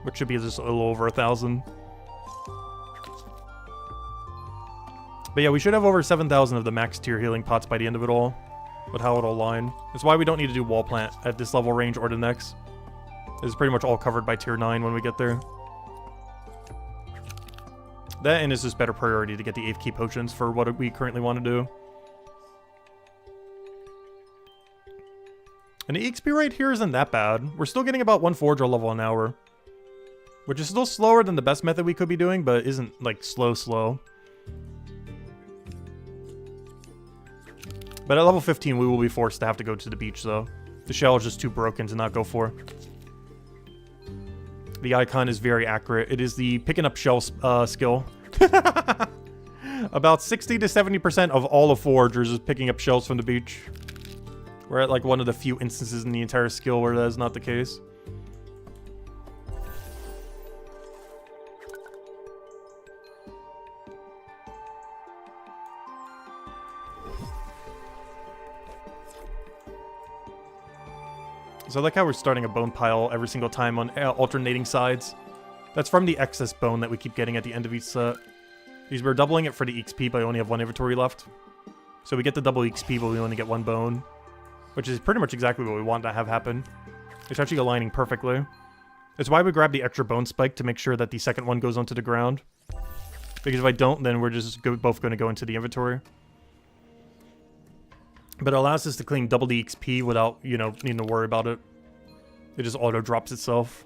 which should be just a little over 1,000. But yeah, we should have over 7,000 of the max tier healing pots by the end of it all. with how it'll align. That's why we don't need to do wall plant at this level range or the next. It's pretty much all covered by tier 9 when we get there. That and it's just better priority to get the 8th key potions for what we currently want to do. And the EXP rate here isn't that bad. We're still getting about 1 forager level an hour. Which is still slower than the best method we could be doing, but isn't like slow. But at level 15 we will be forced to have to go to the beach though. The shell is just too broken to not go for. The icon is very accurate. It is the picking up shells skill. About 60 to 70% of all of foragers is picking up shells from the beach. We're at like one of the few instances in the entire skill where that is not the case. So I like how we're starting a bone pile every single time on alternating sides. That's from the excess bone that we keep getting at the end of each set. Because we're doubling it for the XP, but I only have 1 inventory left. So we get the double XP, but we only get 1 bone. Which is pretty much exactly what we want to have happen. It's actually aligning perfectly. That's why we grab the extra bone spike to make sure that the second one goes onto the ground. Because if I don't, then we're just both going to go into the inventory. But it allows us to claim double the XP without, you know, needing to worry about it. It just auto-drops itself.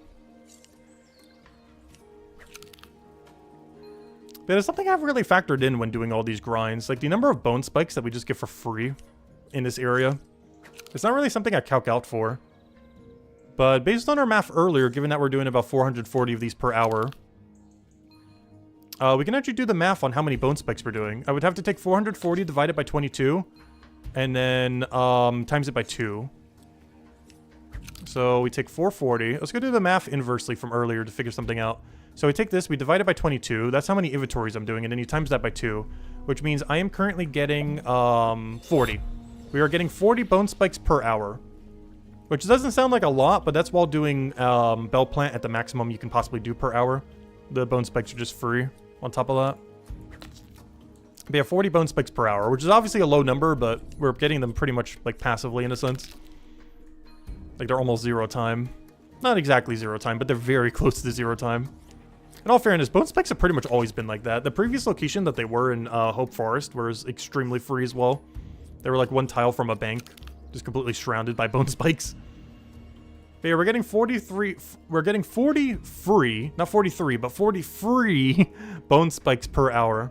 But it's something I've really factored in when doing all these grinds. Like, the number of bone spikes that we just get for free in this area. It's not really something I calc out for. But based on our math earlier, given that we're doing about 440 of these per hour, we can actually do the math on how many bone spikes we're doing. I would have to take 440 divided by 22. And then times it by 2. So we take 440. Let's go do the math inversely from earlier to figure something out. So we take this, we divide it by 22. That's how many inventories I'm doing. And then you times that by 2. Which means I am currently getting 40. We are getting 40 bone spikes per hour. Which doesn't sound like a lot, but that's while doing bell plant at the maximum you can possibly do per hour. The bone spikes are just free on top of that. We have 40 bone spikes per hour, which is obviously a low number, but we're getting them pretty much, like, passively in a sense. Like, they're almost 0 time. Not exactly 0 time, but they're very close to 0 time. In all fairness, bone spikes have pretty much always been like that. The previous location that they were in Hope Forest was extremely free as well. They were like 1 tile from a bank, just completely surrounded by bone spikes. But yeah, we're getting 43... We're getting 40 free, not 43, but 40 free bone spikes per hour.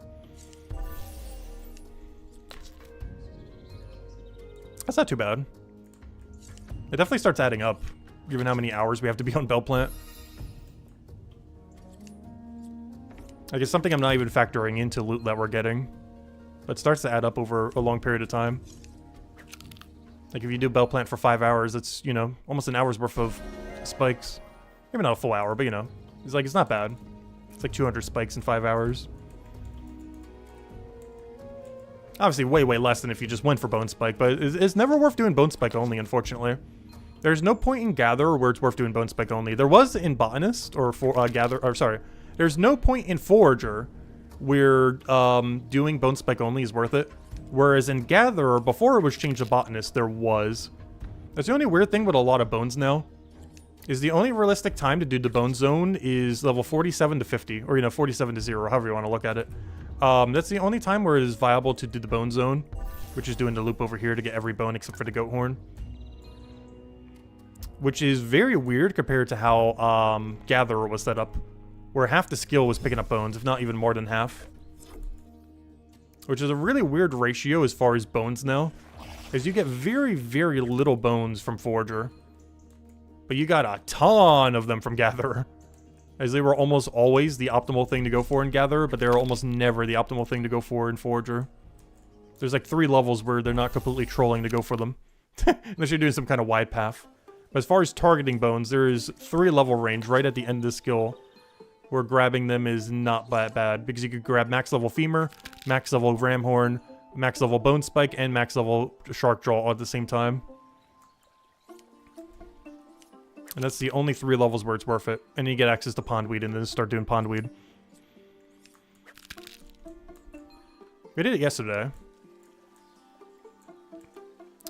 That's not too bad. It definitely starts adding up, given how many hours we have to be on bell plant. I guess something I'm not even factoring into loot that we're getting. But it starts to add up over a long period of time. Like, if you do bell plant for 5 hours, it's, you know, almost an hour's worth of spikes. Maybe not a full hour, but, you know. It's like, it's not bad. It's like 200 spikes in 5 hours. Obviously, way, way less than if you just went for Bone Spike, but it's never worth doing Bone Spike only, unfortunately. There's no point in Gatherer where it's worth doing Bone Spike only. There was in Botanist, or there's no point in Forager where doing Bone Spike only is worth it. Whereas in Gatherer, before it was changed to Botanist, there was. That's the only weird thing with a lot of bones now. Is the only realistic time to do the Bone Zone is level 47 to 50, or, you know, 47 to 0, however you want to look at it. That's the only time where it is viable to do the Bone Zone, which is doing the loop over here to get every bone except for the goat horn. Which is very weird compared to how Gatherer was set up, where half the skill was picking up bones, if not even more than half. Which is a really weird ratio as far as bones now, as you get very, very little bones from Forager. But you got a ton of them from Gatherer. As they were almost always the optimal thing to go for in Gatherer, but they're almost never the optimal thing to go for in Forager. There's like 3 levels where they're not completely trolling to go for them. Unless you're doing some kind of wide path. But as far as targeting bones, there is 3 level range right at the end of the skill, where grabbing them is not that bad, because you could grab max level Femur, max level Ram Horn, max level Bone Spike, and max level Shark Jaw all at the same time. And that's the only 3 levels where it's worth it. And you get access to Pondweed and then start doing Pondweed. We did it yesterday.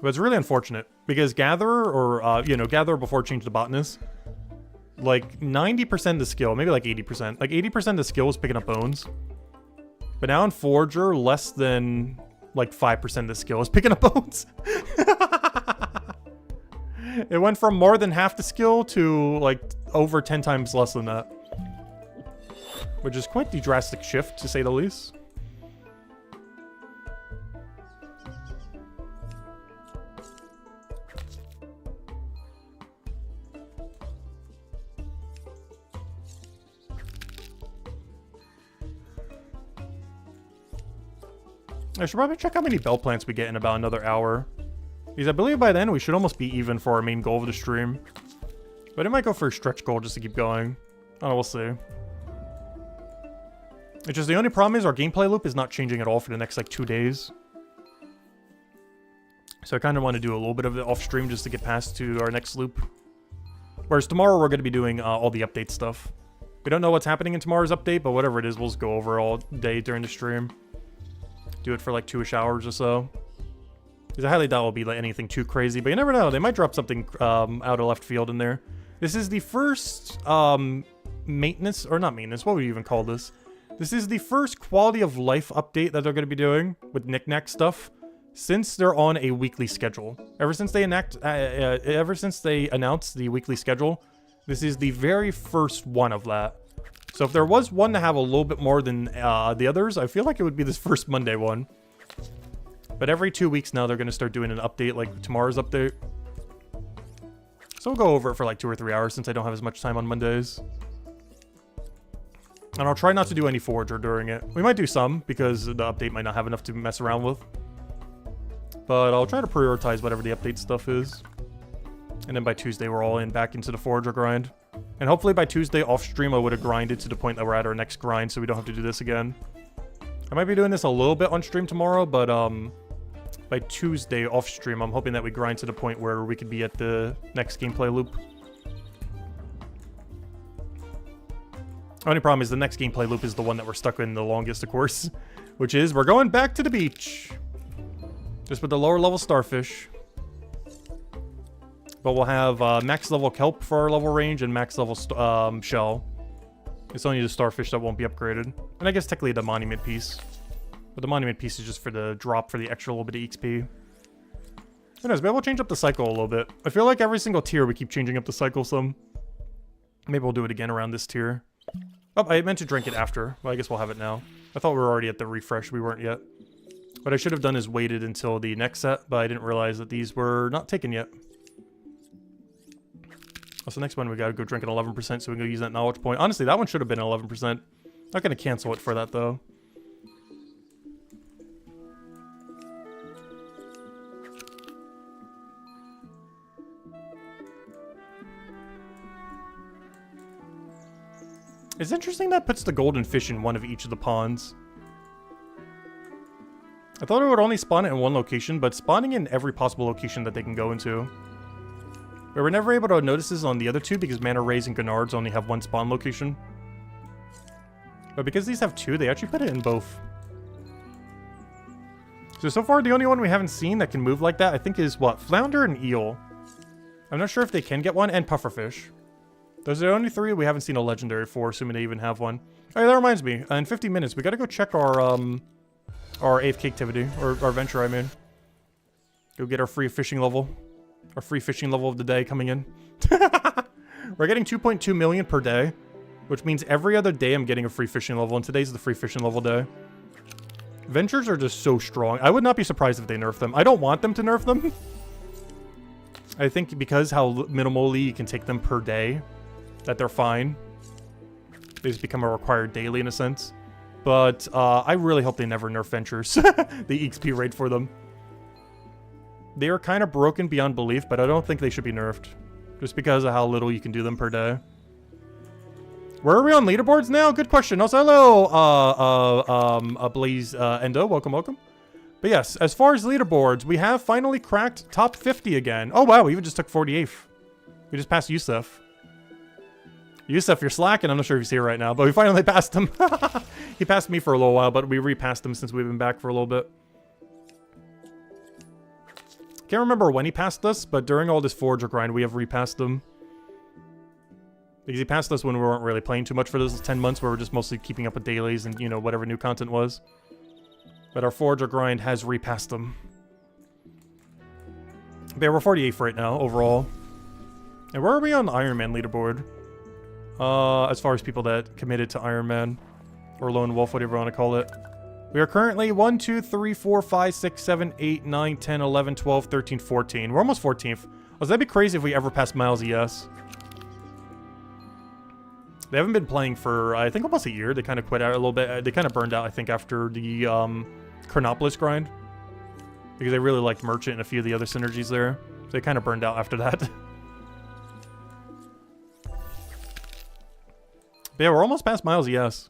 But it's really unfortunate because Gatherer, or, you know, Gatherer before change to Botanist, like 90% of the skill, maybe like 80%. Like 80% of the skill is picking up bones. But now in Forager, less than like 5% of the skill is picking up bones. It went from more than half the skill to like over 10 times less than that. Which is quite the drastic shift, to say the least. I should probably check how many bell plants we get in about another hour. Because I believe by then we should almost be even for our main goal of the stream. But I might go for a stretch goal just to keep going. Oh, we'll see. It's just the only problem is our gameplay loop is not changing at all for the next like 2 days. So I kind of want to do a little bit of it off stream just to get past to our next loop. Whereas tomorrow we're going to be doing all the update stuff. We don't know what's happening in tomorrow's update, but whatever it is, we'll just go over all day during the stream. Do it for like 2-ish hours or so. Because I highly doubt it'll be like anything too crazy, but you never know. They might drop something out of left field in there. This is the first maintenance, or not maintenance, what would you even call this? This is the first quality of life update that they're going to be doing with knick-knack stuff since they're on a weekly schedule. Ever since they announced the weekly schedule, this is the very first one of that. So if there was one to have a little bit more than the others, I feel like it would be this first Monday one. But every 2 weeks now, they're going to start doing an update, like tomorrow's update. So we'll go over it for like 2 or 3 hours since I don't have as much time on Mondays. And I'll try not to do any Forager during it. We might do some, because the update might not have enough to mess around with. But I'll try to prioritize whatever the update stuff is. And then by Tuesday, we're all back into the Forager grind. And hopefully by Tuesday, off-stream, I would have grinded to the point that we're at our next grind, so we don't have to do this again. I might be doing this a little bit on stream tomorrow, but by Tuesday, off-stream, I'm hoping that we grind to the point where we could be at the next gameplay loop. Only problem is the next gameplay loop is the one that we're stuck in the longest, of course. Which is, we're going back to the beach. Just with the lower level starfish. But we'll have max level kelp for our level range and max level shell. It's only the starfish that won't be upgraded. And I guess technically the monument piece. But the monument piece is just for the drop for the extra little bit of XP. Who knows, maybe we'll change up the cycle a little bit. I feel like every single tier we keep changing up the cycle some. Maybe we'll do it again around this tier. Oh, I meant to drink it after. Well, I guess we'll have it now. I thought we were already at the refresh. We weren't yet. What I should have done is waited until the next set, but I didn't realize that these were not taken yet. Also, next one we gotta go drink an 11% so we can go use that knowledge point. Honestly, that one should have been 11%. Not gonna cancel it for that, though. It's interesting that puts the golden fish in one of each of the ponds. I thought it would only spawn it in one location, but spawning in every possible location that they can go into. We were never able to notice this on the other two because Manta Rays and Gennards only have one spawn location. But because these have two, they actually put it in both. So far, the only one we haven't seen that can move like that, I think, is, what, Flounder and Eel. I'm not sure if they can get one, and Pufferfish. Those are the only three we haven't seen a legendary for, assuming they even have one. Oh, yeah, that reminds me. In 50 minutes, we gotta go check our AFK activity. Or our venture, I mean. Go get our free fishing level. Our free fishing level of the day coming in. We're getting 2.2 million per day. Which means every other day I'm getting a free fishing level. And today's the free fishing level day. Ventures are just so strong. I would not be surprised if they nerf them. I don't want them to nerf them. I think because how minimally you can take them per day, that they're fine. They just become a required daily in a sense. But I really hope they never nerf Ventures. The XP rate for them. They are kind of broken beyond belief, but I don't think they should be nerfed. Just because of how little you can do them per day. Where are we on leaderboards now? Good question. Also, hello, Blaze Endo. Welcome, welcome. But yes, as far as leaderboards, we have finally cracked top 50 again. Oh, wow, we even just took 48th. We just passed Yusuf. Yusuf, you're slacking. I'm not sure if you see it right now, but we finally passed him. He passed me for a little while, but we repassed him since we've been back for a little bit. Can't remember when he passed us, but during all this forager grind, we have repassed him. Because he passed us when we weren't really playing too much for those 10 months, where we were just mostly keeping up with dailies and, you know, whatever new content was. But our forager grind has repassed him. But yeah, we're 48th right now, overall. And where are we on the Iron Man leaderboard? As far as people that committed to Iron Man. Or Lone Wolf, whatever you want to call it. We are currently 1, 2, 3, 4, 5, 6, 7, 8, 9, 10, 11, 12, 13, 14. We're almost 14th. Oh, that'd be crazy if we ever passed Miles ES. They haven't been playing for, I think, almost a year. They kind of quit out a little bit. They kind of burned out, I think, after the Chronopolis grind. Because they really liked Merchant and a few of the other synergies there. So they kind of burned out after that. But yeah, we're almost past Miles ES.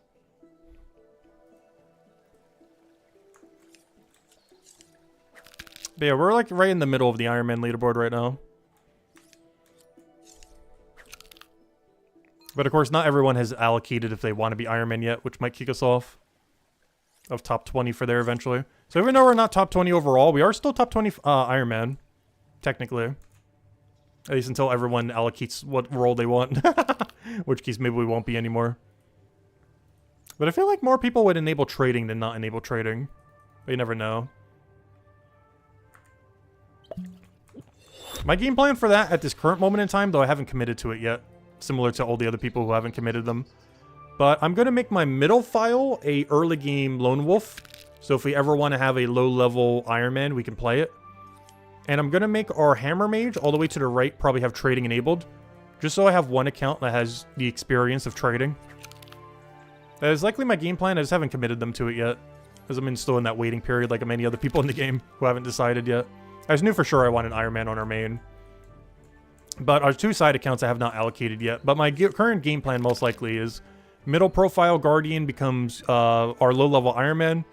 But yeah, we're like right in the middle of the Iron Man leaderboard right now. But of course, not everyone has allocated if they want to be Iron Man yet, which might kick us off of top 20 for there eventually. So even though we're not top 20 overall, we are still top 20 Iron Man, technically. At least until everyone allocates what role they want. Which case maybe we won't be anymore. But I feel like more people would enable trading than not enable trading. But you never know. My game plan for that at this current moment in time, though I haven't committed to it yet. Similar to all the other people who haven't committed them. But I'm going to make my middle file a early game Lone Wolf. So if we ever want to have a low level Iron Man, we can play it. And I'm going to make our Hammer Mage all the way to the right probably have trading enabled. Just so I have one account that has the experience of trading. That is likely my game plan. I just haven't committed them to it yet. Because I'm still in that waiting period like many other people in the game who haven't decided yet. I just knew for sure I wanted Iron Man on our main. But our two side accounts I have not allocated yet. But my current game plan most likely is middle profile Guardian becomes our low level Iron Man.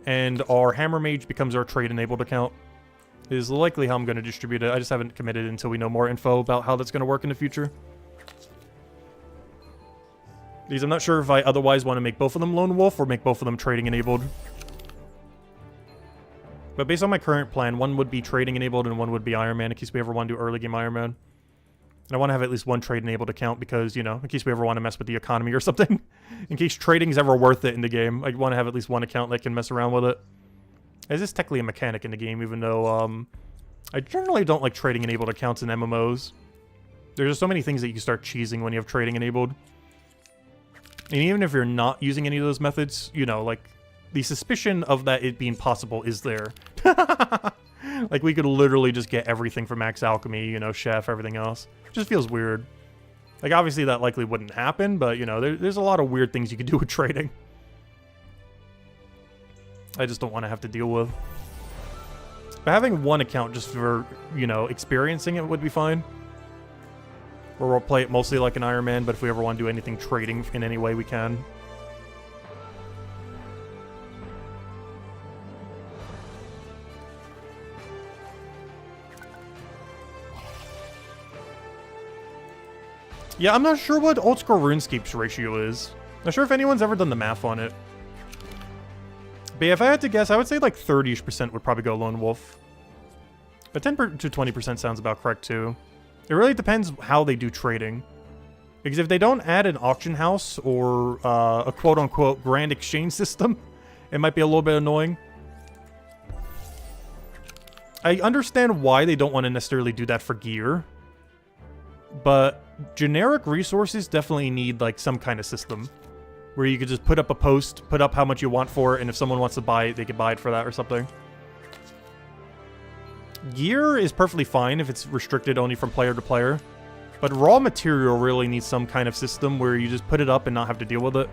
And our Hammer Mage becomes our trade enabled account. Is likely how I'm going to distribute it. I just haven't committed until we know more info about how that's going to work in the future. Because I'm not sure if I otherwise want to make both of them Lone Wolf or make both of them trading enabled. But based on my current plan, one would be trading enabled and one would be Iron Man in case we ever want to do early game Iron Man. And I want to have at least one trade enabled account because, you know, in case we ever want to mess with the economy or something. In case trading is ever worth it in the game. I want to have at least one account that can mess around with it. It is technically a mechanic in the game, even though I generally don't like trading enabled accounts in MMOs. There's just so many things that you can start cheesing when you have trading enabled. And even if you're not using any of those methods, you know, like, the suspicion of that it being possible is there. Like, we could literally just get everything from Max Alchemy, you know, Chef, everything else. It just feels weird. Like, obviously that likely wouldn't happen, but, you know, there's a lot of weird things you could do with trading. I just don't want to have to deal with. But having one account just for, you know, experiencing it would be fine. Or we'll play it mostly like an Iron Man, but if we ever want to do anything trading in any way, we can. Yeah, I'm not sure what old school RuneScape's ratio is. Not sure if anyone's ever done the math on it. But yeah, if I had to guess, I would say like 30% would probably go Lone Wolf. But 10 to 20% sounds about correct too. It really depends how they do trading. Because if they don't add an auction house or a quote-unquote grand exchange system, it might be a little bit annoying. I understand why they don't want to necessarily do that for gear. But generic resources definitely need like some kind of system. Where you could just put up a post, put up how much you want for it, and if someone wants to buy it, they could buy it for that or something. Gear is perfectly fine if it's restricted only from player to player. But raw material really needs some kind of system where you just put it up and not have to deal with it.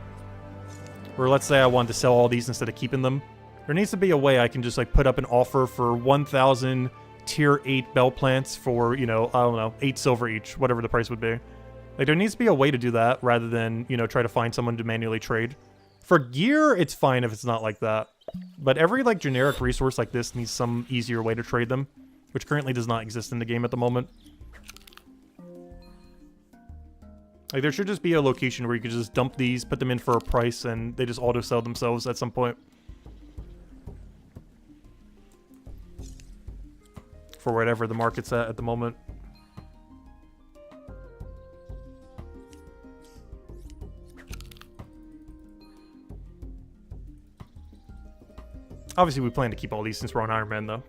Where let's say I wanted to sell all these instead of keeping them. There needs to be a way I can just like put up an offer for 1,000 tier 8 bell plants for, you know, I don't know, 8 silver each, whatever the price would be. Like, there needs to be a way to do that rather than, you know, try to find someone to manually trade. For gear, it's fine if it's not like that. But every, like, generic resource like this needs some easier way to trade them, which currently does not exist in the game at the moment. Like, there should just be a location where you could just dump these, put them in for a price, and they just auto-sell themselves at some point. for whatever the market's at the moment. Obviously, we plan to keep all these since we're on Iron Man, though.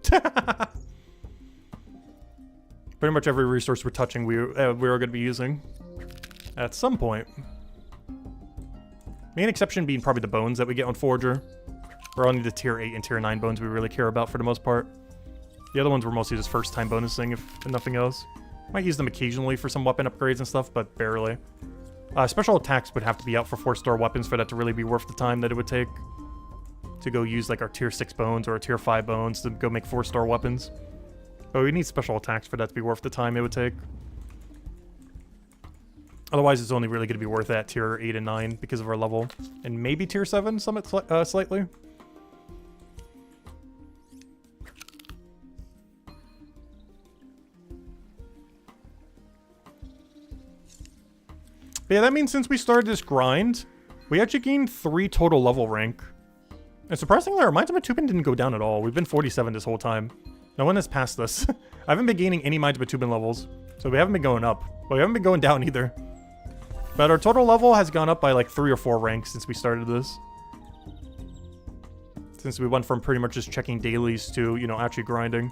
Pretty much every resource we're touching, we are going to be using at some point. Main exception being probably the bones that we get on Forger. We're only the tier 8 and tier 9 bones we really care about for the most part. The other ones were mostly just first time bonusing, if nothing else. Might use them occasionally for some weapon upgrades and stuff, but barely. Special attacks would have to be out for 4-star weapons for that to really be worth the time that it would take to go use like our tier 6 bones or our tier 5 bones to go make 4-star weapons. But we need special attacks for that to be worth the time it would take. Otherwise, it's only really going to be worth that tier 8 and 9 because of our level. And maybe tier 7 slightly. But yeah, that means since we started this grind, we actually gained 3 total level rank. And surprisingly, our Minds of Matubin didn't go down at all. We've been 47 this whole time. No one has passed us. I haven't been gaining any Minds of Matubin levels, so we haven't been going up. But we haven't been going down either. But our total level has gone up by like 3 or 4 ranks since we started this. Since we went from pretty much just checking dailies to, you know, actually grinding.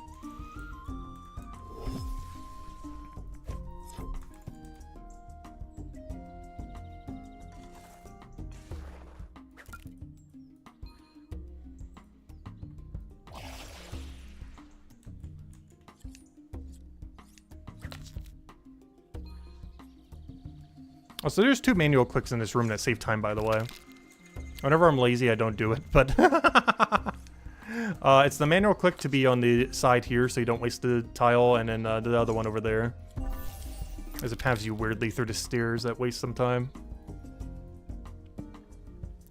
Oh, so there's 2 manual clicks in this room that save time, by the way. Whenever I'm lazy, I don't do it, but... it's the manual click to be on the side here, so you don't waste the tile, and then the other one over there. As it paths you weirdly through the stairs that waste some time.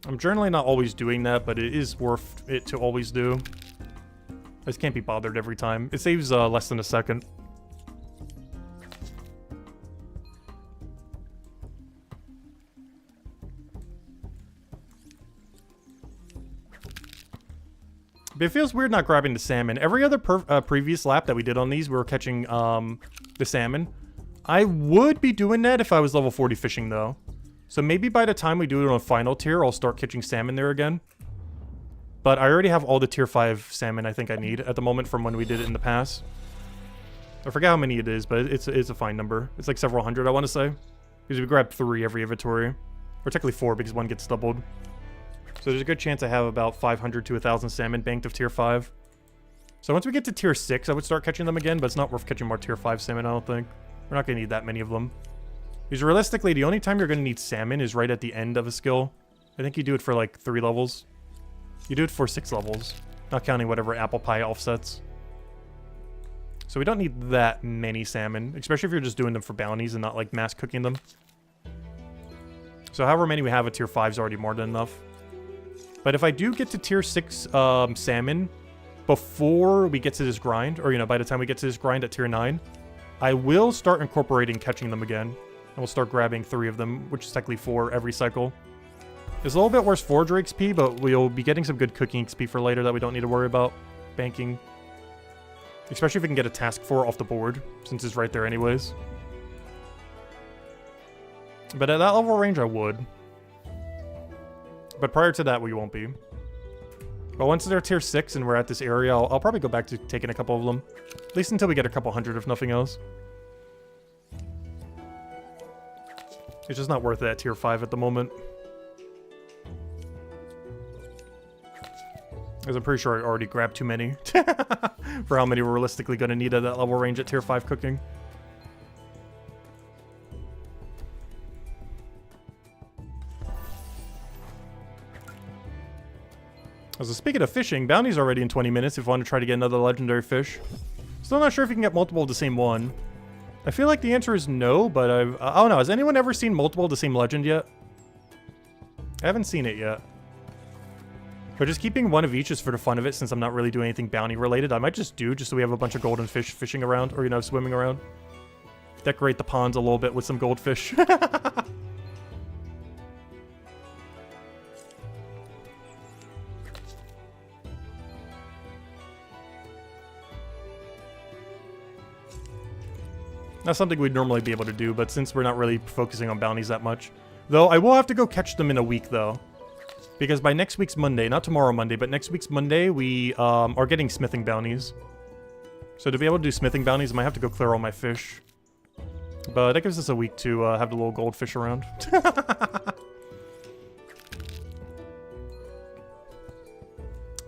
I'm generally not always doing that, but it is worth it to always do. I just can't be bothered every time. It saves less than a second. But it feels weird not grabbing the salmon. Every other previous lap that we did on these, we were catching the salmon. I would be doing that if I was level 40 fishing, though. So maybe by the time we do it on final tier, I'll start catching salmon there again. But I already have all the tier 5 salmon I think I need at the moment from when we did it in the past. I forget how many it is, but it's a fine number. It's like several hundred, I want to say. Because we grab 3 every inventory. Or technically 4 because one gets doubled. So there's a good chance I have about 500 to 1,000 salmon banked of tier 5. So once we get to tier 6, I would start catching them again, but it's not worth catching more tier 5 salmon, I don't think. We're not going to need that many of them. Because realistically, the only time you're going to need salmon is right at the end of a skill. I think you do it for like 3 levels. You do it for 6 levels, not counting whatever apple pie offsets. So we don't need that many salmon, especially if you're just doing them for bounties and not like mass cooking them. So however many we have at tier 5 is already more than enough. But if I do get to tier 6 salmon before we get to this grind, or, you know, by the time we get to this grind at tier 9, I will start incorporating catching them again. And we'll start grabbing 3 of them, which is technically 4 every cycle. It's a little bit worse Forger XP, but we'll be getting some good cooking XP for later that we don't need to worry about banking. Especially if we can get a task 4 off the board, since it's right there anyways. But at that level range, I would. But prior to that, we won't be. But once they're tier 6 and we're at this area, I'll probably go back to taking a couple of them. At least until we get a couple hundred, if nothing else. It's just not worth it at tier 5 at the moment. Because I'm pretty sure I already grabbed too many. For how many we're realistically going to need at that level range at tier 5 cooking. So speaking of fishing, bounty's already in 20 minutes if you want to try to get another legendary fish. Still not sure if you can get multiple of the same one. I feel like the answer is no, but I don't know. Has anyone ever seen multiple of the same legend yet? I haven't seen it yet. But just keeping one of each is for the fun of it, since I'm not really doing anything bounty related. I might just so we have a bunch of golden fish fishing around, or, you know, swimming around. Decorate the ponds a little bit with some goldfish. Not something we'd normally be able to do, but since we're not really focusing on bounties that much. Though, I will have to go catch them in a week, though. Because by next week's Monday, not tomorrow Monday, but next week's Monday, we are getting smithing bounties. So to be able to do smithing bounties, I might have to go clear all my fish. But that gives us a week to have the little goldfish around. But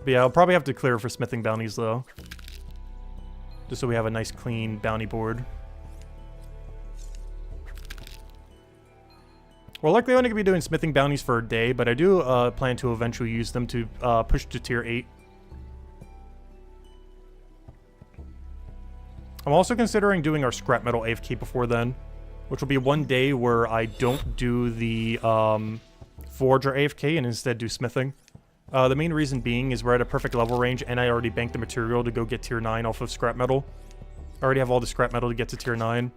yeah, I'll probably have to clear for smithing bounties, though. Just so we have a nice, clean bounty board. We're likely only going to be doing smithing bounties for a day, but I do plan to eventually use them to push to tier 8. I'm also considering doing our scrap metal AFK before then, which will be one day where I don't do the forager AFK and instead do smithing. The main reason being is we're at a perfect level range and I already banked the material to go get tier 9 off of scrap metal. I already have all the scrap metal to get to tier 9.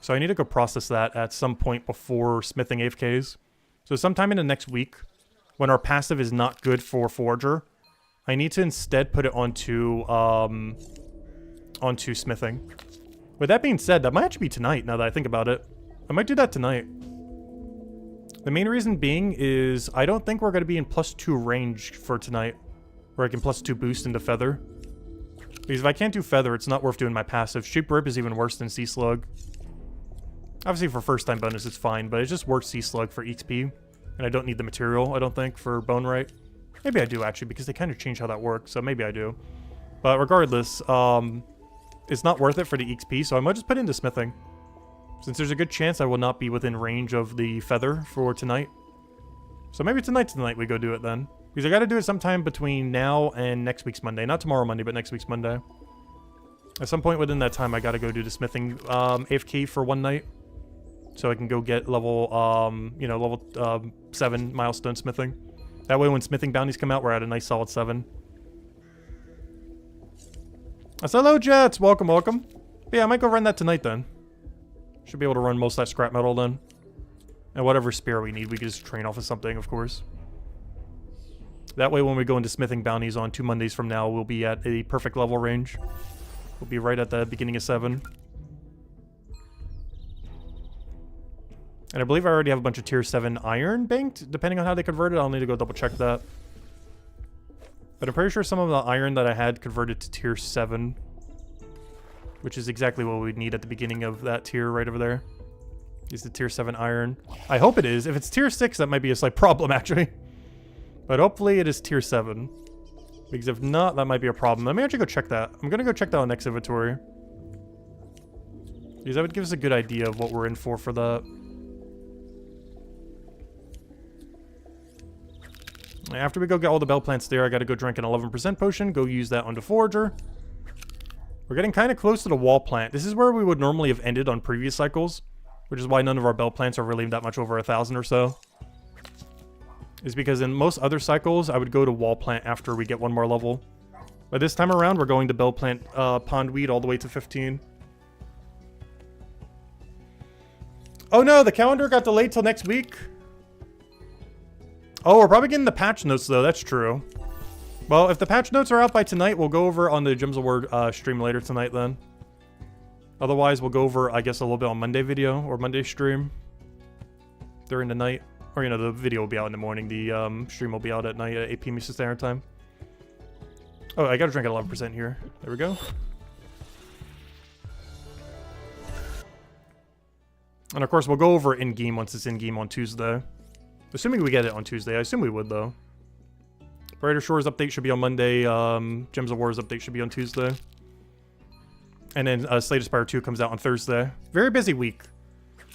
So I need to go process that at some point before smithing AFKs. So sometime in the next week, when our passive is not good for forager, I need to instead put it onto smithing. With that being said, that might actually be tonight now that I think about it. I might do that tonight. The main reason being is I don't think we're going to be in +2 range for tonight, where I can +2 boost into feather. Because if I can't do feather, it's not worth doing my passive. Sheep rib is even worse than sea slug. Obviously for first time bonus it's fine, but it's just worse sea slug for XP. And I don't need the material, I don't think, for bone right. Maybe I do actually, because they kind of changed how that works, so maybe I do. But regardless, it's not worth it for the XP, so I might just put it into smithing. Since there's a good chance I will not be within range of the feather for tonight. So maybe tonight we go do it then. Because I gotta do it sometime between now and next week's Monday. Not tomorrow Monday, but next week's Monday. At some point within that time, I gotta go do the smithing AFK for one night. So I can go get level, level 7 milestone smithing. That way when smithing bounties come out, we're at a nice solid 7. Hello, Jets! Welcome, welcome. But yeah, I might go run that tonight then. Should be able to run most of that scrap metal then. And whatever spear we need, we can just train off of something, of course. That way when we go into smithing bounties on 2 Mondays from now, we'll be at a perfect level range. We'll be right at the beginning of 7. And I believe I already have a bunch of tier 7 iron banked, depending on how they convert it. I'll need to go double check that. But I'm pretty sure some of the iron that I had converted to tier 7. Which is exactly what we'd need at the beginning of that tier right over there. Is the tier 7 iron. I hope it is. If it's tier 6, that might be a slight problem, actually. But hopefully it is tier 7. Because if not, that might be a problem. Let me actually go check that. I'm going to go check that on next inventory. Because that would give us a good idea of what we're in for that. After we go get all the bell plants there, I gotta go drink an 11% potion, go use that on the forager. We're getting kind of close to the wall plant. This is where we would normally have ended on previous cycles, which is why none of our bell plants are really that much over 1,000 or so. Is because in most other cycles, I would go to wall plant after we get one more level. But this time around, we're going to bell plant pondweed all the way to 15. Oh no, the calendar got delayed till next week. Oh, we're probably getting the patch notes, though. That's true. Well, if the patch notes are out by tonight, we'll go over on the Gems of War stream later tonight, then. Otherwise, we'll go over, I guess, a little bit on Monday video or Monday stream. During the night. Or, the video will be out in the morning. The stream will be out at night at 8 p.m. Eastern Standard Time. Oh, I gotta drink at 11% here. There we go. And, of course, we'll go over in-game once it's in-game on Tuesday. Assuming we get it on Tuesday. I assume we would, though. Brighter Shores update should be on Monday. Gems of Wars update should be on Tuesday. And then Slay the Spire 2 comes out on Thursday. Very busy week.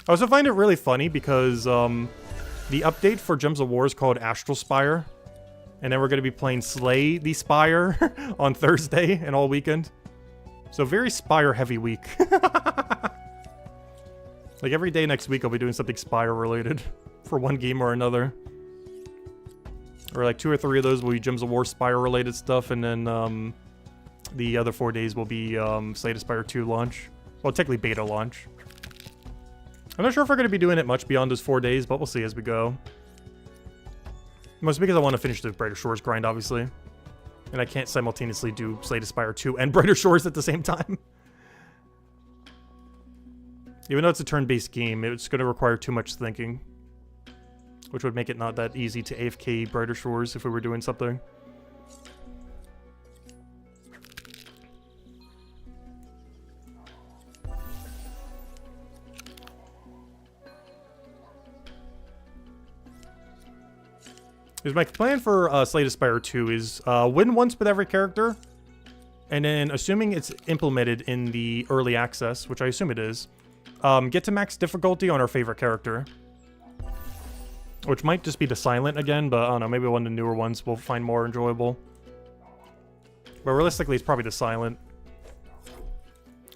I also find it really funny because the update for Gems of War is called Astral Spire. And then we're going to be playing Slay the Spire on Thursday and all weekend. So very Spire heavy week. Like every day next week I'll be doing something Spire related. For one game or another. Or like 2 or 3 of those will be Gems of War Spire related stuff, and then the other 4 days will be Slay the Spire 2 launch. Well, technically beta launch. I'm not sure if we're going to be doing it much beyond those 4 days, but we'll see as we go. Mostly because I want to finish the Brighter Shores grind, obviously. And I can't simultaneously do Slay the Spire 2 and Brighter Shores at the same time. Even though it's a turn-based game, it's going to require too much thinking. Which would make it not that easy to AFK Brighter Shores if we were doing something. Because my plan for Slay the Spire 2 is win once with every character, and then, assuming it's implemented in the early access, which I assume it is, get to max difficulty on our favorite character. Which might just be the Silent again, but I don't know, maybe one of the newer ones we'll find more enjoyable. But realistically, it's probably the Silent.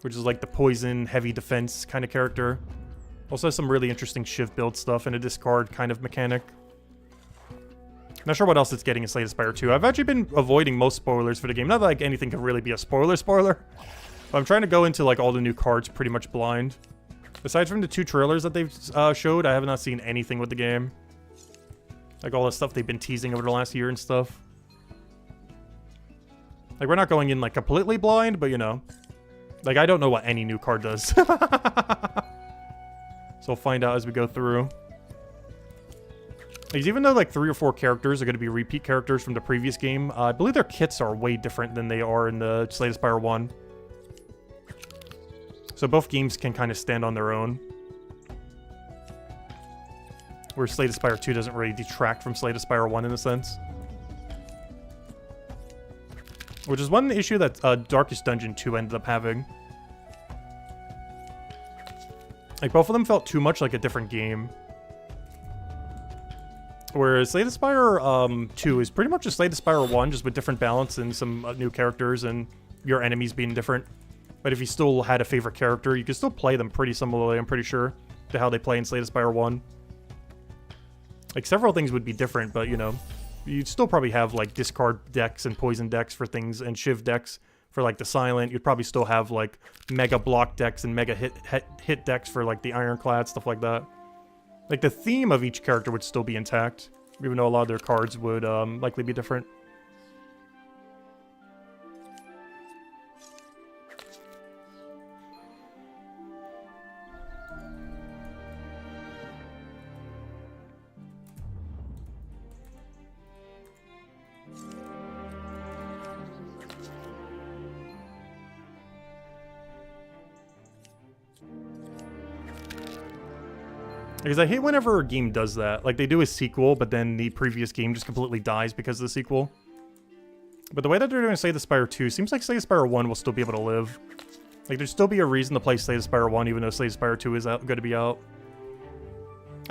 Which is like the poison, heavy defense kind of character. Also has some really interesting Shiv build stuff and a discard kind of mechanic. Not sure what else it's getting in Slay the Spire 2. I've actually been avoiding most spoilers for the game. Not that, like, anything can really be a spoiler. But I'm trying to go into like all the new cards pretty much blind. Aside from the 2 trailers that they've showed, I have not seen anything with the game. Like all the stuff they've been teasing over the last year and stuff. Like, we're not going in like completely blind, but you know. Like, I don't know what any new card does. So we'll find out as we go through. Because even though like 3 or 4 characters are going to be repeat characters from the previous game, I believe their kits are way different than they are in the Slay the Spire 1. So both games can kind of stand on their own. Where Slay the Spire 2 doesn't really detract from Slay the Spire 1 in a sense. Which is one issue that Darkest Dungeon 2 ended up having. Like, both of them felt too much like a different game. Whereas Slay the Spire 2 is pretty much just Slay the Spire 1, just with different balance and some new characters and your enemies being different. But if you still had a favorite character, you could still play them pretty similarly, I'm pretty sure, to how they play in Slay the Spire 1. Like, several things would be different, but, you know, you'd still probably have, like, discard decks and poison decks for things, and Shiv decks for, like, the Silent. You'd probably still have, like, mega block decks and mega hit decks for, like, the Ironclad, stuff like that. Like, the theme of each character would still be intact, even though a lot of their cards would likely be different. Because I hate whenever a game does that. Like, they do a sequel, but then the previous game just completely dies because of the sequel. But the way that they're doing Slay the Spire 2, seems like Slay the Spire 1 will still be able to live. Like, there'd still be a reason to play Slay the Spire 1, even though Slay the Spire 2 is going to be out.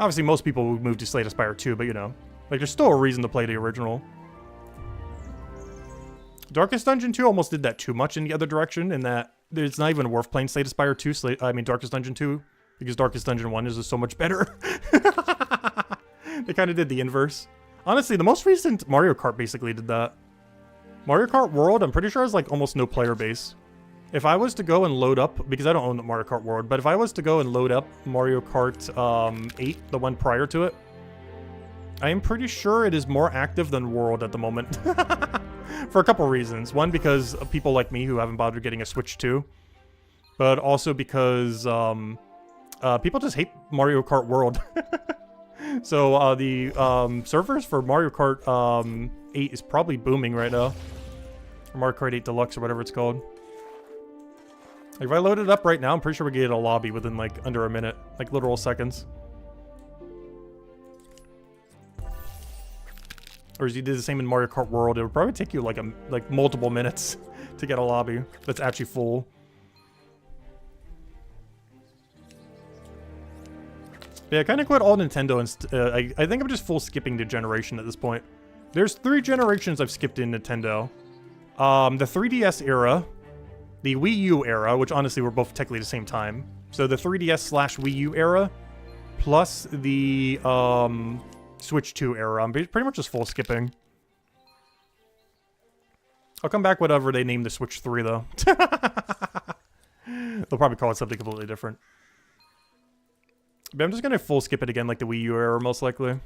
Obviously, most people would move to Slay the Spire 2, but you know. Like, there's still a reason to play the original. Darkest Dungeon 2 almost did that too much in the other direction, in that it's not even worth playing Slay the Spire 2, Darkest Dungeon 2. Because Darkest Dungeon 1 is just so much better. They kind of did the inverse. Honestly, the most recent Mario Kart basically did that. Mario Kart World, I'm pretty sure has like almost no player base. If I was to go and load up, because I don't own Mario Kart World, but if I was to go and load up Mario Kart 8, the one prior to it, I am pretty sure it is more active than World at the moment. For a couple reasons. One, because of people like me who haven't bothered getting a Switch 2. But also because people just hate Mario Kart World. So the servers for Mario Kart 8 is probably booming right now. Or Mario Kart 8 Deluxe or whatever it's called. Like, if I load it up right now, I'm pretty sure we get a lobby within like under a minute. Like literal seconds. Or as you did the same in Mario Kart World, it would probably take you like multiple minutes to get a lobby that's actually full. Yeah, I kind of quit all Nintendo, and I think I'm just full skipping the generation at this point. There's 3 generations I've skipped in Nintendo. The 3DS era, the Wii U era, which honestly were both technically the same time. So the 3DS/Wii U era, plus the Switch 2 era. I'm pretty much just full skipping. I'll come back whatever they name the Switch 3, though. They'll probably call it something completely different. But I'm just gonna full skip it again like the Wii U era, most likely.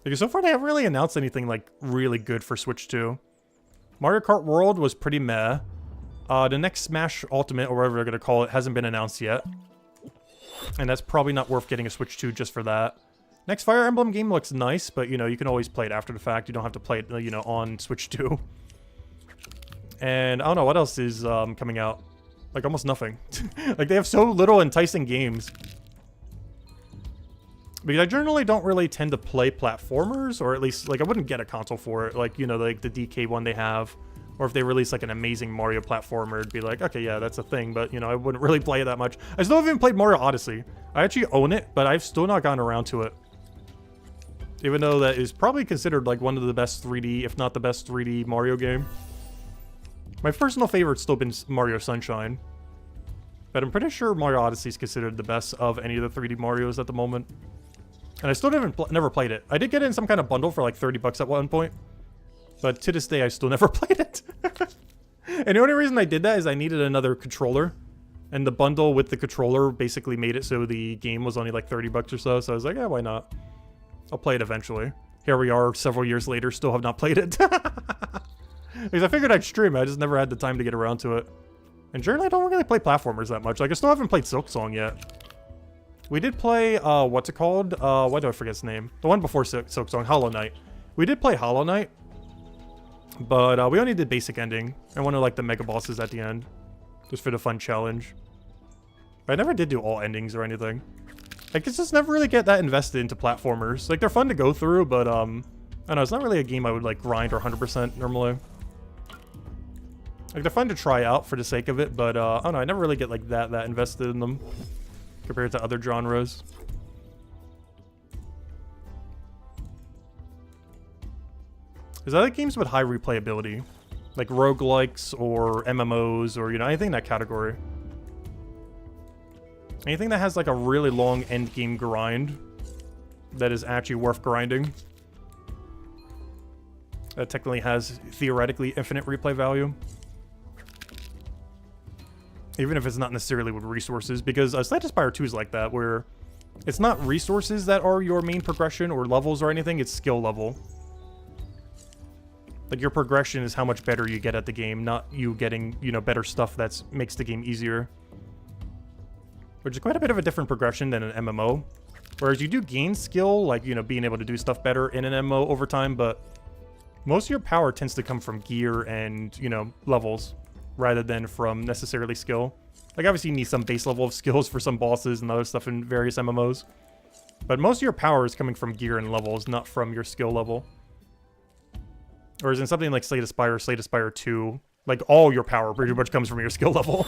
Because so far they haven't really announced anything like really good for Switch 2. Mario Kart World was pretty meh. The next Smash Ultimate, or whatever they're going to call it, hasn't been announced yet. And that's probably not worth getting a Switch 2 just for that. Next Fire Emblem game looks nice, but, you know, you can always play it after the fact. You don't have to play it, you know, on Switch 2. And I don't know, what else is coming out? Like, almost nothing. Like, they have so little enticing games. Because I generally don't really tend to play platformers, or at least, like, I wouldn't get a console for it. Like, you know, like the DK one they have. Or if they release, like, an amazing Mario platformer, it'd be like, okay, yeah, that's a thing. But, you know, I wouldn't really play it that much. I still haven't played Mario Odyssey. I actually own it, but I've still not gotten around to it. Even though that is probably considered, like, one of the best 3D, if not the best 3D Mario game. My personal favorite's still been Mario Sunshine. But I'm pretty sure Mario Odyssey is considered the best of any of the 3D Marios at the moment. And I still never played it. I did get it in some kind of bundle for like 30 bucks at one point. But to this day, I still never played it. And the only reason I did that is I needed another controller. And the bundle with the controller basically made it so the game was only like 30 bucks or so. So I was like, yeah, why not? I'll play it eventually. Here we are several years later, still have not played it. Because I figured I'd stream it, I just never had the time to get around to it. And generally, I don't really play platformers that much. Like, I still haven't played Silksong yet. We did play, what's it called? Why do I forget its name? The one before Silksong, Hollow Knight. We did play Hollow Knight. But we only did basic ending. And one of, like, the mega bosses at the end. Just for the fun challenge. But I never did do all endings or anything. I just never really get that invested into platformers. Like, they're fun to go through, but, I don't know, it's not really a game I would, like, grind or 100% normally. Like, they're fun to try out for the sake of it, but, I don't know, I never really get, like, that invested in them. Compared to other genres. There's other games with high replayability. Like roguelikes or MMOs or, you know, anything in that category. Anything that has, like, a really long endgame grind that is actually worth grinding. That technically has, theoretically, infinite replay value. Even if it's not necessarily with resources, because Slay the Spire 2 is like that, where it's not resources that are your main progression or levels or anything, it's skill level. Like, your progression is how much better you get at the game, not you getting, you know, better stuff that makes the game easier. Which is quite a bit of a different progression than an MMO. Whereas you do gain skill, like, you know, being able to do stuff better in an MMO over time, but most of your power tends to come from gear and, you know, levels. Rather than from necessarily skill. Like, obviously you need some base level of skills for some bosses and other stuff in various MMOs. But most of your power is coming from gear and levels, not from your skill level. Whereas in something like Slay the Spire 2, like, all your power pretty much comes from your skill level.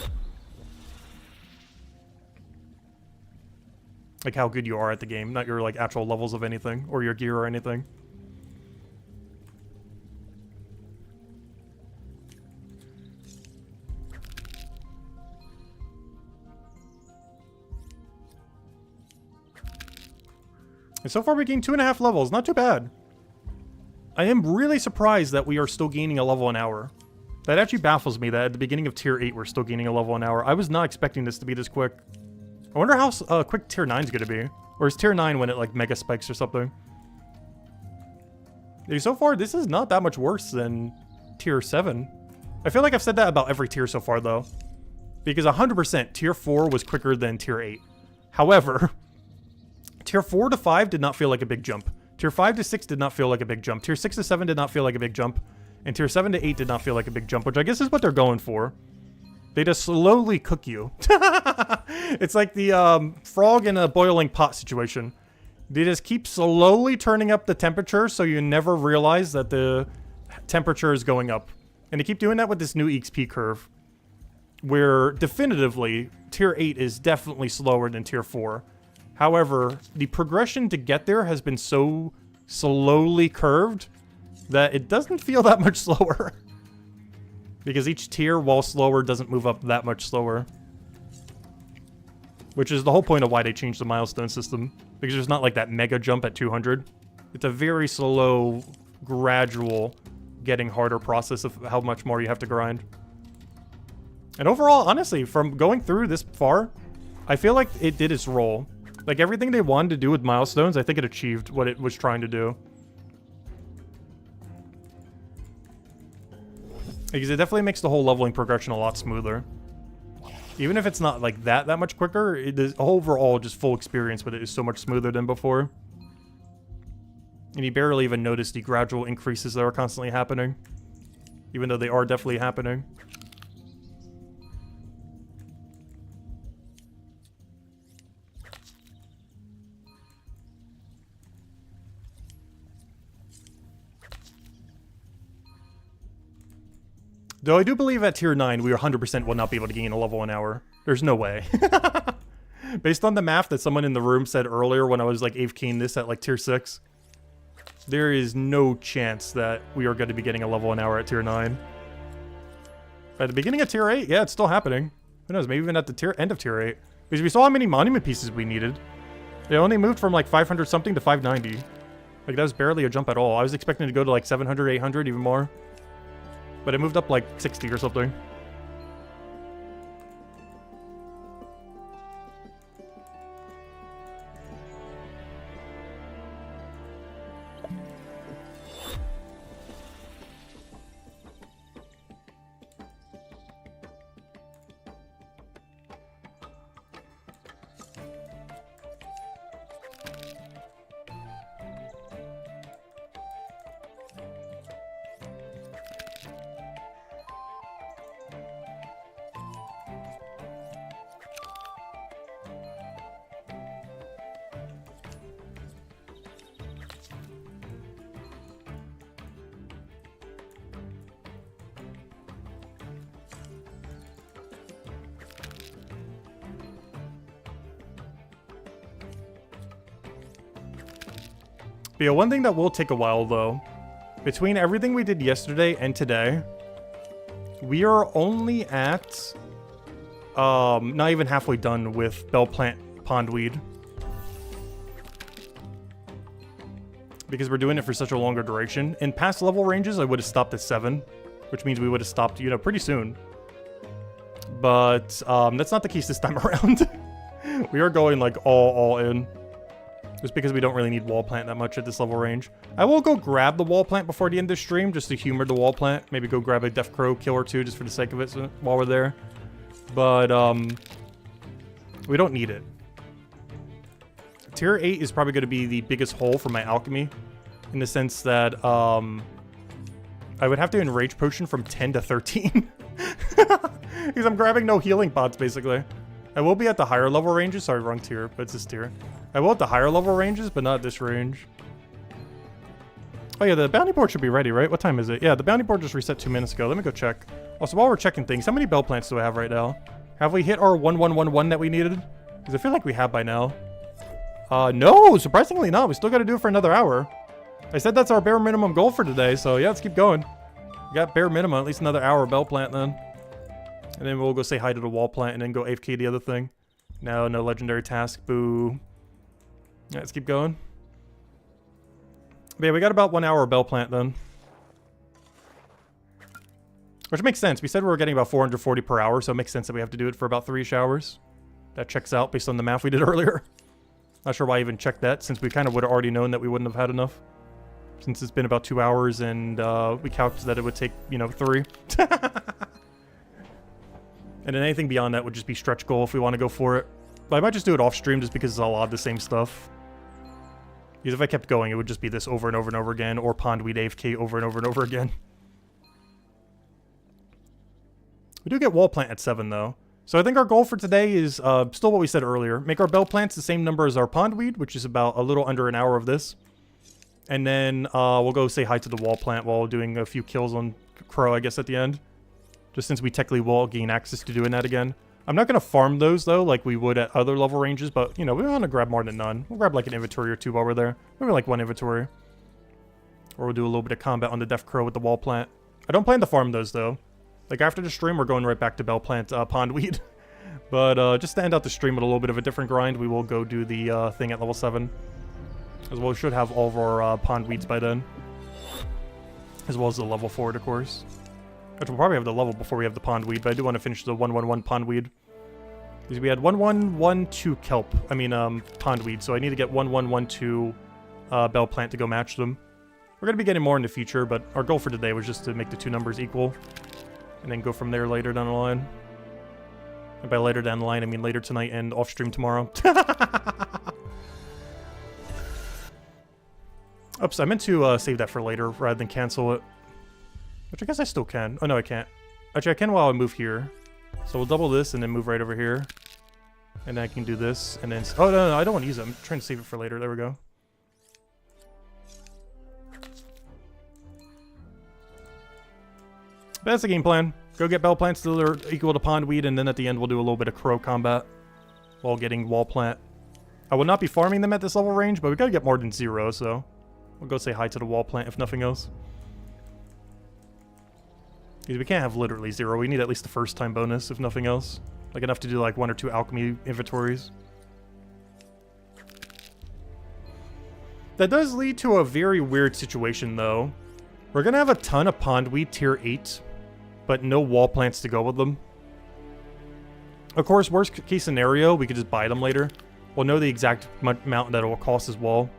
Like, how good you are at the game, not your, like, actual levels of anything, or your gear or anything. And so far we gained 2.5 levels, not too bad. I am really surprised that we are still gaining a level an hour. That actually baffles me that at the beginning of Tier 8 we're still gaining a level an hour. I was not expecting this to be this quick. I wonder how quick Tier 9 is going to be. Or is Tier 9 when it, like, mega spikes or something? So far, this is not that much worse than Tier 7. I feel like I've said that about every tier so far, though. Because 100% Tier 4 was quicker than Tier 8. However, Tier 4 to 5 did not feel like a big jump. Tier 5 to 6 did not feel like a big jump. Tier 6 to 7 did not feel like a big jump. And Tier 7 to 8 did not feel like a big jump, which I guess is what they're going for. They just slowly cook you. It's like the frog in a boiling pot situation. They just keep slowly turning up the temperature so you never realize that the temperature is going up. And they keep doing that with this new XP curve. Where definitively, Tier 8 is definitely slower than Tier 4. However, the progression to get there has been so slowly curved that it doesn't feel that much slower. Because each tier, while slower, doesn't move up that much slower. Which is the whole point of why they changed the milestone system. Because there's not like that mega jump at 200. It's a very slow, gradual, getting harder process of how much more you have to grind. And overall, honestly, from going through this far, I feel like it did its role. Like, everything they wanted to do with milestones, I think it achieved what it was trying to do. Because it definitely makes the whole leveling progression a lot smoother. Even if it's not like that much quicker, it is overall just full experience with it is so much smoother than before. And you barely even notice the gradual increases that are constantly happening. Even though they are definitely happening. Though I do believe at tier 9, we 100% will not be able to gain a level an hour. There's no way. Based on the math that someone in the room said earlier when I was like AFKing this at like tier 6, there is no chance that we are going to be getting a level an hour at tier 9. At the beginning of tier 8, yeah, it's still happening. Who knows, maybe even at the end of tier 8. Because we saw how many monument pieces we needed. They only moved from like 500 something to 590. Like that was barely a jump at all. I was expecting to go to like 700, 800, even more. But it moved up like 60 or something. But yeah, one thing that will take a while though, between everything we did yesterday and today, we are only at not even halfway done with Bell Plant Pondweed. Because we're doing it for such a longer duration. In past level ranges, I would have stopped at 7, which means we would have stopped, you know, pretty soon. But that's not the case this time around. We are going like all in. Just because we don't really need wall plant that much at this level range. I will go grab the wall plant before the end of the stream, just to humor the wall plant. Maybe go grab a Death Crow kill or two just for the sake of it while we're there. But, we don't need it. Tier 8 is probably going to be the biggest hole for my alchemy. In the sense that, I would have to enrage potion from 10 to 13. Because I'm grabbing no healing pots, basically. I will be at the higher level ranges. Sorry, wrong tier, but it's this tier. I will at the higher level ranges, but not at this range. Oh yeah, the bounty board should be ready, right? What time is it? Yeah, the bounty board just reset 2 minutes ago. Let me go check. Also, while we're checking things, how many bell plants do I have right now? Have we hit our 1111 that we needed? Because I feel like we have by now. No, surprisingly not. We still got to do it for another hour. I said that's our bare minimum goal for today, so yeah, let's keep going. We got bare minimum, at least another hour bell plant then. And then we'll go say hi to the wall plant and then go AFK the other thing. No legendary task. Boo. Yeah, let's keep going. But yeah, we got about 1 hour of bell plant then. Which makes sense. We said we were getting about 440 per hour, so it makes sense that we have to do it for about 3-ish hours. That checks out based on the math we did earlier. Not sure why I even checked that, since we kind of would have already known that we wouldn't have had enough. Since it's been about 2 hours and we calculated that it would take, you know, 3. And then anything beyond that would just be stretch goal if we want to go for it. But I might just do it off stream just because it's a lot of the same stuff. Because if I kept going, it would just be this over and over and over again, or Pondweed AFK over and over and over again. We do get wall plant at 7 though. So I think our goal for today is still what we said earlier. Make our bell plants the same number as our pondweed, which is about a little under an hour of this. And then we'll go say hi to the wall plant while doing a few kills on Crow, I guess, at the end. Just since we technically will gain access to doing that again. I'm not going to farm those, though, like we would at other level ranges. But, you know, we want to grab more than none. We'll grab, like, an inventory or two while we're there. Maybe, like, 1 inventory. Or we'll do a little bit of combat on the Death Crow with the wall plant. I don't plan to farm those, though. Like, after the stream, we're going right back to bell plant pondweed. But just to end out the stream with a little bit of a different grind, we will go do the thing at level 7. As well, we should have all of our pondweeds by then. As well as the level for it, of course. Which we'll probably have the level before we have the pondweed, but I do want to finish the 111 pondweed. Because we had 1112 kelp, pondweed, so I need to get 1112 bell plant to go match them. We're going to be getting more in the future, but our goal for today was just to make the 2 numbers equal. And then go from there later down the line. And by later down the line, I mean later tonight and off stream tomorrow. Oops, I meant to save that for later rather than cancel it. Which I guess I still can. Oh, no, I can't. Actually, I can while I move here. So we'll double this and then move right over here. And then I can do this and then... Oh, no, I don't want to use it. I'm trying to save it for later. There we go. But that's the game plan. Go get bell plants till they're equal to pondweed, and then at the end we'll do a little bit of crow combat while getting wall plant. I will not be farming them at this level range, but we gotta get more than 0, so we'll go say hi to the wall plant if nothing else. Because we can't have literally 0. We need at least the first time bonus if nothing else. Like enough to do like 1 or 2 alchemy inventories. That does lead to a very weird situation though. We're gonna have a ton of pondweed tier 8. But no wall plants to go with them. Of course, worst case scenario, we could just buy them later. We'll know the exact amount that it will cost as well.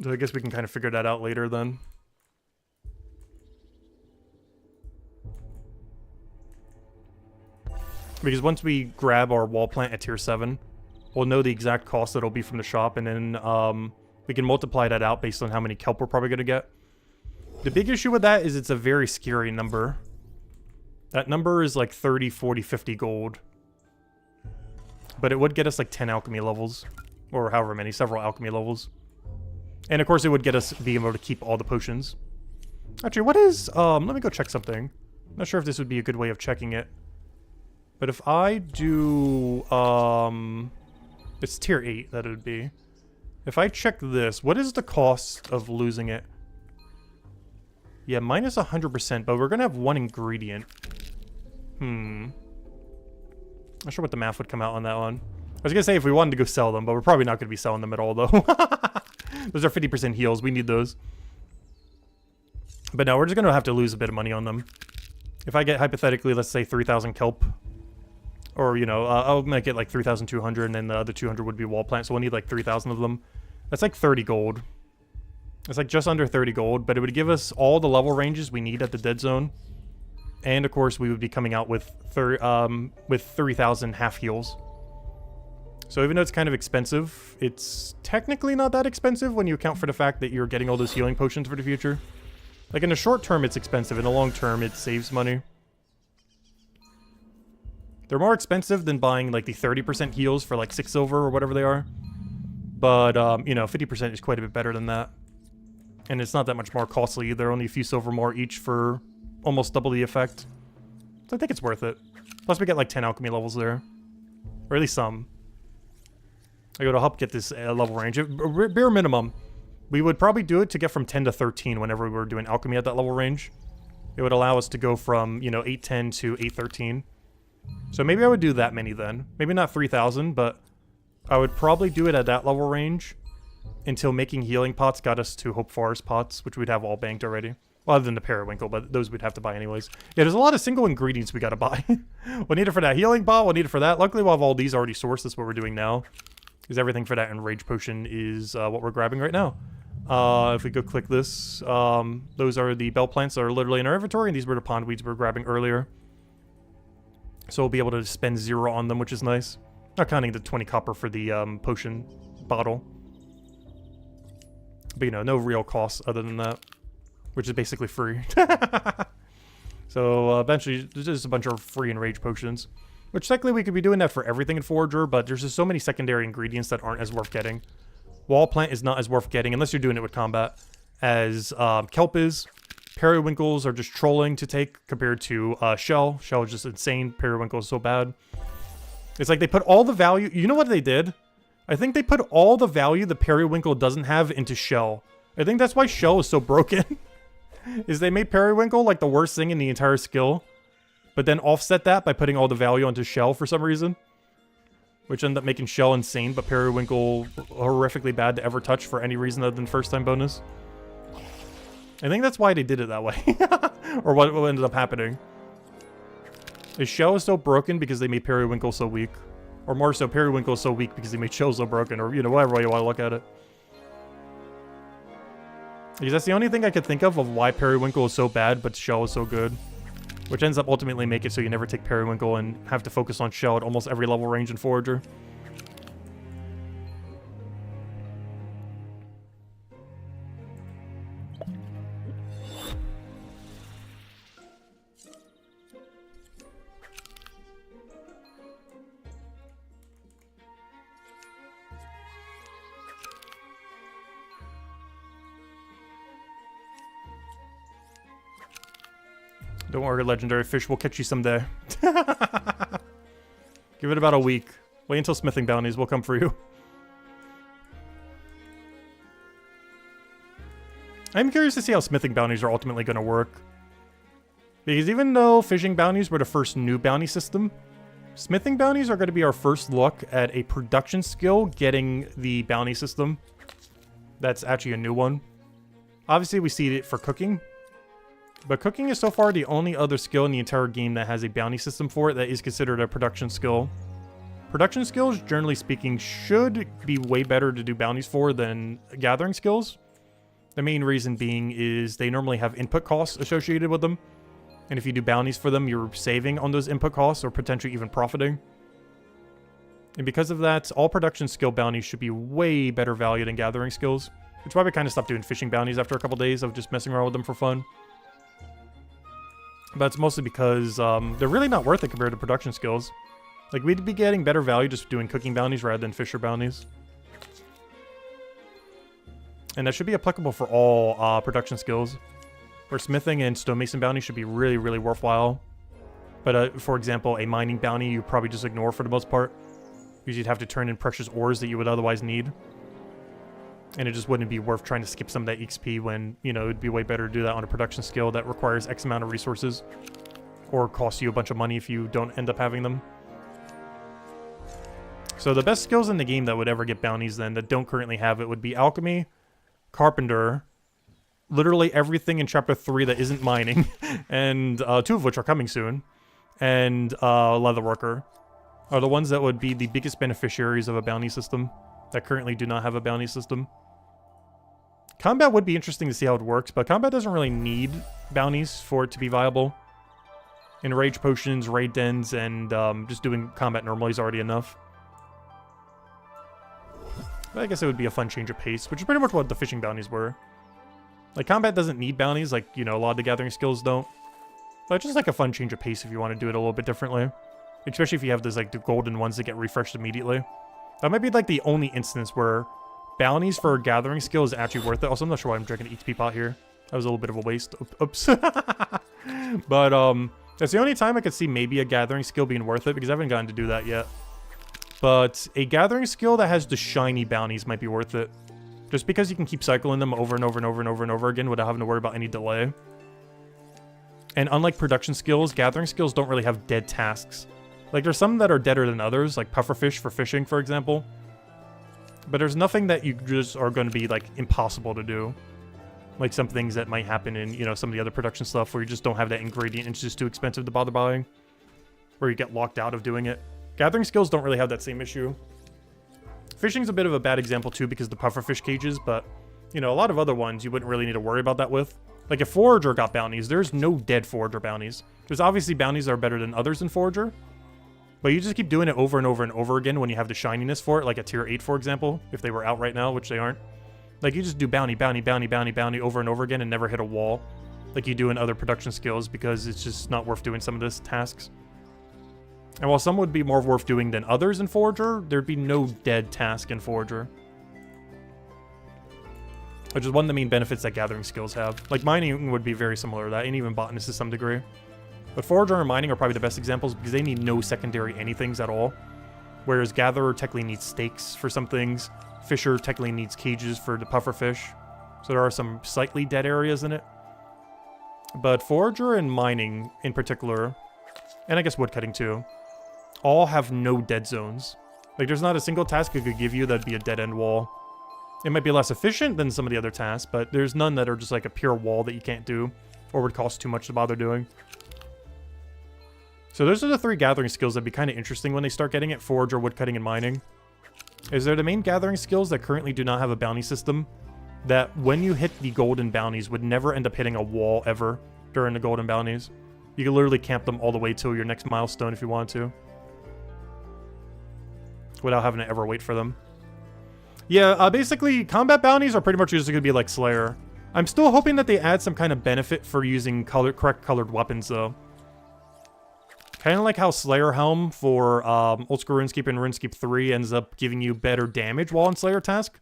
So I guess we can kind of figure that out later then. Because once we grab our wall plant at tier 7, we'll know the exact cost that it'll be from the shop, and then we can multiply that out based on how many kelp we're probably going to get. The big issue with that is it's a very scary number. That number is like 30, 40, 50 gold. But it would get us like 10 alchemy levels. Or however many, several alchemy levels. And of course it would get us being able to keep all the potions. Actually, what is... let me go check something. I'm not sure if this would be a good way of checking it. But if I do... it's tier 8 that it would be. If I check this, what is the cost of losing it? Yeah, minus 100%, but we're gonna have 1 ingredient. Not sure what the math would come out on that one. I was gonna say if we wanted to go sell them, but we're probably not gonna be selling them at all, though. Those are 50% heals. We need those. But no, we're just gonna have to lose a bit of money on them. If I get, hypothetically, let's say 3,000 kelp. Or, you know, I'll make it like 3,200, and then the other 200 would be wall plant, so we'll need like 3,000 of them. That's like 30 gold. It's like just under 30 gold, but it would give us all the level ranges we need at the dead zone. And of course, we would be coming out with 30,000 half heals. So even though it's kind of expensive, it's technically not that expensive when you account for the fact that you're getting all those healing potions for the future. Like in the short term, it's expensive. In the long term, it saves money. They're more expensive than buying like the 30% heals for like 6 silver or whatever they are. But, you know, 50% is quite a bit better than that. And it's not that much more costly. They're only a few silver more each for almost double the effect. So I think it's worth it. Plus we get like 10 alchemy levels there. Or at least some. I go to help get this level range. Bare minimum, we would probably do it to get from 10 to 13 whenever we were doing alchemy at that level range. It would allow us to go from, you know, 810 to 813. So maybe I would do that many then. Maybe not 3,000, but I would probably do it at that level range. Until making healing pots got us to Hope Forest pots, which we'd have all banked already. Well, other than the periwinkle, but those we'd have to buy anyways. Yeah, there's a lot of single ingredients we gotta buy. We'll need it for that healing pot, we'll need it for that. Luckily, we'll have all these already sourced. That's what we're doing now. Because everything for that Enrage potion is what we're grabbing right now. If we go click this, those are the bell plants that are literally in our inventory, and these were the pondweeds we were grabbing earlier. So we'll be able to spend 0 on them, which is nice. Not counting the 20 copper for the potion bottle. But, you know, no real costs other than that. Which is basically free. So, eventually, there's just a bunch of free Enrage potions. Which, technically, we could be doing that for everything in Forager, but there's just so many secondary ingredients that aren't as worth getting. Wall plant is not as worth getting, unless you're doing it with combat, as kelp is. Periwinkles are just trolling to take compared to shell. Shell is just insane. Periwinkle is so bad. It's like they put all the value... You know what they did? I think they put all the value the periwinkle doesn't have into shell. I think that's why shell is so broken. Is they made periwinkle like the worst thing in the entire skill. But then offset that by putting all the value onto shell for some reason. Which ended up making shell insane, but periwinkle horrifically bad to ever touch for any reason other than first time bonus. I think that's why they did it that way. Or what ended up happening. Is shell is so broken because they made periwinkle so weak. Or more so, periwinkle is so weak because they made shell so broken. Or, you know, whatever way you want to look at it. Because that's the only thing I could think of why Periwinkle is so bad, but Shell is so good. Which ends up ultimately make it so you never take Periwinkle and have to focus on Shell at almost every level range in Forager. Don't worry, legendary fish. We'll catch you someday. Give it about a week. Wait until smithing bounties will come for you. I'm curious to see how smithing bounties are ultimately going to work. Because even though fishing bounties were the first new bounty system, smithing bounties are going to be our first look at a production skill getting the bounty system. That's actually a new one. Obviously, we see it for cooking. But cooking is so far the only other skill in the entire game that has a bounty system for it that is considered a production skill. Production skills, generally speaking, should be way better to do bounties for than gathering skills. The main reason being is they normally have input costs associated with them. And if you do bounties for them, you're saving on those input costs or potentially even profiting. And because of that, all production skill bounties should be way better value than gathering skills. Which is why we kind of stopped doing fishing bounties after a couple days of just messing around with them for fun. But it's mostly because they're really not worth it compared to production skills. Like, we'd be getting better value just doing cooking bounties rather than fisher bounties. And that should be applicable for all production skills. Where smithing and stonemason bounty should be really, really worthwhile. But, for example, a mining bounty you probably just ignore for the most part. Because you'd have to turn in precious ores that you would otherwise need. And it just wouldn't be worth trying to skip some of that XP when, you know, it'd be way better to do that on a production skill that requires X amount of resources. Or costs you a bunch of money if you don't end up having them. So the best skills in the game that would ever get bounties then that don't currently have it would be Alchemy, Carpenter, literally everything in Chapter 3 that isn't mining, and 2 of which are coming soon, and Leatherworker are the ones that would be the biggest beneficiaries of a bounty system that currently do not have a bounty system. Combat would be interesting to see how it works, but combat doesn't really need bounties for it to be viable. Enrage potions, raid dens, and just doing combat normally is already enough. But I guess it would be a fun change of pace, which is pretty much what the fishing bounties were. Like, combat doesn't need bounties, like, you know, a lot of the gathering skills don't. But it's just like a fun change of pace if you want to do it a little bit differently. Especially if you have those, like, the golden ones that get refreshed immediately. That might be, like, the only instance where bounties for a gathering skill is actually worth it. Also, I'm not sure why I'm drinking an XP pot here. That was a little bit of a waste. Oops. But, that's the only time I could see maybe a gathering skill being worth it, because I haven't gotten to do that yet. But a gathering skill that has the shiny bounties might be worth it. Just because you can keep cycling them over and over and over and over and over again without having to worry about any delay. And unlike production skills, gathering skills don't really have dead tasks. Like, there's some that are deader than others, like pufferfish for fishing, for example. But there's nothing that you just are going to be, like, impossible to do. Like some things that might happen in, you know, some of the other production stuff where you just don't have that ingredient and it's just too expensive to bother buying. Where you get locked out of doing it. Gathering skills don't really have that same issue. Fishing's a bit of a bad example too because of the pufferfish cages, but, you know, a lot of other ones you wouldn't really need to worry about that with. Like, if Forager got bounties, there's no dead Forager bounties. There's obviously bounties that are better than others in Forager. But you just keep doing it over and over and over again when you have the shininess for it, like at tier 8, for example, if they were out right now, which they aren't. Like, you just do bounty, bounty, bounty, bounty, bounty over and over again and never hit a wall, like you do in other production skills, because it's just not worth doing some of these tasks. And while some would be more worth doing than others in Forager, there'd be no dead task in Forager. Which is one of the main benefits that gathering skills have. Like, mining would be very similar to that, and even botanist to some degree. But Forager and mining are probably the best examples because they need no secondary anythings at all. Whereas Gatherer technically needs stakes for some things. Fisher technically needs cages for the pufferfish. So there are some slightly dead areas in it. But Forager and mining in particular, and I guess woodcutting too, all have no dead zones. Like, there's not a single task it could give you that'd be a dead end wall. It might be less efficient than some of the other tasks, but there's none that are just like a pure wall that you can't do or would cost too much to bother doing. So those are the 3 gathering skills that'd be kind of interesting when they start getting it: Forager, woodcutting, and mining. Is they're the main gathering skills that currently do not have a bounty system, that when you hit the golden bounties would never end up hitting a wall ever during the golden bounties. You can literally camp them all the way till your next milestone if you want to, without having to ever wait for them. Yeah, basically, combat bounties are pretty much just going to be like Slayer. I'm still hoping that they add some kind of benefit for using correct colored weapons, though. Kind of like how Slayer Helm for Old School RuneScape and RuneScape 3 ends up giving you better damage while on Slayer task.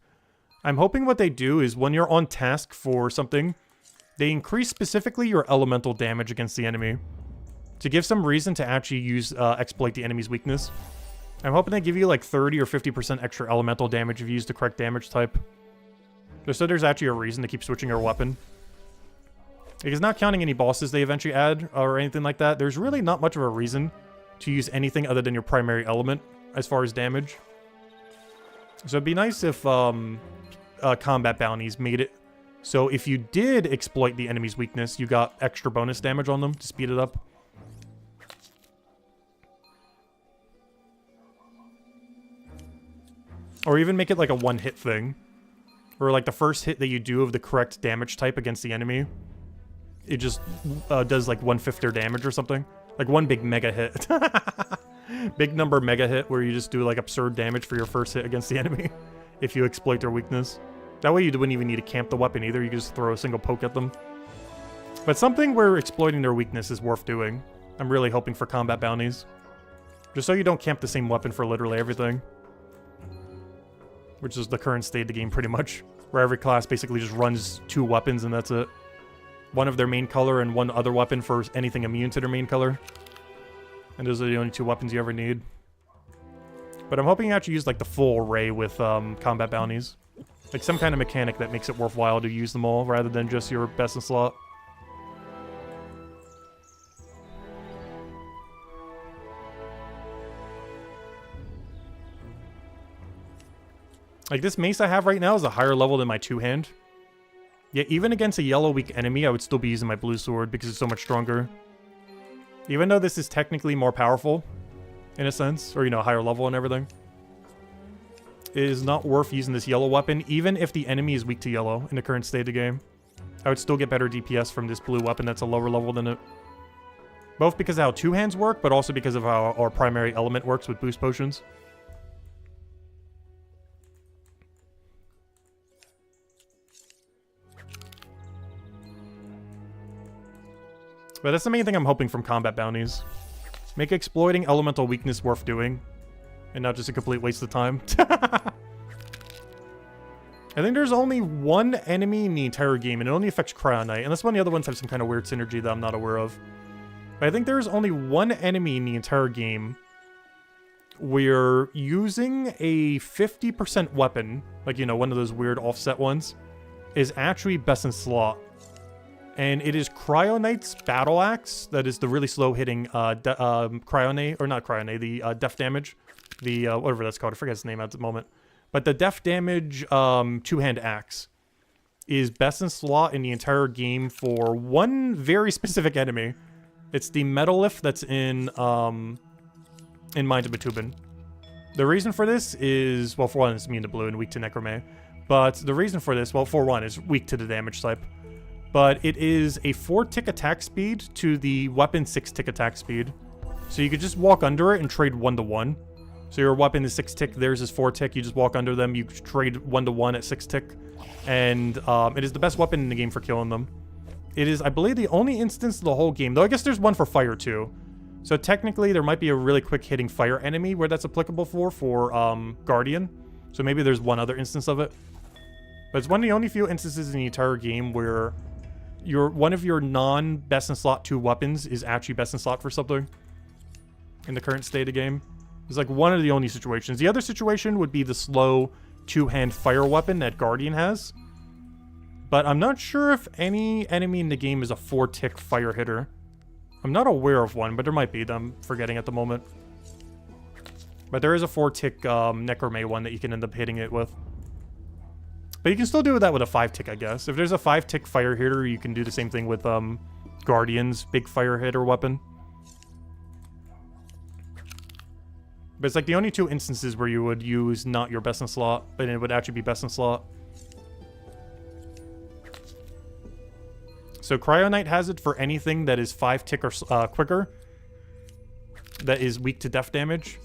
I'm hoping what they do is when you're on task for something, they increase specifically your elemental damage against the enemy to give some reason to actually use exploit the enemy's weakness. I'm hoping they give you like 30 or 50% extra elemental damage if you use the correct damage type. Just so there's actually a reason to keep switching your weapon. Because not counting any bosses they eventually add or anything like that, there's really not much of a reason to use anything other than your primary element as far as damage. So it'd be nice if combat bounties made it so if you did exploit the enemy's weakness, you got extra bonus damage on them to speed it up. Or even make it like a one-hit thing. Or like the first hit that you do of the correct damage type against the enemy, it just does like 1/5 their damage or something. Like one big mega hit. Big number mega hit where you just do like absurd damage for your first hit against the enemy if you exploit their weakness. That way you wouldn't even need to camp the weapon either, you could just throw a single poke at them. But something where exploiting their weakness is worth doing. I'm really hoping for combat bounties. Just so you don't camp the same weapon for literally everything. Which is the current state of the game pretty much. Where every class basically just runs 2 weapons and that's it. One of their main color and one other weapon for anything immune to their main color. And those are the only 2 weapons you ever need. But I'm hoping you actually use like the full array with combat bounties. Like some kind of mechanic that makes it worthwhile to use them all rather than just your best in slot. Like this mace I have right now is a higher level than my 2-hand. Yet even against a yellow weak enemy, I would still be using my blue sword because it's so much stronger. Even though this is technically more powerful, in a sense, or you know, higher level and everything, it is not worth using this yellow weapon, even if the enemy is weak to yellow in the current state of the game. I would still get better DPS from this blue weapon that's a lower level than it. Both because of how 2-hands work, but also because of how our primary element works with boost potions. But that's the main thing I'm hoping from combat bounties. Make exploiting elemental weakness worth doing. And not just a complete waste of time. I think there's only one enemy in the entire game, and it only affects Cryonite. Unless one of the other ones have some kind of weird synergy that I'm not aware of. But I think there's only one enemy in the entire game where using a 50% weapon, like, you know, one of those weird offset ones, is actually best in slot. And it is Cryonite's Battle Axe. That is the really slow hitting Cryonite, or not Cryonite, the def damage. The, whatever that's called, I forget its name at the moment. But the def damage 2-hand axe is best in slot in the entire game for one very specific enemy. It's the Metalith that's in Mind of Batubin. The reason for this is, well, for one, it's immune to blue and weak to Necromay. But the reason for this, well, for one, is weak to the damage type. But it is a 4-tick attack speed to the weapon 6-tick attack speed. So you could just walk under it and trade 1-to-1. So your weapon is 6-tick, theirs is 4-tick, you just walk under them, you trade 1-to-1 at 6-tick. And it is the best weapon in the game for killing them. It is, I believe, the only instance of the whole game, though I guess there's one for fire too. So technically there might be a really quick hitting fire enemy where that's applicable for Guardian. So maybe there's one other instance of it. But it's one of the only few instances in the entire game where one of your non-best in slot 2 weapons is actually best in slot for something in the current state of the game. It's like one of the only situations. The other situation would be the slow 2-hand fire weapon that Guardian has. But I'm not sure if any enemy in the game is a 4-tick fire hitter. I'm not aware of one, but there might be. I'm forgetting at the moment. But there is a 4-tick Necromay one that you can end up hitting it with. But you can still do that with a 5-tick, I guess. If there's a 5-tick fire hitter, you can do the same thing with Guardian's big fire hitter weapon. But it's like the only 2 instances where you would use not your best in slot, but it would actually be best in slot. So Cryo Knight has it for anything that is 5 tick or quicker, that is weak to death damage.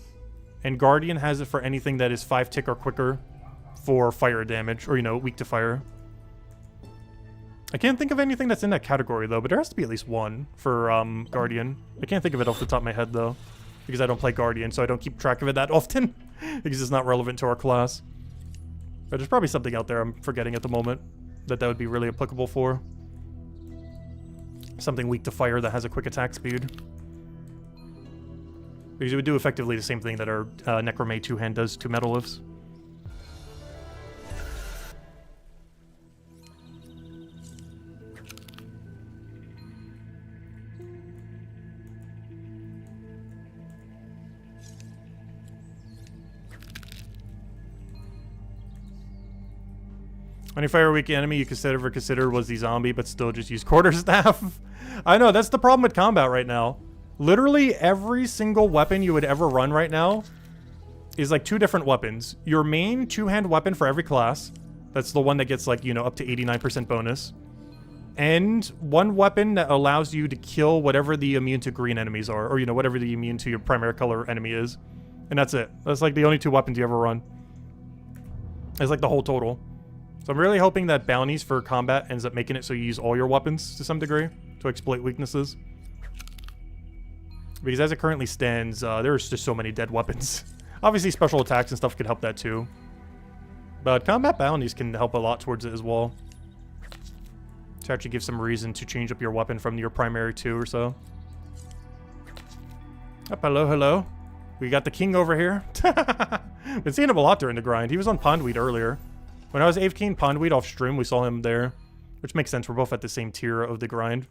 And Guardian has it for anything that is 5 tick or quicker for fire damage, or, you know, weak to fire. I can't think of anything that's in that category, though, but there has to be at least one for Guardian. I can't think of it off the top of my head, though, because I don't play Guardian, so I don't keep track of it that often, because it's not relevant to our class. But there's probably something out there I'm forgetting at the moment that would be really applicable for. Something weak to fire that has a quick attack speed. Because it would do effectively the same thing that our Necromay 2-hand does to Metaliths. Any fire weak enemy you consider was the zombie, but still just use quarterstaff. I know, that's the problem with combat right now. Literally every single weapon you would ever run right now is like 2 different weapons. Your main 2-hand weapon for every class. That's the one that gets like, you know, up to 89% bonus. And one weapon that allows you to kill whatever the immune to green enemies are. Or, you know, whatever the immune to your primary color enemy is. And that's it. That's like the only 2 weapons you ever run. It's like the whole total. So I'm really hoping that bounties for combat ends up making it so you use all your weapons to some degree to exploit weaknesses. Because as it currently stands, there's just so many dead weapons. Obviously special attacks and stuff could help that too. But combat bounties can help a lot towards it as well. To actually give some reason to change up your weapon from your primary 2 or so. Hello, hello. We got the king over here. Been seeing him a lot during the grind. He was on Pondweed earlier. When I was AFKing Pondweed off stream, we saw him there. Which makes sense, we're both at the same tier of the grind.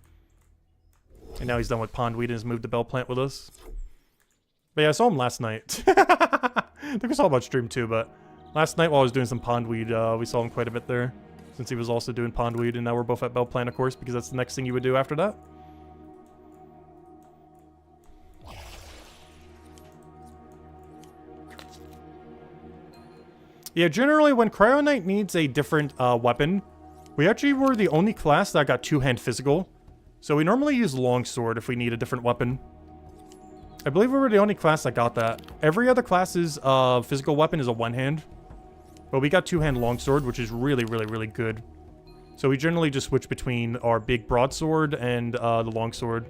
And now he's done with Pondweed and has moved to Bell Plant with us. But yeah, I saw him last night. I think we saw him on stream too, but last night while I was doing some Pondweed, we saw him quite a bit there. Since he was also doing Pondweed, and now we're both at Bell Plant, of course, because that's the next thing you would do after that. Yeah, generally when Cryo Knight needs a different weapon, we actually were the only class that got 2-hand physical. So we normally use Longsword if we need a different weapon. I believe we were the only class that got that. Every other class's physical weapon is a 1-hand. But we got 2-hand Longsword, which is really, really, really good. So we generally just switch between our big broadsword and the longsword.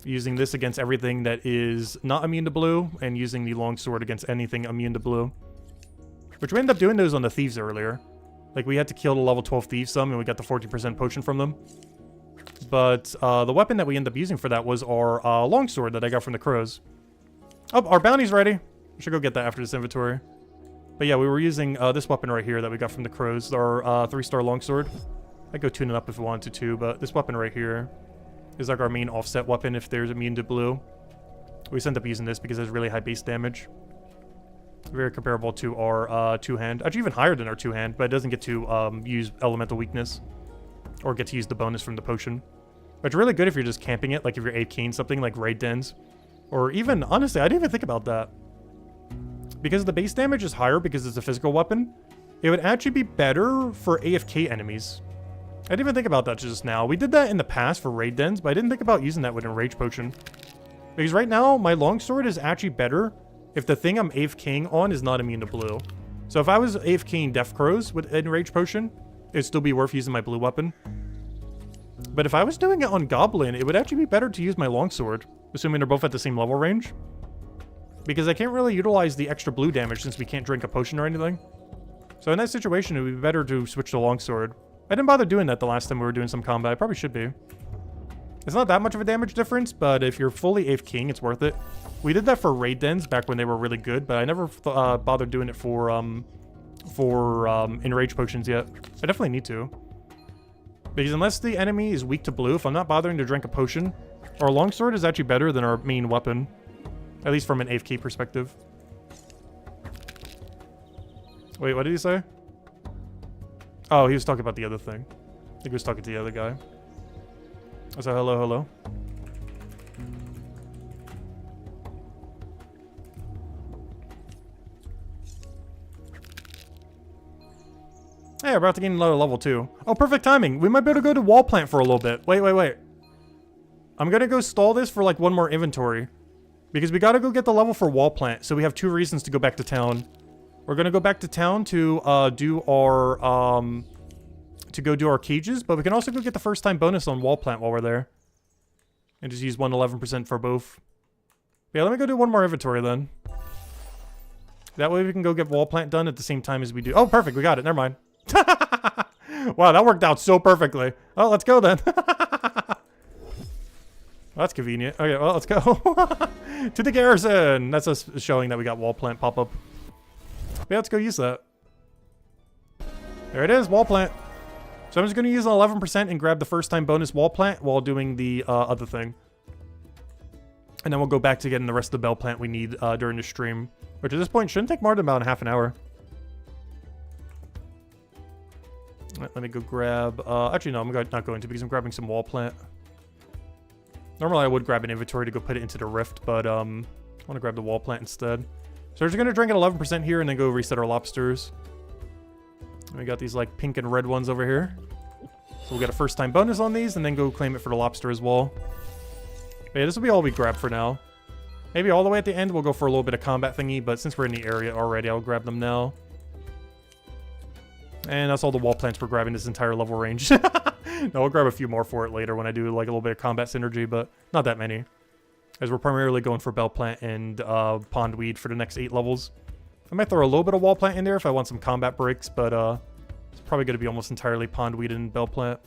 Using this against everything that is not immune to blue, and using the longsword against anything immune to blue. Which we ended up doing those on the thieves earlier. Like, we had to kill the level 12 thieves some, and we got the 14% potion from them. But the weapon that we ended up using for that was our longsword that I got from the crows. Oh, our bounty's ready. We should go get that after this inventory. But yeah, we were using this weapon right here that we got from the crows, our 3-star longsword. I'd go tune it up if we wanted to too, but this weapon right here is like our main offset weapon if there's immune to blue. We just end up using this because it has really high base damage. Very comparable to our 2-hand. Actually even higher than our 2-hand, but it doesn't get to use elemental weakness. Or get to use the bonus from the potion. But it's really good if you're just camping it, like if you're AFKing something like raid dens. Or even, honestly, I didn't even think about that. Because the base damage is higher because it's a physical weapon, it would actually be better for AFK enemies. I didn't even think about that just now. We did that in the past for raid dens, but I didn't think about using that with Enrage Potion. Because right now, my longsword is actually better if the thing I'm AFKing on is not immune to blue. So if I was AFKing Death Crows with Enrage Potion, it'd still be worth using my blue weapon. But if I was doing it on Goblin, it would actually be better to use my longsword, assuming they're both at the same level range. Because I can't really utilize the extra blue damage since we can't drink a potion or anything. So in that situation, it would be better to switch to longsword. I didn't bother doing that the last time we were doing some combat. I probably should be. It's not that much of a damage difference, but if you're fully AFKing, it's worth it. We did that for raid dens back when they were really good, but I never bothered doing it for Enrage Potions yet. I definitely need to. Because unless the enemy is weak to blue, if I'm not bothering to drink a potion, our longsword is actually better than our main weapon. At least from an AFK perspective. Wait, what did he say? Oh, he was talking about the other thing. I think he was talking to the other guy. I said hello, hello. Hey, we're about to gain another level too. Oh, perfect timing. We might be able to go to wall plant for a little bit. Wait. I'm gonna go stall this for like one more inventory. Because we gotta go get the level for wall plant, so we have 2 reasons to go back to town. We're gonna go back to town to do our cages, but we can also go get the first time bonus on wall plant while we're there. And just use 111% for both. Yeah, let me go do one more inventory then. That way we can go get wall plant done at the same time as we do. Oh, perfect, we got it, never mind. Wow, that worked out so perfectly. Oh, let's go then. Well, that's convenient. Okay, well, let's go. To the garrison. That's us showing that we got wall plant pop up. Yeah, let's go use that. There it is, wall plant. So I'm just going to use an 11% and grab the first time bonus wall plant while doing the other thing. And then we'll go back to getting the rest of the bell plant we need during the stream. Which at this point shouldn't take more than about half an hour. Right, let me go grab... actually, no, I'm not going to because I'm grabbing some wall plant. Normally, I would grab an inventory to go put it into the rift, but I want to grab the wall plant instead. So we're just going to drink at 11% here and then go reset our lobsters. And we got these like pink and red ones over here. So we'll get a first time bonus on these and then go claim it for the lobster as well. But yeah, this will be all we grab for now. Maybe all the way at the end we'll go for a little bit of combat thingy, but since we're in the area already, I'll grab them now. And that's all the wall plants we're grabbing this entire level range. No, I'll grab a few more for it later when I do like a little bit of combat synergy, but not that many. As we're primarily going for bell plant and pondweed for the next 8 levels. I might throw a little bit of wall plant in there if I want some combat breaks, but it's probably going to be almost entirely pondweed and bell plant.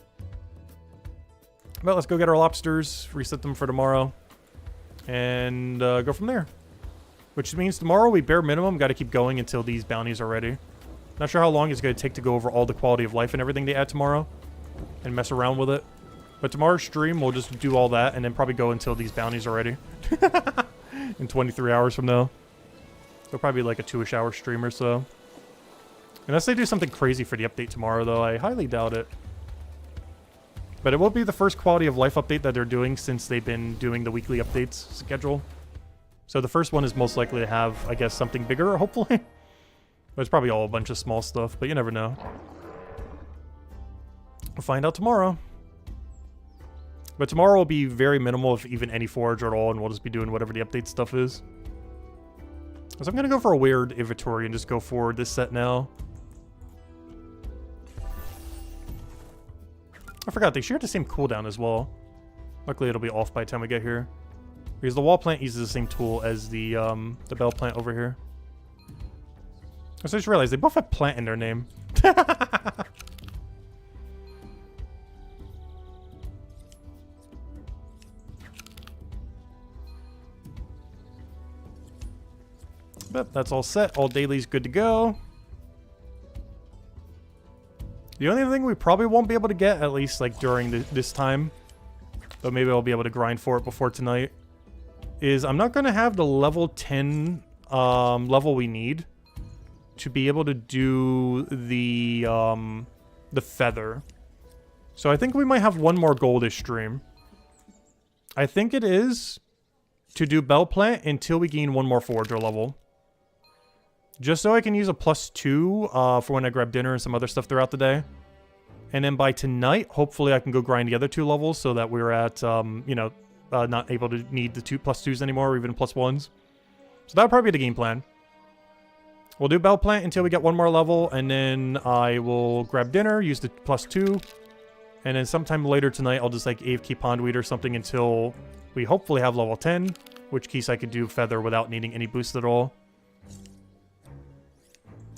But let's go get our lobsters, reset them for tomorrow, and go from there. Which means tomorrow we bare minimum got to keep going until these bounties are ready. Not sure how long it's going to take to go over all the quality of life and everything they add tomorrow. And mess around with it. But tomorrow's stream, we'll just do all that and then probably go until these bounties are ready. In 23 hours from now. They'll probably be like a 2-ish hour stream or so. Unless they do something crazy for the update tomorrow, though, I highly doubt it. But it will be the first quality of life update that they're doing since they've been doing the weekly updates schedule. So the first one is most likely to have, I guess, something bigger, hopefully. But it's probably all a bunch of small stuff, but you never know. We'll find out tomorrow. But tomorrow will be very minimal, if even any forage at all, and we'll just be doing whatever the update stuff is. So I'm going to go for a weird inventory and just go for this set now. I forgot, they share the same cooldown as well. Luckily, it'll be off by the time we get here. Because the wall plant uses the same tool as the bell plant over here. I just realized they both have plant in their name. But that's all set. All dailies good to go. The only thing we probably won't be able to get, at least like during this time, but maybe I'll be able to grind for it before tonight, is I'm not going to have the level 10 level we need to be able to do the feather. So I think we might have one more goal this stream. I think it is to do bell plant until we gain one more forager level. Just so I can use a +2 for when I grab dinner and some other stuff throughout the day. And then by tonight, hopefully I can go grind the other 2 levels so that we're at, you know, not able to need the +2s anymore or even +1s. So that'll probably be the game plan. We'll do bell plant until we get one more level, and then I will grab dinner, use the +2, and then sometime later tonight I'll just like AFK pondweed or something until we hopefully have level 10, which case I could do feather without needing any boost at all.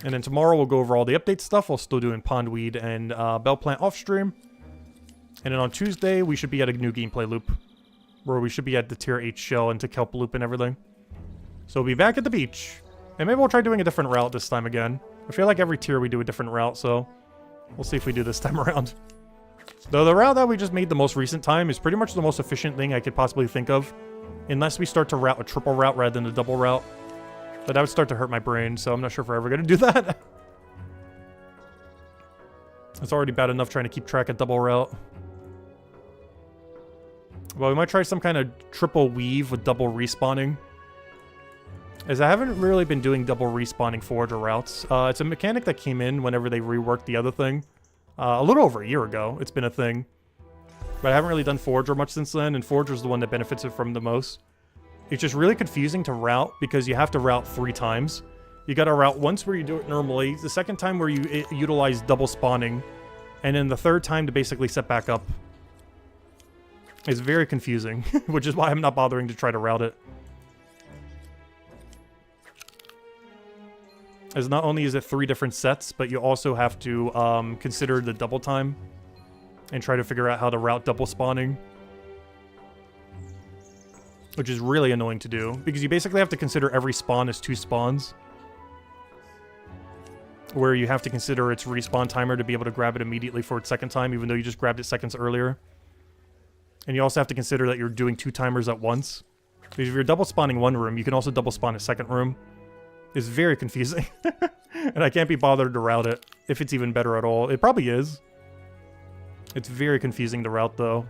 And then tomorrow we'll go over all the update stuff while still doing pondweed and bell plant off stream. And then on Tuesday we should be at a new gameplay loop, where we should be at the tier 8 shell and to kelp loop and everything. So we'll be back at the beach. And maybe we'll try doing a different route this time again. I feel like every tier we do a different route, so we'll see if we do this time around. Though the route that we just made the most recent time is pretty much the most efficient thing I could possibly think of. Unless we start to route a triple route rather than a double route. But that would start to hurt my brain, so I'm not sure if we're ever going to do that. It's already bad enough trying to keep track of double route. Well, we might try some kind of triple weave with double respawning. is I haven't really been doing double respawning forager routes. It's a mechanic that came in whenever they reworked the other thing. A little over a year ago, it's been a thing. But I haven't really done forager much since then, and forager's the one that benefits it from the most. It's just really confusing to route because you have to route 3 times. You gotta route once where you do it normally, the second time where you utilize double spawning, and then the third time to basically set back up. It's very confusing, which is why I'm not bothering to try to route it. As not only is it 3 different sets, but you also have to consider the double time and try to figure out how to route double spawning. Which is really annoying to do, because you basically have to consider every spawn as 2 spawns. Where you have to consider its respawn timer to be able to grab it immediately for its second time, even though you just grabbed it seconds earlier. And you also have to consider that you're doing 2 timers at once. Because if you're double spawning one room, you can also double spawn a second room. It's very confusing. And I can't be bothered to route it, if it's even better at all. It probably is. It's very confusing to route, though.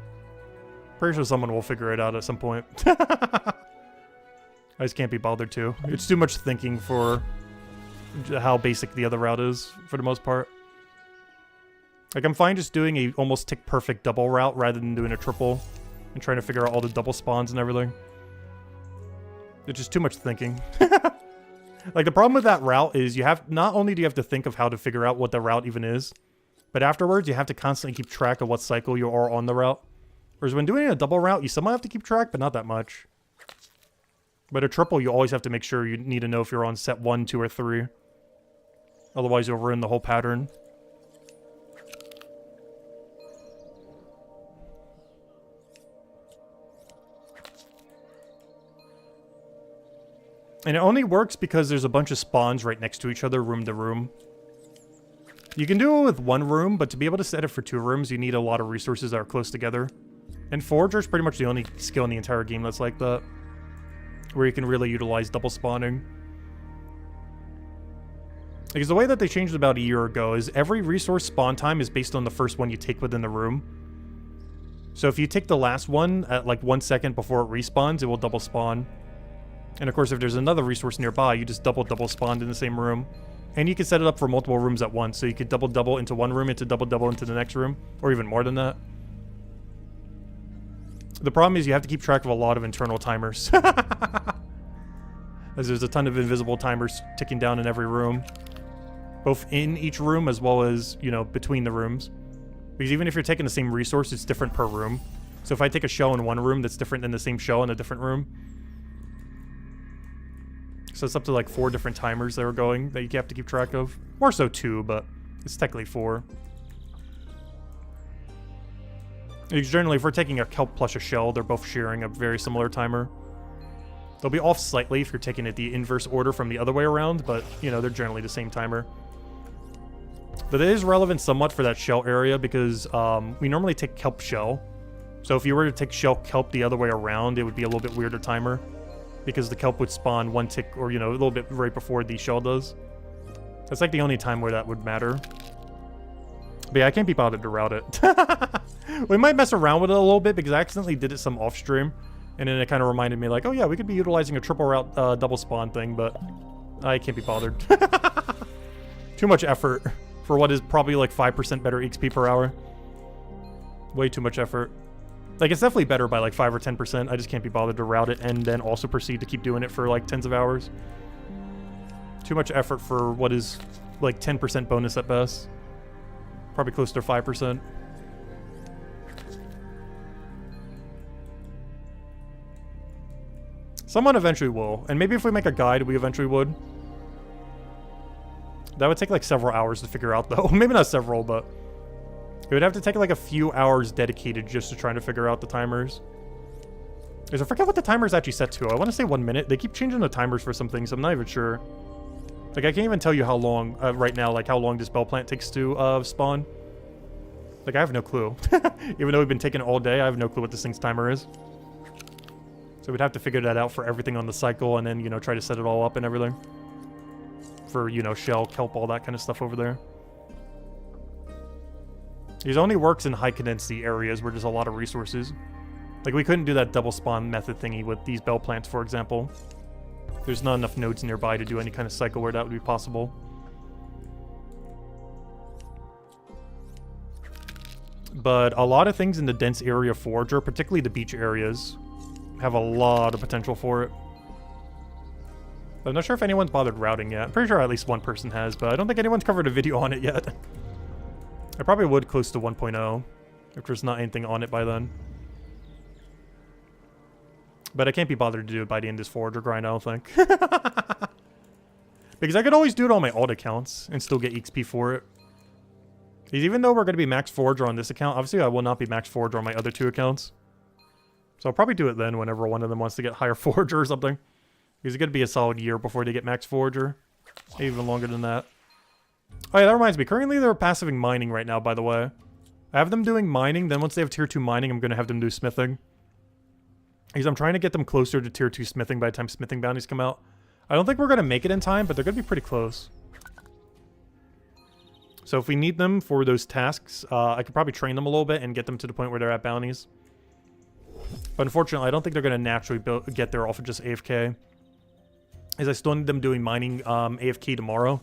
Pretty sure someone will figure it out at some point. I just can't be bothered to. It's too much thinking for how basic the other route is, for the most part. Like, I'm fine just doing a almost tick-perfect double route rather than doing a triple and trying to figure out all the double spawns and everything. It's just too much thinking. Like, the problem with that route is you have... Not only do you have to think of how to figure out what the route even is, but afterwards you have to constantly keep track of what cycle you are on the route. Whereas when doing a double route, you somehow have to keep track, but not that much. But a triple, you always have to make sure you need to know if you're on set 1, 2, or 3. Otherwise, you'll ruin the whole pattern. And it only works because there's a bunch of spawns right next to each other, room to room. You can do it with 1 room, but to be able to set it for 2 rooms, you need a lot of resources that are close together. And Forager is pretty much the only skill in the entire game that's like that. Where you can really utilize double spawning. Because the way that they changed it about a year ago is every resource spawn time is based on the first one you take within the room. So if you take the last one at like 1 second before it respawns, it will double spawn. And of course, if there's another resource nearby, you just double spawned in the same room. And you can set it up for multiple rooms at once. So you could double into one room, into double into the next room, or even more than that. The problem is you have to keep track of a lot of internal timers. As there's a ton of invisible timers ticking down in every room. Both in each room as well as, you know, between the rooms. Because even if you're taking the same resource, it's different per room. So if I take a shell in one room that's different than the same shell in a different room. So it's up to like 4 different timers that are going that you have to keep track of. More so 2, but it's technically 4. Because generally, if we're taking a kelp plus a shell, they're both sharing a very similar timer. They'll be off slightly if you're taking it the inverse order from the other way around, but, you know, they're generally the same timer. But it is relevant somewhat for that shell area because we normally take kelp shell. So if you were to take shell kelp the other way around, it would be a little bit weirder timer. Because the kelp would spawn 1 tick, or, you know, a little bit right before the shell does. That's like the only time where that would matter. But yeah, I can't be bothered to route it. We might mess around with it a little bit because I accidentally did it some off stream. And then it kind of reminded me like, oh yeah, we could be utilizing a triple route double spawn thing, but I can't be bothered. Too much effort for what is probably like 5% better XP per hour. Way too much effort. Like, it's definitely better by like 5 or 10%. I just can't be bothered to route it and then also proceed to keep doing it for like tens of hours. Too much effort for what is like 10% bonus at best. Probably close to 5%. Someone eventually will. And maybe if we make a guide, we eventually would. That would take like several hours to figure out though. Maybe not several, but... it would have to take like a few hours dedicated just to trying to figure out the timers. Because I forget what the timer's actually set to. I want to say 1 minute. They keep changing the timers for some things. I'm not even sure. Like, I can't even tell you how long, right now, like how long this bell plant takes to spawn. Like, I have no clue. Even though we've been taking it all day, I have no clue what this thing's timer is. So we'd have to figure that out for everything on the cycle and then, you know, try to set it all up and everything. For, you know, shell, kelp, all that kind of stuff over there. These only works in high condensity areas where there's a lot of resources. Like, we couldn't do that double spawn method thingy with these bell plants, for example. There's not enough nodes nearby to do any kind of cycle where that would be possible. But a lot of things in the dense area forager, particularly the beach areas, have a lot of potential for it. But I'm not sure if anyone's bothered routing yet. I'm pretty sure at least one person has, but I don't think anyone's covered a video on it yet. I probably would close to 1.0 if there's not anything on it by then. But I can't be bothered to do it by the end of this forager grind, I don't think. Because I could always do it on my alt accounts and still get XP for it. Because even though we're going to be max forager on this account, obviously I will not be max forager on my other 2 accounts. So I'll probably do it then whenever one of them wants to get higher forager or something. Because it's going to be a solid year before they get max forager. Even longer than that. Oh yeah, that reminds me. Currently they're passiving mining right now, by the way. I have them doing mining, then once they have tier 2 mining, I'm going to have them do smithing. Because I'm trying to get them closer to tier 2 smithing by the time smithing bounties come out. I don't think we're going to make it in time, but they're going to be pretty close. So if we need them for those tasks, I could probably train them a little bit and get them to the point where they're at bounties. But unfortunately, I don't think they're going to naturally get there off of just AFK. As I still need them doing mining AFK tomorrow.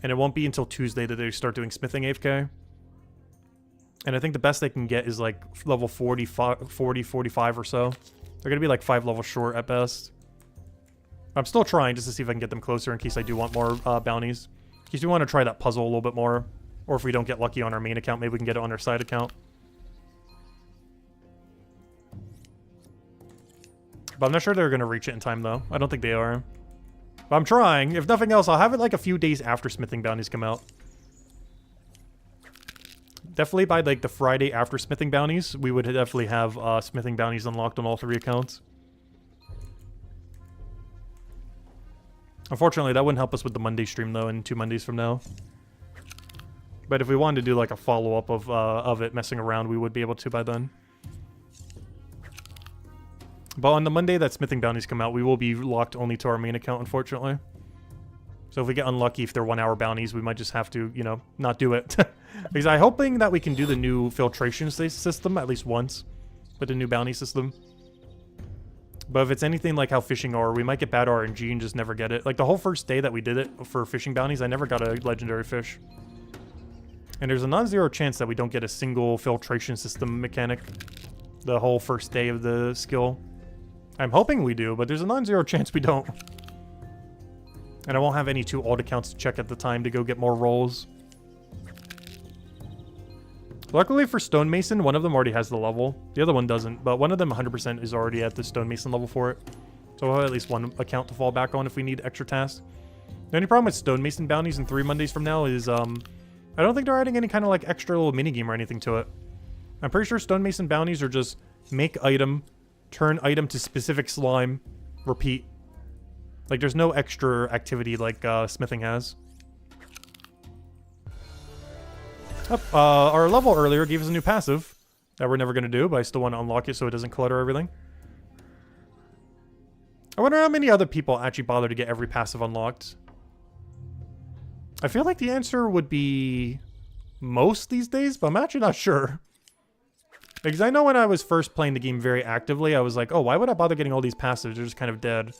And it won't be until Tuesday that they start doing smithing AFK. And I think the best they can get is like level 40, 45 or so. They're going to be like 5 levels short at best. I'm still trying just to see if I can get them closer in case I do want more bounties. In case we want to try that puzzle a little bit more. Or if we don't get lucky on our main account, maybe we can get it on our side account. But I'm not sure they're going to reach it in time, though. I don't think they are. But I'm trying. If nothing else, I'll have it like a few days after smithing bounties come out. Definitely by like the Friday after smithing bounties, we would definitely have smithing bounties unlocked on all 3 accounts. Unfortunately, that wouldn't help us with the Monday stream, though, in 2 Mondays from now. But if we wanted to do like a follow-up of it messing around, we would be able to by then. But on the Monday that smithing bounties come out, we will be locked only to our main account, unfortunately. So if we get unlucky, if they're 1 hour bounties, we might just have to, you know, not do it. Because I'm hoping that we can do the new filtration system at least once with the new bounty system. But if it's anything like how fishing are, we might get bad RNG and just never get it. Like the whole first day that we did it for fishing bounties, I never got a legendary fish. And there's a non-zero chance that we don't get a single filtration system mechanic the whole first day of the skill. I'm hoping we do, but there's a non-zero chance we don't. And I won't have any 2 alt accounts to check at the time to go get more rolls. Luckily for Stonemason, one of them already has the level. The other one doesn't, but one of them 100% is already at the Stonemason level for it. So we'll have at least 1 account to fall back on if we need extra tasks. The only problem with Stonemason bounties in 3 Mondays from now is, I don't think they're adding any kind of like extra little minigame or anything to it. I'm pretty sure Stonemason bounties are just make item, turn item to specific slime, repeat. Like there's no extra activity like smithing has. Our level earlier gave us a new passive that we're never going to do, but I still want to unlock it so it doesn't clutter everything. I wonder how many other people actually bother to get every passive unlocked. I feel like the answer would be most these days, but I'm actually not sure. Because I know when I was first playing the game very actively, I was like, oh, why would I bother getting all these passives? They're just kind of dead.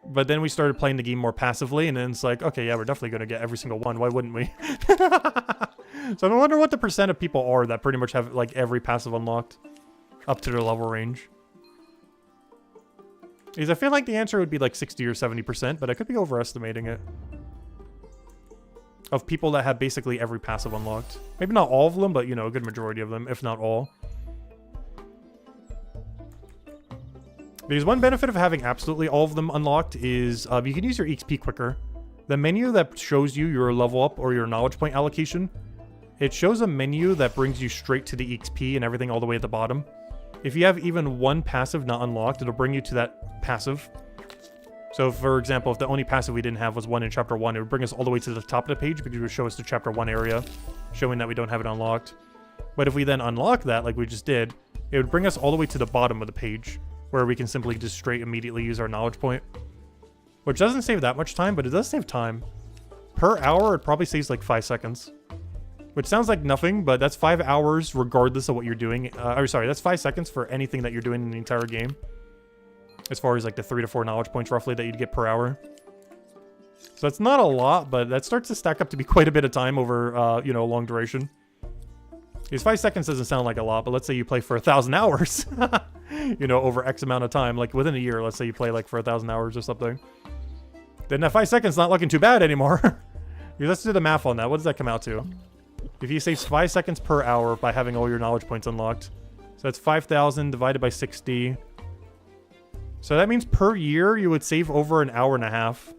But then we started playing the game more passively, and then it's like, okay, yeah, we're definitely going to get every single one. Why wouldn't we? So I wonder what the percent of people are that pretty much have, like, every passive unlocked up to their level range. Because I feel like the answer would be, like, 60 or 70%, but I could be overestimating it. Of people that have basically every passive unlocked. Maybe not all of them, but, you know, a good majority of them, if not all. Because one benefit of having absolutely all of them unlocked is you can use your XP quicker. The menu that shows you your level up or your knowledge point allocation, it shows a menu that brings you straight to the XP and everything all the way at the bottom. If you have even 1 passive not unlocked, it'll bring you to that passive. So for example, if the only passive we didn't have was 1 in chapter 1, it would bring us all the way to the top of the page because it would show us the chapter 1 area, showing that we don't have it unlocked. But if we then unlock that, like we just did, it would bring us all the way to the bottom of the page, where we can simply just straight immediately use our knowledge point. Which doesn't save that much time, but it does save time. Per hour, it probably saves like 5 seconds. Which sounds like nothing, but that's 5 hours regardless of what you're doing. Or sorry, that's 5 seconds for anything that you're doing in the entire game. as far as like the 3 to 4 knowledge points roughly that you'd get per hour. So that's not a lot, but that starts to stack up to be quite a bit of time over, you know, a long duration. Because 5 seconds doesn't sound like a lot, but let's say you play for 1,000 hours, you know, over X amount of time, like within a year, let's say you play like for 1,000 hours or something. Then that 5 seconds not looking too bad anymore. Let's do the math on that. What does that come out to? If you save 5 seconds per hour by having all your knowledge points unlocked. So that's 5,000 divided by 60. So that means per year you would save over an hour and a half.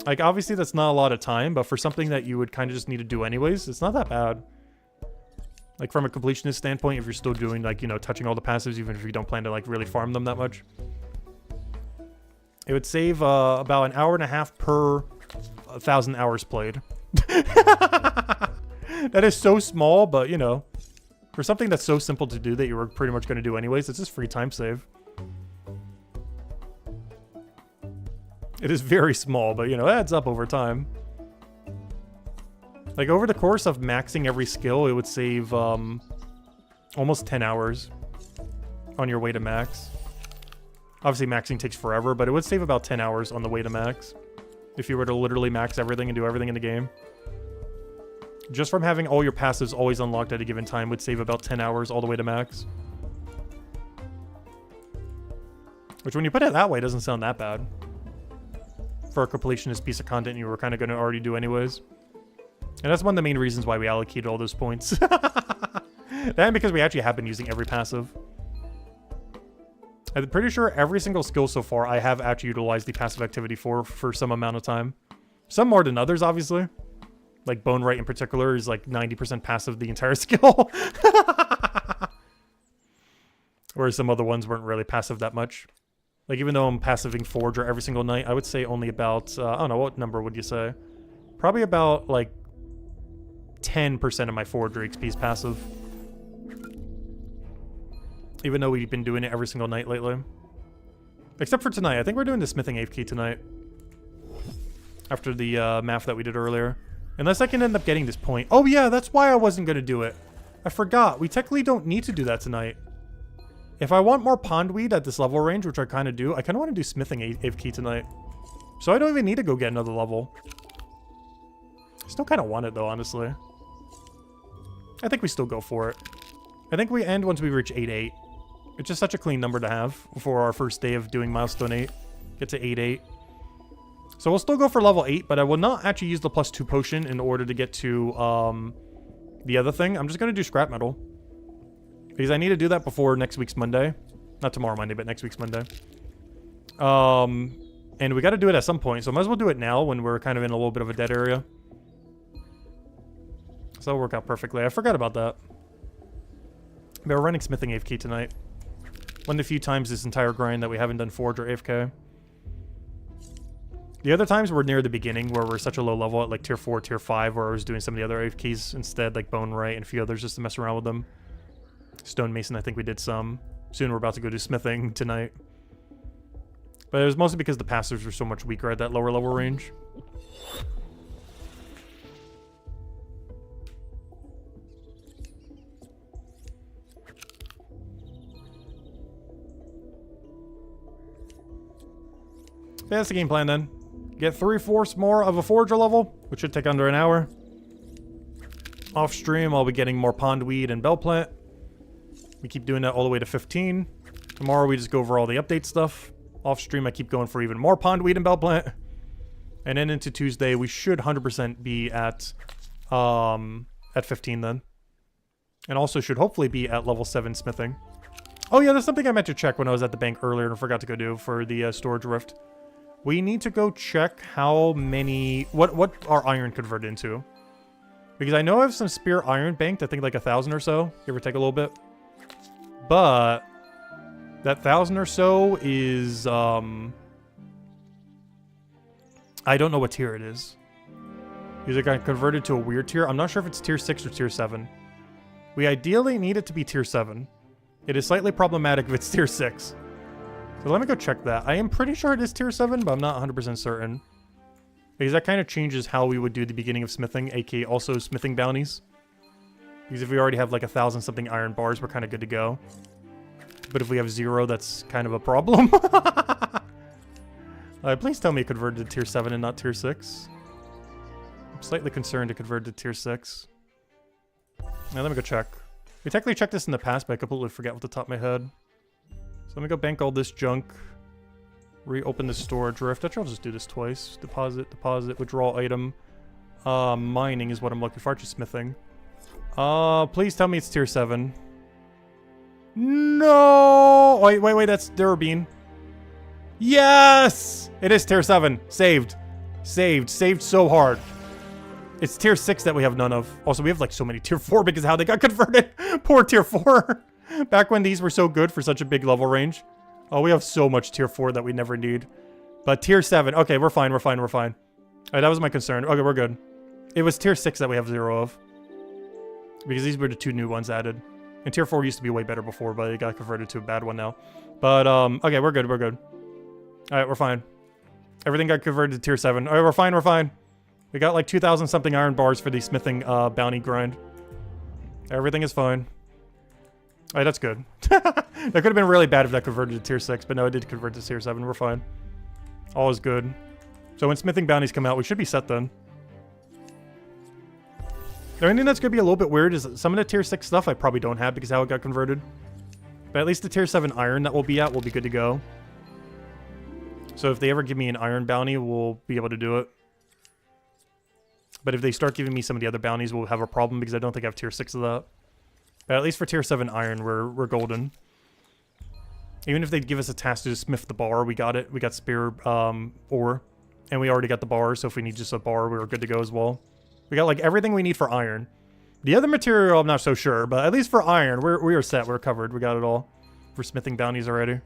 Like, obviously that's not a lot of time, but for something that you would kind of just need to do anyways, it's not that bad. Like, from a completionist standpoint, if you're still doing, like, you know, touching all the passives, even if you don't plan to, like, really farm them that much. It would save about an hour and a half per 1,000 hours played. That is so small, but, you know, for something that's so simple to do that you were pretty much going to do anyways, it's just free time save. It is very small, but, you know, it adds up over time. Like, over the course of maxing every skill, it would save almost 10 hours on your way to max. Obviously, maxing takes forever, but it would save about 10 hours on the way to max if you were to literally max everything and do everything in the game. Just from having all your passives always unlocked at a given time would save about 10 hours all the way to max. Which, when you put it that way, doesn't sound that bad. For a completionist piece of content you were kind of going to already do anyways. And that's one of the main reasons why we allocated all those points. And because we actually have been using every passive. I'm pretty sure every single skill so far I have actually utilized the passive activity for some amount of time. Some more than others, obviously. Like Bone Right in particular is like 90% passive the entire skill. Whereas some other ones weren't really passive that much. Like, even though I'm passiving Forager every single night, I would say only about, I don't know, what number would you say? Probably about, like, 10% of my Forager XP is passive. Even though we've been doing it every single night lately. Except for tonight. I think we're doing the smithing AFK tonight. After the math that we did earlier. Unless I can end up getting this point. Oh yeah, that's why I wasn't going to do it. I forgot. We technically don't need to do that tonight. If I want more pondweed at this level range, which I kind of do, I kind of want to do smithing AFK tonight. So I don't even need to go get another level. I still kind of want it though, honestly. I think we still go for it. I think we end once we reach 8-8. It's just such a clean number to have for our first day of doing Milestone 8. Get to 8-8. So we'll still go for level 8, but I will not actually use the +2 potion in order to get to the other thing. I'm just going to do scrap metal. Because I need to do that before next week's Monday. Not tomorrow Monday, but next week's Monday. And we got to do it at some point, so I might as well do it now when we're kind of in a little bit of a dead area. So that'll work out perfectly. I forgot about that. But we're running smithing AFK tonight. One of the few times this entire grind that we haven't done Forge or AFK. The other times were near the beginning where we're such a low level at like tier 4, tier 5, where I was doing some of the other AFKs instead, like Bone Right and a few others just to mess around with them. Stonemason, I think we did some. Soon we're about to go do smithing tonight. But it was mostly because the passives were so much weaker at that lower level range. Yeah, that's the game plan then. Get 3/4 more of a Forager level, which should take under an hour. Off stream, I'll be getting more pondweed and bell plant. We keep doing that all the way to 15. Tomorrow we just go over all the update stuff. Off stream, I keep going for even more pondweed and bell plant. And then into Tuesday, we should 100% be at 15 then. And also should hopefully be at level 7 smithing. Oh yeah, there's something I meant to check when I was at the bank earlier and forgot to go do for the storage rift. We need to go check how many... What our iron converted into. Because I know I have some spear iron banked, I think like 1,000 or so. Give or take a little bit. But... that 1,000 or so is... I don't know what tier it is. Because it got converted to a weird tier. I'm not sure if it's tier 6 or tier 7. We ideally need it to be tier 7. It is slightly problematic if it's tier 6. So let me go check that. I am pretty sure it is tier 7, but I'm not 100% certain. Because that kind of changes how we would do the beginning of smithing, aka also smithing bounties. Because if we already have like 1,000 something iron bars, we're kind of good to go. but if we have 0, that's kind of a problem. Please tell me it converted to tier 7 and not tier 6. I'm slightly concerned it converted to tier 6. Now let me go check. We technically checked this in the past, but I completely forget off the top of my head. So let me go bank all this junk. Reopen the storage rift. Actually, I'll just do this twice. Deposit, deposit, withdraw item. Mining is what I'm looking for. Just smithing. Please tell me it's tier 7. No! Wait, that's Durabine. Yes! It is tier 7. Saved. Saved so hard. It's tier 6 that we have none of. Also, we have like so many tier 4 because of how they got converted. Poor tier 4. Back when these were so good for such a big level range. Oh, we have so much tier 4 that we never need. But tier 7. Okay, we're fine. Alright, that was my concern. Okay, we're good. It was tier 6 that we have 0 of. Because these were the 2 new ones added. And tier 4 used to be way better before, but it got converted to a bad one now. But, okay, we're good. Alright, we're fine. Everything got converted to tier 7. Alright, we're fine. We got like 2,000 something iron bars for the smithing bounty grind. Everything is fine. Alright, that's good. That could have been really bad if that converted to tier 6, but no, it did convert to tier 7. We're fine. All is good. So when smithing bounties come out, we should be set then. The only thing that's going to be a little bit weird is some of the tier 6 stuff I probably don't have because of how it got converted. But at least the tier 7 iron that we'll be at will be good to go. So if they ever give me an iron bounty, we'll be able to do it. But if they start giving me some of the other bounties, we'll have a problem because I don't think I have tier 6 of that. But at least for tier 7 iron, we're golden. Even if they give us a task to just smith the bar, we got it. We got spear ore. And we already got the bar, so if we need just a bar, we're good to go as well. We got like everything we need for iron. The other material, I'm not so sure, but at least for iron, we are set. We're covered. We got it all for smithing bounties already.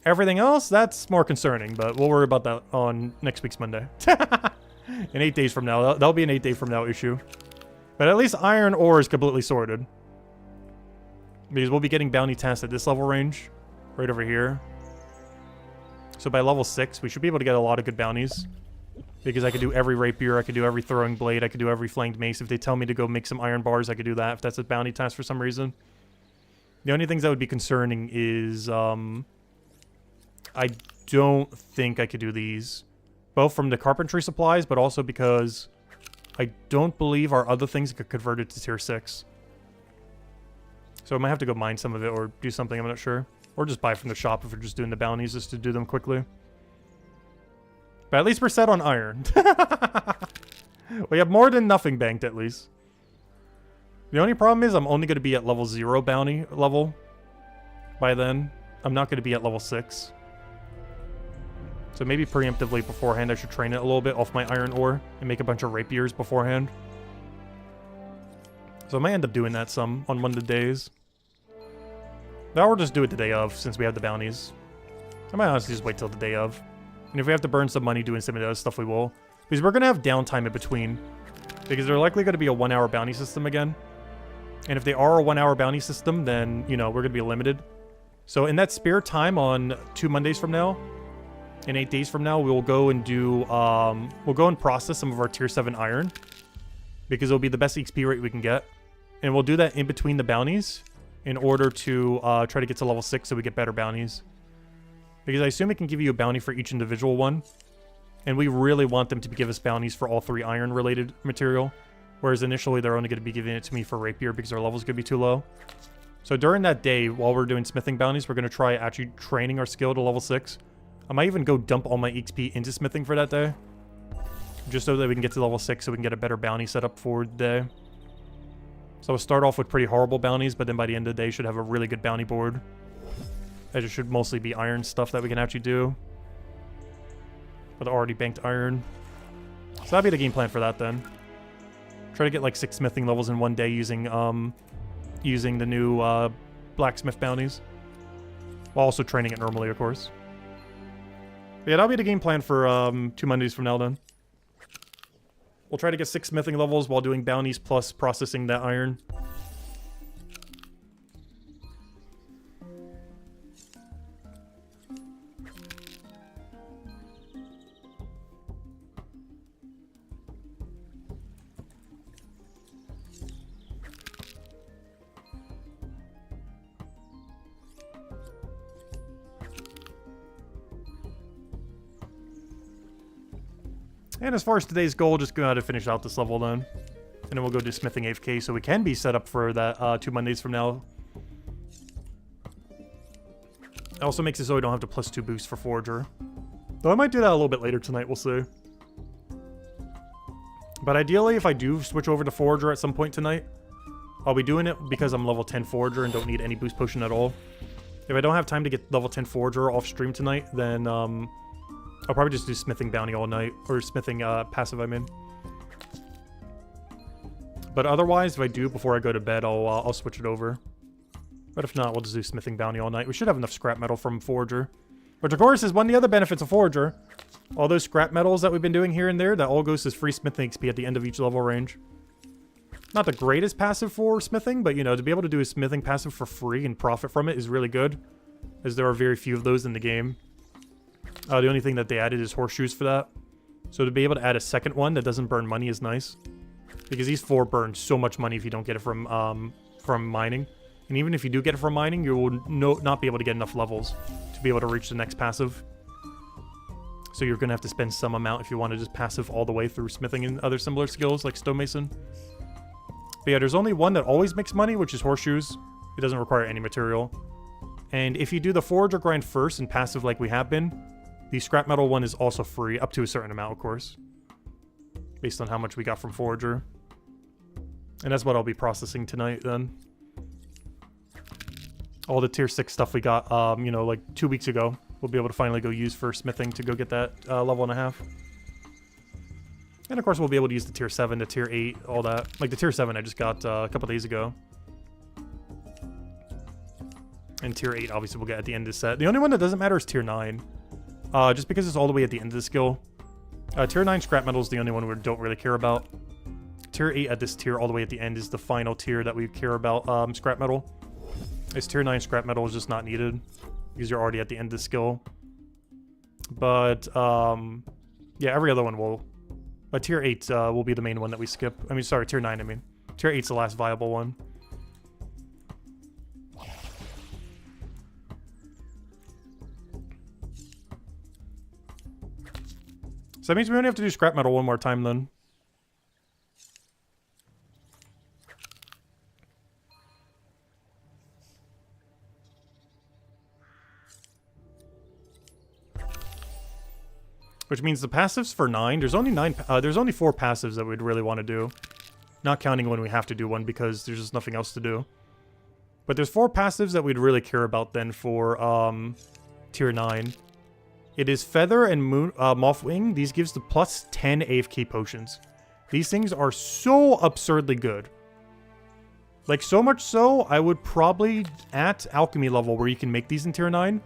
Everything else, that's more concerning, but we'll worry about that on next week's Monday. In 8 days from now. That'll be an 8 day from now issue. But at least iron ore is completely sorted. Because we'll be getting bounty tasks at this level range. Right over here. So by level 6, we should be able to get a lot of good bounties. Because I could do every rapier, I could do every throwing blade, I could do every flanged mace. If they tell me to go make some iron bars, I could do that if that's a bounty task for some reason. The only things that would be concerning is, I don't think I could do these. Both from the carpentry supplies, but also because I don't believe our other things could convert it to tier 6. So I might have to go mine some of it or do something, I'm not sure. Or just buy from the shop if we're just doing the bounties just to do them quickly. But at least we're set on iron. We have more than nothing banked at least. The only problem is I'm only going to be at level 0 bounty level. By then, I'm not going to be at level 6. So maybe preemptively beforehand I should train it a little bit off my iron ore and make a bunch of rapiers beforehand. So I might end up doing that some on one of the days. Now we'll just do it the day of since we have the bounties. I might honestly just wait till the day of. And if we have to burn some money doing some of the other stuff, we will. Because we're going to have downtime in between. Because they're likely going to be a 1 hour bounty system again. And if they are a 1 hour bounty system, then, you know, we're going to be limited. So in that spare time on 2 Mondays from now, in 8 days from now, we'll go and do, we'll go and process some of our tier 7 iron. Because it'll be the best XP rate we can get. And we'll do that in between the bounties in order to try to get to level 6 so we get better bounties. Because I assume it can give you a bounty for each individual one. And we really want them to give us bounties for all 3 iron-related material. Whereas initially, they're only going to be giving it to me for rapier because our level's going to be too low. So during that day, while we're doing smithing bounties, we're going to try actually training our skill to level 6. I might even go dump all my XP into smithing for that day. Just so that we can get to level 6 so we can get a better bounty set up for the day. So we'll start off with pretty horrible bounties, but then by the end of the day, should have a really good bounty board. It should mostly be iron stuff that we can actually do. With already banked iron. So that'd be the game plan for that then. Try to get like 6 smithing levels in one day using using the new blacksmith bounties. While also training it normally, of course. But yeah, that'll be the game plan for 2 Mondays from now then. We'll try to get 6 smithing levels while doing bounties plus processing that iron. And as far as today's goal, just go out and finish out this level then. And then we'll go do smithing AFK so we can be set up for that 2 Mondays from now. It also makes it so we don't have to +2 boost for Forager. Though I might do that a little bit later tonight, we'll see. But ideally, if I do switch over to Forager at some point tonight, I'll be doing it because I'm level 10 Forager and don't need any boost potion at all. If I don't have time to get level 10 Forager off stream tonight, then I'll probably just do smithing bounty all night. Or smithing passive, I mean. But otherwise, if I do before I go to bed, I'll switch it over. But if not, we'll just do smithing bounty all night. We should have enough scrap metal from Forager. Which, of course, is one of the other benefits of Forager. All those scrap metals that we've been doing here and there, that all goes as free smithing XP at the end of each level range. Not the greatest passive for smithing, but, you know, to be able to do a smithing passive for free and profit from it is really good. As there are very few of those in the game. The only thing that they added is horseshoes for that. So to be able to add a second one that doesn't burn money is nice. Because these 4 burn so much money if you don't get it from mining. And even if you do get it from mining, you will not be able to get enough levels to be able to reach the next passive. So you're going to have to spend some amount if you want to just passive all the way through smithing and other similar skills like stonemason. But yeah, there's only one that always makes money, which is horseshoes. It doesn't require any material. And if you do the Forager grind first and passive like we have been, the scrap metal one is also free, up to a certain amount, of course. Based on how much we got from Forager. And that's what I'll be processing tonight, then. All the tier 6 stuff we got, you know, like 2 weeks ago, we'll be able to finally go use for smithing to go get that level and a half. And of course, we'll be able to use the tier 7, the tier 8, all that. Like the tier 7 I just got a couple days ago. And tier 8, obviously, we'll get at the end of the set. The only one that doesn't matter is tier 9. Just because it's all the way at the end of the skill. Tier 9 scrap metal is the only one we don't really care about. Tier 8 at this tier all the way at the end is the final tier that we care about scrap metal. This tier 9 scrap metal is just not needed because you're already at the end of the skill. But, yeah, every other one will. Tier 8 will be the main one that we skip. I mean, sorry, tier 9, I mean. Tier 8's the last viable one. So that means we only have to do scrap metal one more time then. Which means the passives for 9, there's only 4 passives that we'd really want to do. Not counting when we have to do one because there's just nothing else to do. But there's 4 passives that we'd really care about then for tier 9. It is Feather and Moth Wing. These gives the plus 10 AFK potions. These things are so absurdly good. Like, so much so, I would probably, at alchemy level where you can make these in tier 9,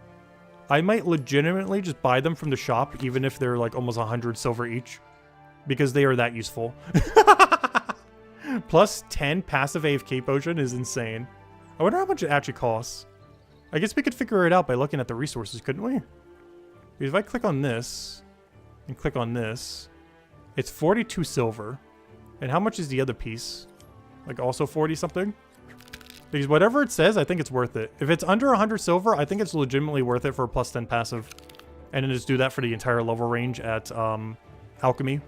I might legitimately just buy them from the shop, even if they're like almost 100 silver each. Because they are that useful. Plus 10 passive AFK potion is insane. I wonder how much it actually costs. I guess we could figure it out by looking at the resources, couldn't we? Because if I click on this, and click on this, it's 42 silver. And how much is the other piece? Like also 40 something? Because whatever it says, I think it's worth it. If it's under 100 silver, I think it's legitimately worth it for a plus 10 passive. And then just do that for the entire level range at alchemy.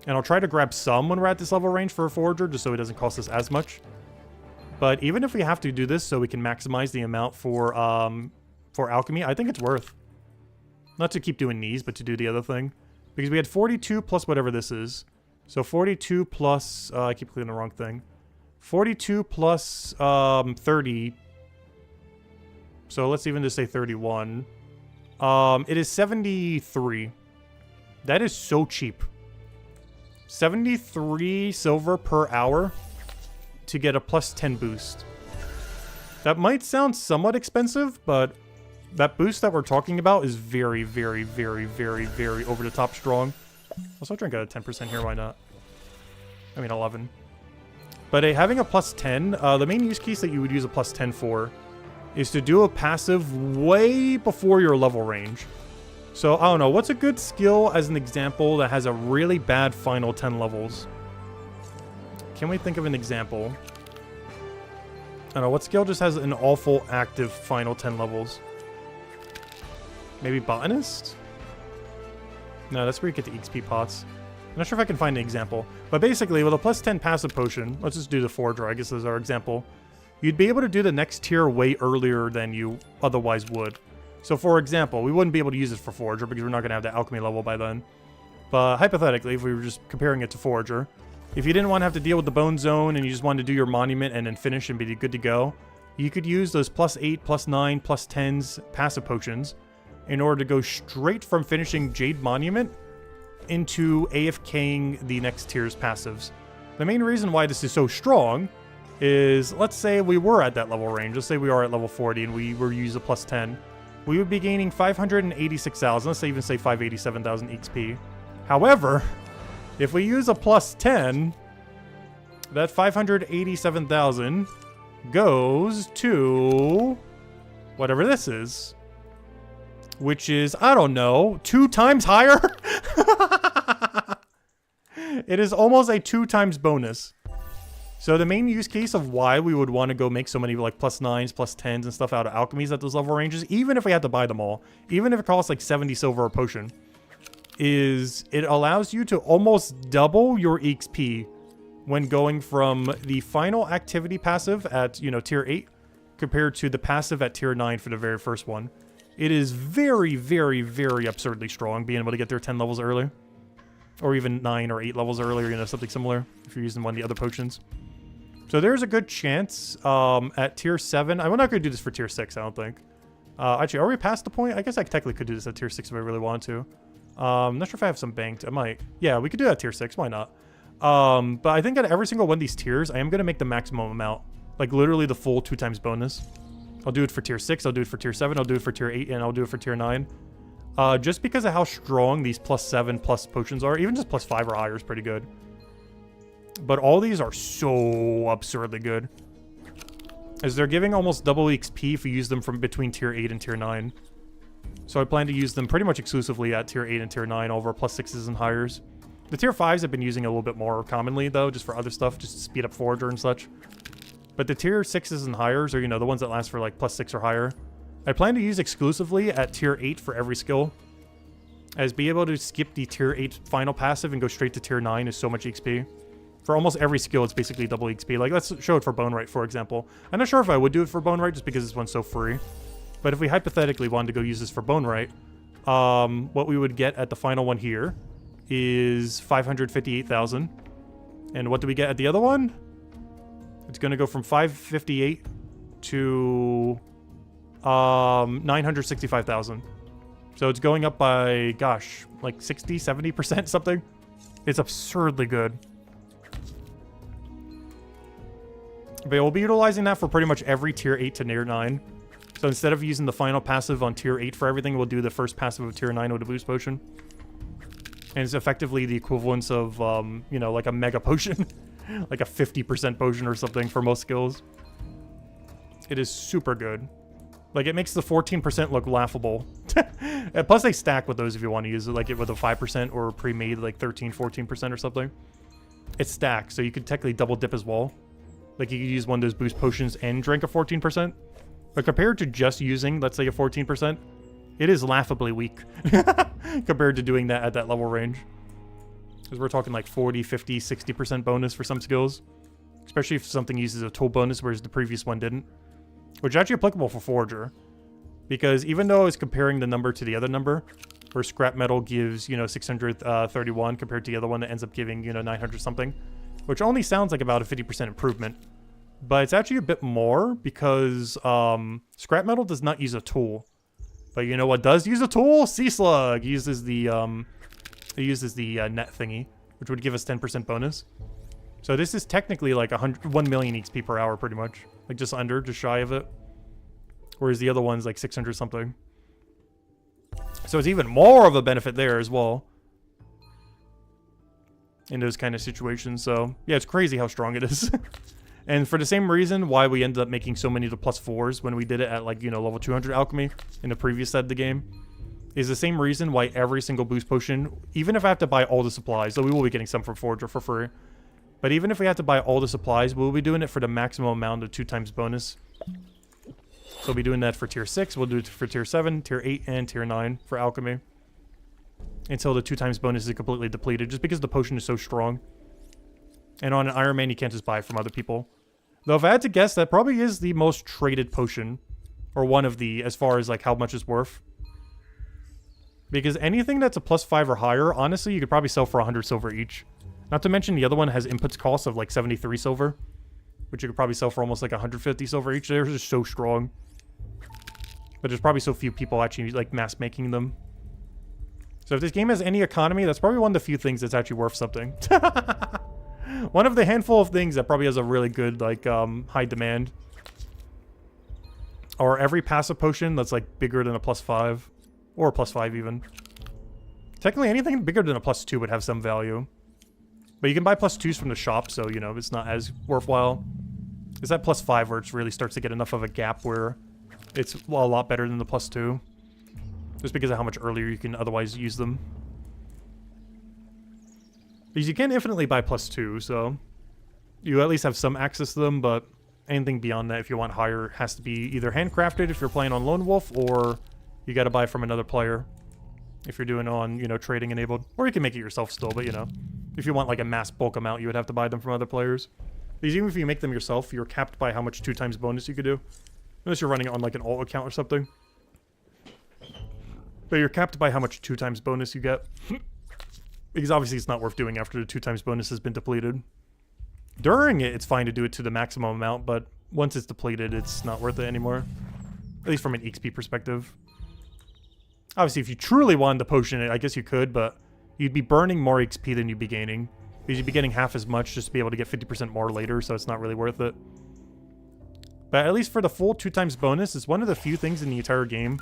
And I'll try to grab some when we're at this level range for a forager, just so it doesn't cost us as much. But even if we have to do this so we can maximize the amount for alchemy, I think it's worth. Not to keep doing these, but to do the other thing. Because we had 42 plus whatever this is. So 42 plus... I keep clicking the wrong thing. 42 plus 30. So let's even just say 31. It is 73. That is so cheap. 73 silver per hour to get a plus 10 boost. That might sound somewhat expensive, but that boost that we're talking about is very, very, very, very, very over the top strong. Also drink a 10% here, why not? I mean 11. But having a plus 10, the main use case that you would use a plus 10 for is to do a passive way before your level range. So, I don't know, what's a good skill as an example that has a really bad final 10 levels? Can we think of an example? I don't know, what skill just has an awful active final 10 levels? Maybe Botanist? No, that's where you get the XP pots. I'm not sure if I can find an example. But basically, with a plus 10 passive potion, let's just do the Forger, I guess, as our example. You'd be able to do the next tier way earlier than you otherwise would. So, for example, we wouldn't be able to use this for Forger because we're not going to have the alchemy level by then. But hypothetically, if we were just comparing it to Forger, if you didn't want to have to deal with the Bone Zone and you just wanted to do your Monument and then finish and be good to go, you could use those plus 8, plus 9, plus 10s passive potions in order to go straight from finishing Jade Monument into AFKing the next tier's passives. The main reason why this is so strong is, let's say we were at that level range. Let's say we are at level 40 and we were using a plus 10. We would be gaining 586,000, let's say even say 587,000 XP. However, if we use a plus 10, that 587,000 goes to whatever this is, which is, I don't know, 2 times higher? It is almost a 2 times bonus. So the main use case of why we would want to go make so many like plus 9s, plus 10s and stuff out of alchemies at those level ranges, even if we had to buy them all, even if it costs like 70 silver a potion, is it allows you to almost double your XP when going from the final activity passive at, you know, tier 8 compared to the passive at tier 9 for the very first one. It is very, very, very absurdly strong being able to get there 10 levels early. Or even 9 or 8 levels earlier, you know, something similar if you're using one of the other potions. So there's a good chance at tier 7. I'm not going to do this for tier 6, I don't think. Actually, are we past the point? I guess I technically could do this at tier 6 if I really wanted to. I'm not sure if I have some banked. I might. Yeah, we could do that at tier 6. Why not? But I think at every single one of these tiers, I am going to make the maximum amount. Like literally the full 2 times bonus. I'll do it for tier 6, I'll do it for tier 7, I'll do it for tier 8, and I'll do it for tier 9. Just because of how strong these plus 7 plus potions are. Even just plus 5 or higher is pretty good. But all these are so absurdly good. As they're giving almost double XP if you use them from between tier 8 and tier 9. So I plan to use them pretty much exclusively at tier 8 and tier 9 over plus 6s and higher. The tier 5s I've been using a little bit more commonly though, just for other stuff, just to speed up Forager and such. But the tier 6s and higher, or you know, the ones that last for like plus 6 or higher, I plan to use exclusively at tier 8 for every skill. As be able to skip the tier 8 final passive and go straight to tier 9 is so much XP. For almost every skill, it's basically double XP. Like, let's show it for Bone Right, for example. I'm not sure if I would do it for Bone Right, just because this one's so free. But if we hypothetically wanted to go use this for Bone Right, what we would get at the final one here is 558,000. And what do we get at the other one? It's going to go from 558 to 965,000. So it's going up by, gosh, like 60, 70% something. It's absurdly good. But we'll be utilizing that for pretty much every tier 8 to tier 9. So instead of using the final passive on tier 8 for everything, we'll do the first passive of tier 9 with a boost potion. And it's effectively the equivalence of, you know, like a mega potion. Like a 50% potion or something for most skills. It is super good. Like, it makes the 14% look laughable. And plus, they stack with those if you want to use it, like it with a 5% or pre-made, like 13, 14% or something. It stacks, so you could technically double dip as well. Like, you could use one of those boost potions and drink a 14%. But compared to just using, let's say, a 14%, it is laughably weak. Compared to doing that at that level range. Because we're talking like 40, 50, 60% bonus for some skills. Especially if something uses a tool bonus, whereas the previous one didn't. Which is actually applicable for Forager. Because even though it's comparing the number to the other number, where scrap metal gives, you know, 631 compared to the other one that ends up giving, you know, 900 something. Which only sounds like about a 50% improvement. But it's actually a bit more because scrap metal does not use a tool. But you know what does use a tool? Sea Slug uses the net thingy, which would give us 10% bonus. So this is technically like 1 million XP per hour, pretty much. Like just under, just shy of it. Whereas the other one's like 600 something. So it's even more of a benefit there as well. In those kind of situations. So yeah, it's crazy how strong it is. And for the same reason why we ended up making so many of the plus 4s when we did it at like, you know, level 200 alchemy in the previous set of the game, is the same reason why every single boost potion, even if I have to buy all the supplies, so we will be getting some from Forager for free, but even if we have to buy all the supplies, we'll be doing it for the maximum amount of 2 times bonus. So we'll be doing that for tier 6, we'll do it for tier 7, tier 8, and tier 9 for alchemy. until the 2 times bonus is completely depleted, just because the potion is so strong. And on an Iron Man, you can't just buy it from other people. Though if I had to guess, that probably is the most traded potion. Or one of the, as far as like how much it's worth. Because anything that's a +5 or higher, honestly, you could probably sell for 100 silver each. Not to mention the other one has inputs costs of like 73 silver. Which you could probably sell for almost like 150 silver each. They're just so strong. But there's probably so few people actually like mass making them. So if this game has any economy, that's probably one of the few things that's actually worth something. One of the handful of things that probably has a really good like high demand. Or every passive potion that's like bigger than a +5. Or a +5 even. Technically anything bigger than a +2 would have some value. But you can buy +2s from the shop, so you know it's not as worthwhile. It's that +5 where it really starts to get enough of a gap where it's a lot better than the +2. Just because of how much earlier you can otherwise use them. Because you can infinitely buy +2, so you at least have some access to them, but anything beyond that, if you want higher, has to be either handcrafted if you're playing on Lone Wolf, or you gotta buy from another player if you're doing on, you know, trading enabled. Or you can make it yourself still, but you know, if you want like a mass bulk amount, you would have to buy them from other players. Because even if you make them yourself, you're capped by how much 2 times bonus you could do. Unless you're running it on like an alt account or something. But you're capped by how much 2 times bonus you get. Because obviously it's not worth doing after the 2 times bonus has been depleted. During it, it's fine to do it to the maximum amount, but once it's depleted, it's not worth it anymore. At least from an XP perspective. Obviously, if you truly wanted to potion it, I guess you could, but you'd be burning more XP than you'd be gaining. Because you'd be getting half as much just to be able to get 50% more later, so it's not really worth it. But at least for the full 2 times bonus, it's one of the few things in the entire game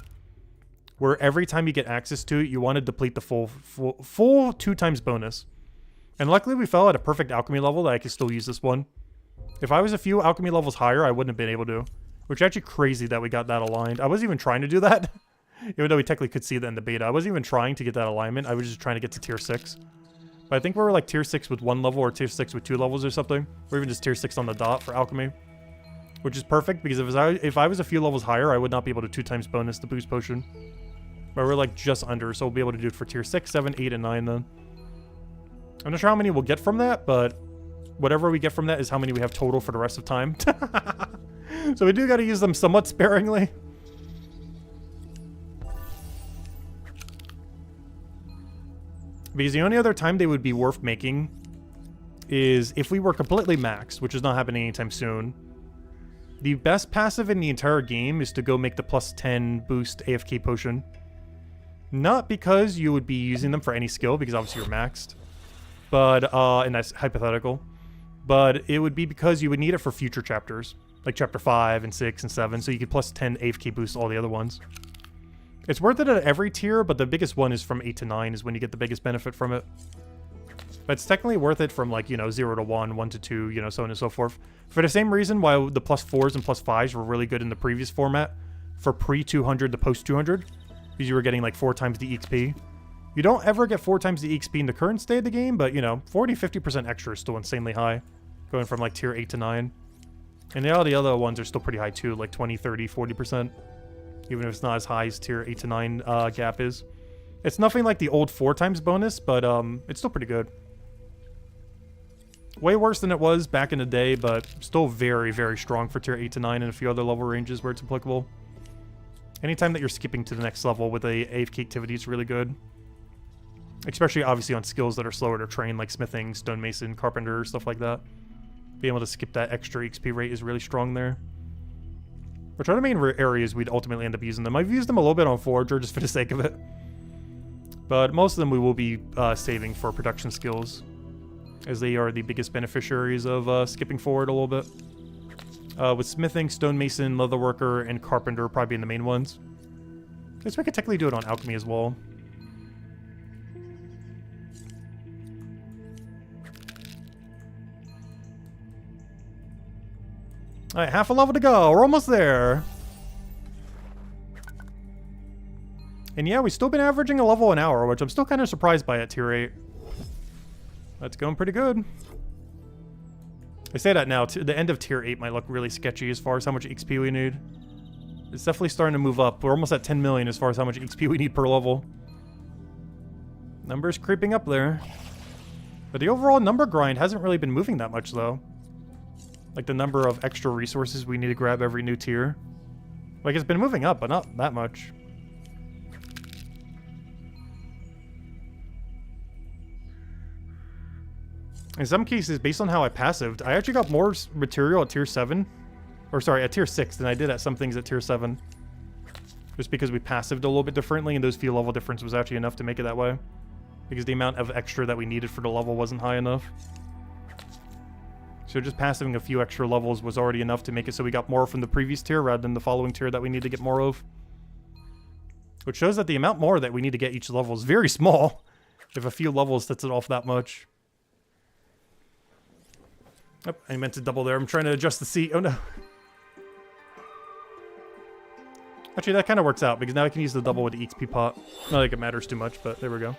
where every time you get access to it, you want to deplete the full 2 times bonus. And luckily we fell at a perfect alchemy level that I could still use this one. If I was a few alchemy levels higher, I wouldn't have been able to. Which is actually crazy that we got that aligned. I wasn't even trying to do that. Even though we technically could see that in the beta. I wasn't even trying to get that alignment. I was just trying to get to tier 6. But I think we were like tier 6 with 1 level or tier 6 with 2 levels or something. Or even just tier 6 on the dot for alchemy. Which is perfect because if I was a few levels higher, I would not be able to 2 times bonus the boost potion. But we're like just under, so we'll be able to do it for tier 6, 7, 8, and 9 then. I'm not sure how many we'll get from that, but whatever we get from that is how many we have total for the rest of time. So we do got to use them somewhat sparingly. Because the only other time they would be worth making is if we were completely maxed, which is not happening anytime soon. The best passive in the entire game is to go make the +10 boost AFK potion. Not because you would be using them for any skill, because obviously you're maxed. But, and that's hypothetical. But it would be because you would need it for future chapters. Like chapter 5 and 6 and 7, so you could +10 AFK boost all the other ones. It's worth it at every tier, but the biggest one is from 8 to 9 is when you get the biggest benefit from it. But it's technically worth it from like, you know, 0 to 1, 1 to 2, you know, so on and so forth. For the same reason why the +4s and +5s were really good in the previous format. For pre-200 to post-200. Because you were getting like 4 times the XP. You don't ever get 4 times the XP in the current state of the game, but you know, 40-50% extra is still insanely high. Going from like tier 8 to 9. And all the other ones are still pretty high too, like 20, 30, 40%. Even if it's not as high as tier 8 to 9 gap is. It's nothing like the old 4 times bonus, but it's still pretty good. Way worse than it was back in the day, but still very, very strong for tier 8 to 9 and a few other level ranges where it's applicable. Anytime that you're skipping to the next level with a AFK activity is really good. Especially obviously on skills that are slower to train, like smithing, stonemason, carpenter, stuff like that. Being able to skip that extra XP rate is really strong there. Which are the main areas we'd ultimately end up using them. I've used them a little bit on Forager just for the sake of it. But most of them we will be saving for production skills. As they are the biggest beneficiaries of skipping forward a little bit. With smithing, stonemason, leatherworker, and carpenter probably being the main ones. I guess we could technically do it on alchemy as well. Alright, half a level to go. We're almost there. And yeah, we've still been averaging a level an hour, which I'm still kind of surprised by at tier 8. That's going pretty good. I say that now, the end of tier 8 might look really sketchy as far as how much XP we need. It's definitely starting to move up. We're almost at 10 million as far as how much XP we need per level. Numbers creeping up there. But the overall number grind hasn't really been moving that much, though. Like, the number of extra resources we need to grab every new tier. Like, it's been moving up, but not that much. In some cases, based on how I passived, I actually got more material at tier 7. Or, sorry, at tier 6 than I did at some things at tier 7. Just because we passived a little bit differently, and those few level difference was actually enough to make it that way. Because the amount of extra that we needed for the level wasn't high enough. So just passiving a few extra levels was already enough to make it so we got more from the previous tier rather than the following tier that we need to get more of. Which shows that the amount more that we need to get each level is very small. If a few levels sets it off that much. Oh, I meant to double there. I'm trying to adjust the seat. Oh no. Actually, that kind of works out because now I can use the double with the XP pot. Not like it matters too much, but there we go.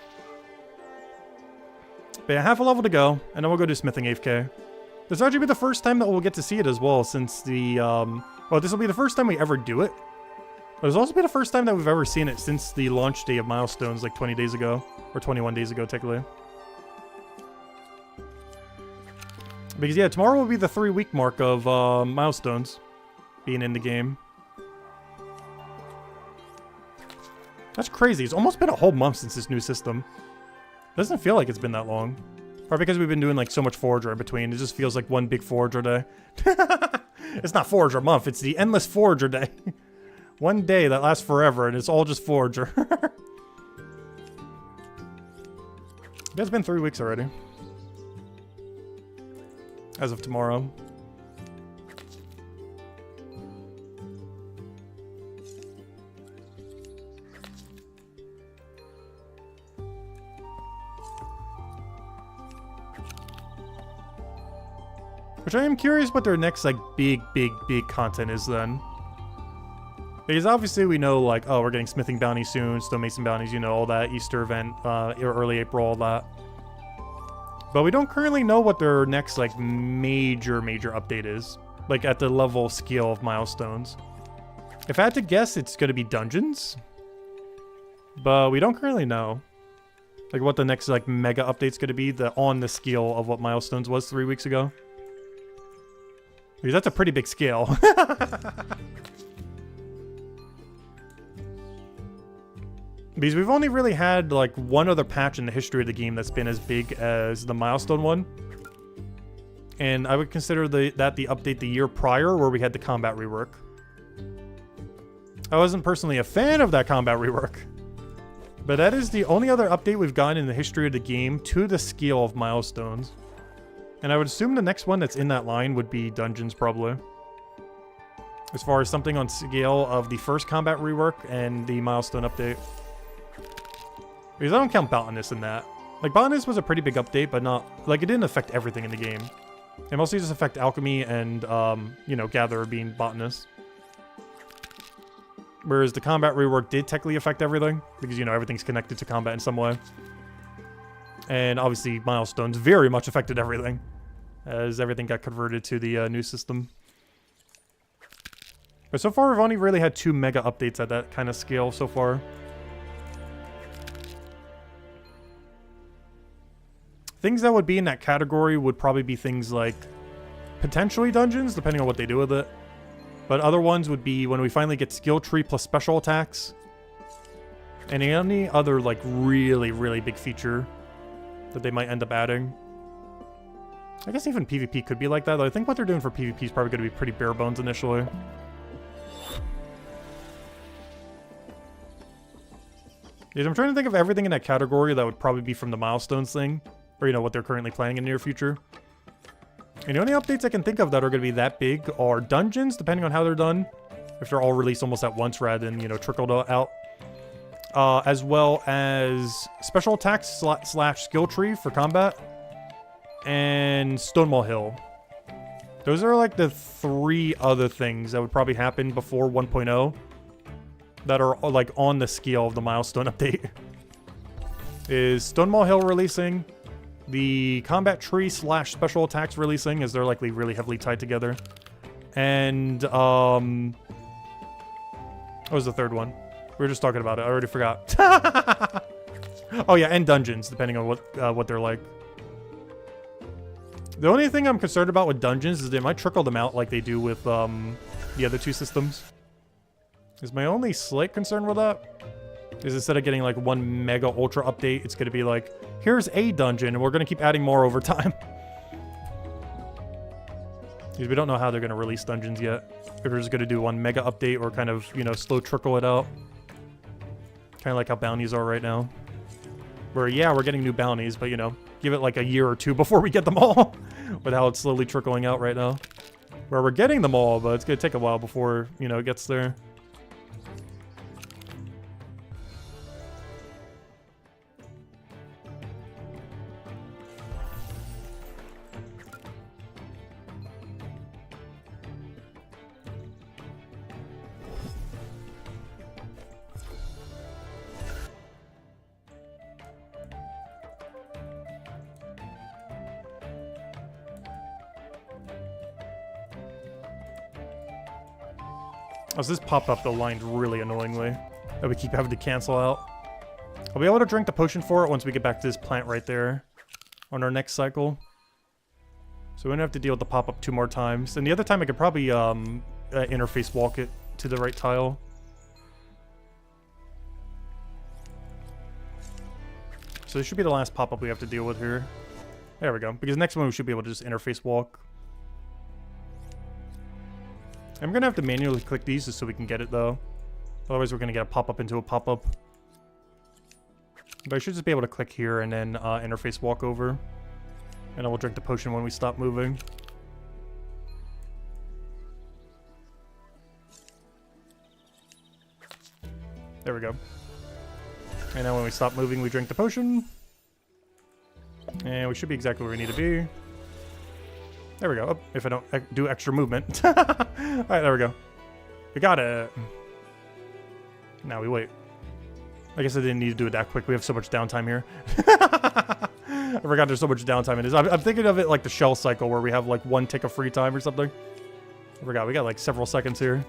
But yeah, half a level to go, and then we'll go do smithing AFK. This will actually be the first time that we'll get to see it as well, since the, well, this will be the first time we ever do it. But it'll also be the first time that we've ever seen it since the launch day of Milestones, like 20 days ago. Or 21 days ago, technically. Because, yeah, tomorrow will be the 3-week mark of, Milestones being in the game. That's crazy. It's almost been a whole month since this new system. Doesn't feel like it's been that long. Probably because we've been doing like so much Forager in between. It just feels like one big Forager day. It's not Forager month, it's the endless Forager day. One day that lasts forever and it's all just Forager. It's been 3 weeks already. As of tomorrow. Which I am curious what their next, like, big content is then. Because obviously we know, like, oh, we're getting smithing bounties soon, stonemason bounties, you know, all that, Easter event, early April, all that. But we don't currently know what their next, like, major update is. Like, at the level scale of Milestones. If I had to guess, it's gonna be dungeons. But we don't currently know. Like, what the next, like, mega update's gonna be, on the scale of what Milestones was 3 weeks ago. Because that's a pretty big scale. Because we've only really had, like, one other patch in the history of the game that's been as big as the Milestone one. And I would consider that the update the year prior, where we had the combat rework. I wasn't personally a fan of that combat rework. But that is the only other update we've gotten in the history of the game to the scale of Milestones. And I would assume the next one that's in that line would be Dungeons, probably. As far as something on scale of the first combat rework and the Milestone update. Because I don't count Botanist in that. Like, Botanist was a pretty big update, but not... Like, it didn't affect everything in the game. It mostly just affect Alchemy and, you know, Gatherer being Botanist. Whereas the combat rework did technically affect everything. Because, you know, everything's connected to combat in some way. And obviously, Milestones very much affected everything. As everything got converted to the new system. But so far, we've only really had 2 mega updates at that kind of scale so far. Things that would be in that category would probably be things like potentially dungeons, depending on what they do with it. But other ones would be when we finally get skill tree plus special attacks. And any other, like, really big feature that they might end up adding. I guess even PvP could be like that, though I think what they're doing for PvP is probably going to be pretty bare bones initially. Yeah, I'm trying to think of everything in that category that would probably be from the Milestones thing. Or, you know, what they're currently planning in the near future. And the only updates I can think of that are going to be that big are dungeons, depending on how they're done. If they're all released almost at once rather than, you know, trickled out. As well as special attacks slash skill tree for combat. And Stonewall Hill. Those are like the 3 other things that would probably happen before 1.0 that are like on the scale of the Milestone update. Is Stonewall Hill releasing, the combat tree slash special attacks releasing, as they're likely really heavily tied together, and what was the third one? We were just talking about it. I already forgot. Oh yeah, and dungeons, depending on what they're like. The only thing I'm concerned about with dungeons is they might trickle them out like they do with the other two systems. Is my only slight concern with that. Is instead of getting like one mega ultra update, it's going to be like, here's a dungeon, and we're going to keep adding more over time. Because we don't know how they're going to release dungeons yet. If they're just going to do one mega update or kind of, you know, slow trickle it out. Kind of like how bounties are right now. Where, yeah, we're getting new bounties, but, you know, give it like a year or two before we get them all. With how it's slowly trickling out right now. Where we're getting them all, but it's going to take a while before, you know, it gets there. Oh, so this pop-up aligned really annoyingly that we keep having to cancel out. I'll be able to drink the potion for it once we get back to this plant right there on our next cycle. So we don't have to deal with the pop-up 2 more times. And the other time I could probably interface walk it to the right tile. So this should be the last pop-up we have to deal with here. There we go. Because next one we should be able to just interface walk. I'm going to have to manually click these just so we can get it, though. Otherwise, we're going to get a pop-up into a pop-up. But I should just be able to click here and then interface walk over. And I will drink the potion when we stop moving. There we go. And now when we stop moving, we drink the potion. And we should be exactly where we need to be. There we go. Oh, if I don't do extra movement. Alright, there we go. We got it. Now we wait. I guess I didn't need to do it that quick. We have so much downtime here. I forgot there's so much downtime in this. I'm thinking of it like the shell cycle where we have like 1 tick of free time or something. I forgot. We got like several seconds here.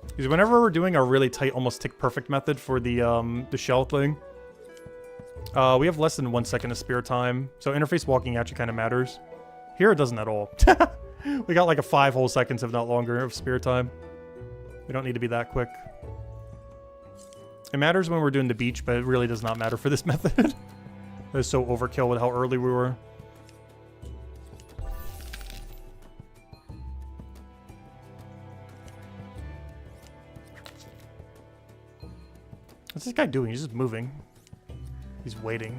Because whenever we're doing a really tight, almost tick perfect method for the shell thing, we have less than 1 second of spare time. So interface walking actually kind of matters. Here it doesn't at all. We got like a 5 whole seconds, if not longer, of spare time. We don't need to be that quick. It matters when we're doing the beach, but it really does not matter for this method. It was so overkill with how early we were. What's this guy doing? He's just moving. He's waiting.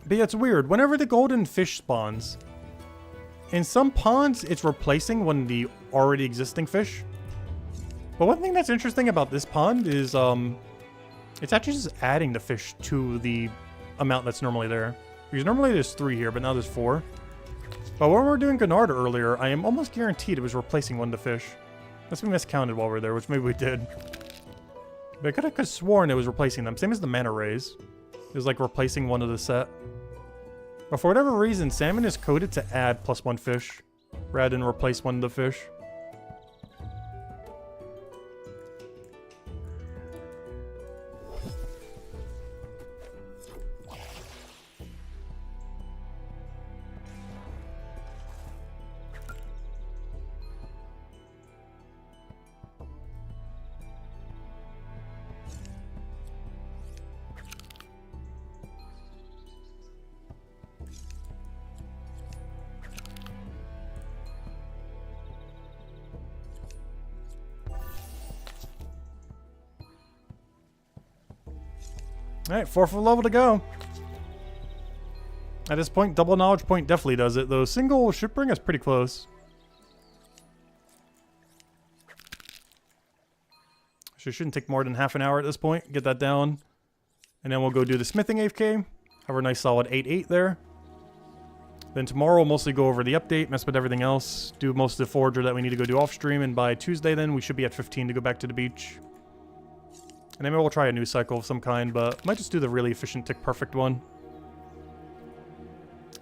But yeah, it's weird. Whenever the golden fish spawns, in some ponds, it's replacing one of the already existing fish. But one thing that's interesting about this pond is it's actually just adding the fish to the amount that's normally there. Because normally there's 3 here, but now there's 4. But when we were doing Gennard earlier, I am almost guaranteed it was replacing one of the fish. Unless we miscounted while we were there, which maybe we did. But I could have sworn it was replacing them. Same as the mana rays. It was like replacing one of the set. But for whatever reason, salmon is coded to add +1 fish, rather than replace one of the fish. Alright, 4th level to go. At this point, double knowledge point definitely does it, though single should bring us pretty close. So it shouldn't take more than half an hour at this point. Get that down. And then we'll go do the smithing AFK. Have a nice solid 8-8 there. Then tomorrow we'll mostly go over the update, mess with everything else, do most of the forager that we need to go do off stream, and by Tuesday then we should be at 15 to go back to the beach. And then maybe we'll try a new cycle of some kind, but might just do the really efficient tick perfect one.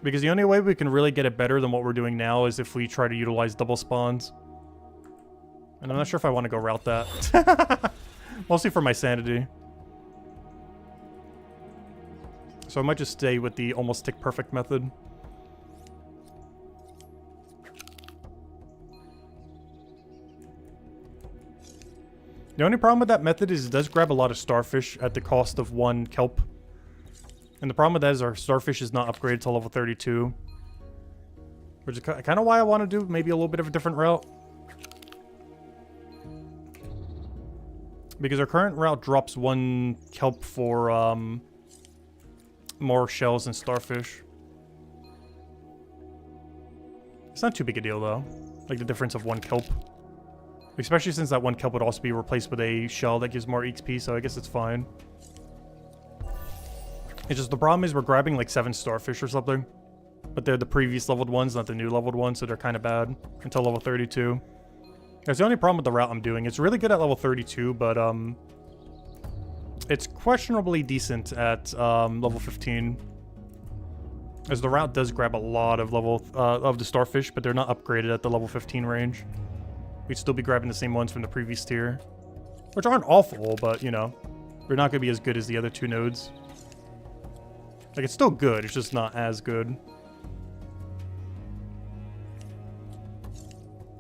Because the only way we can really get it better than what we're doing now is if we try to utilize double spawns. And I'm not sure if I want to go route that. Mostly for my sanity. So I might just stay with the almost tick perfect method. The only problem with that method is it does grab a lot of starfish at the cost of 1 kelp. And the problem with that is our starfish is not upgraded to level 32. Which is kind of why I want to do maybe a little bit of a different route. Because our current route drops 1 kelp for more shells and starfish. It's not too big a deal though. Like the difference of 1 kelp. Especially since that 1 kelp would also be replaced with a shell that gives more XP, so I guess it's fine. It's just the problem is we're grabbing like 7 starfish or something. But they're the previous leveled ones, not the new leveled ones, so they're kind of bad until level 32. That's the only problem with the route I'm doing. It's really good at level 32, but it's questionably decent at level 15. As the route does grab a lot of of the starfish, but they're not upgraded at the level 15 range. We'd still be grabbing the same ones from the previous tier. Which aren't awful, but, you know, they're not going to be as good as the other 2 nodes. Like, it's still good, it's just not as good.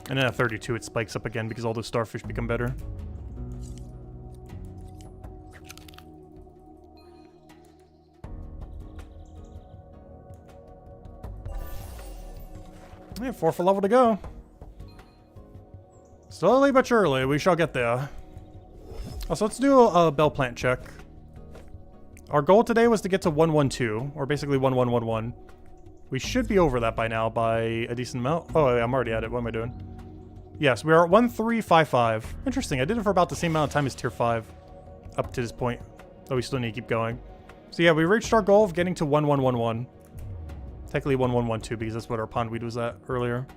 And then at 32, it spikes up again because all those starfish become better. Yeah, 4th level to go. Slowly but surely, we shall get there. So let's do a bell plant check. Our goal today was to get to 112, or basically 1111. We should be over that by now by a decent amount. Oh, I'm already at it. What am I doing? Yes, we are at 1355. Interesting, I did it for about the same amount of time as tier 5. Up to this point. Though we still need to keep going. So yeah, we reached our goal of getting to 1111. Technically 1112 because that's what our pondweed was at earlier.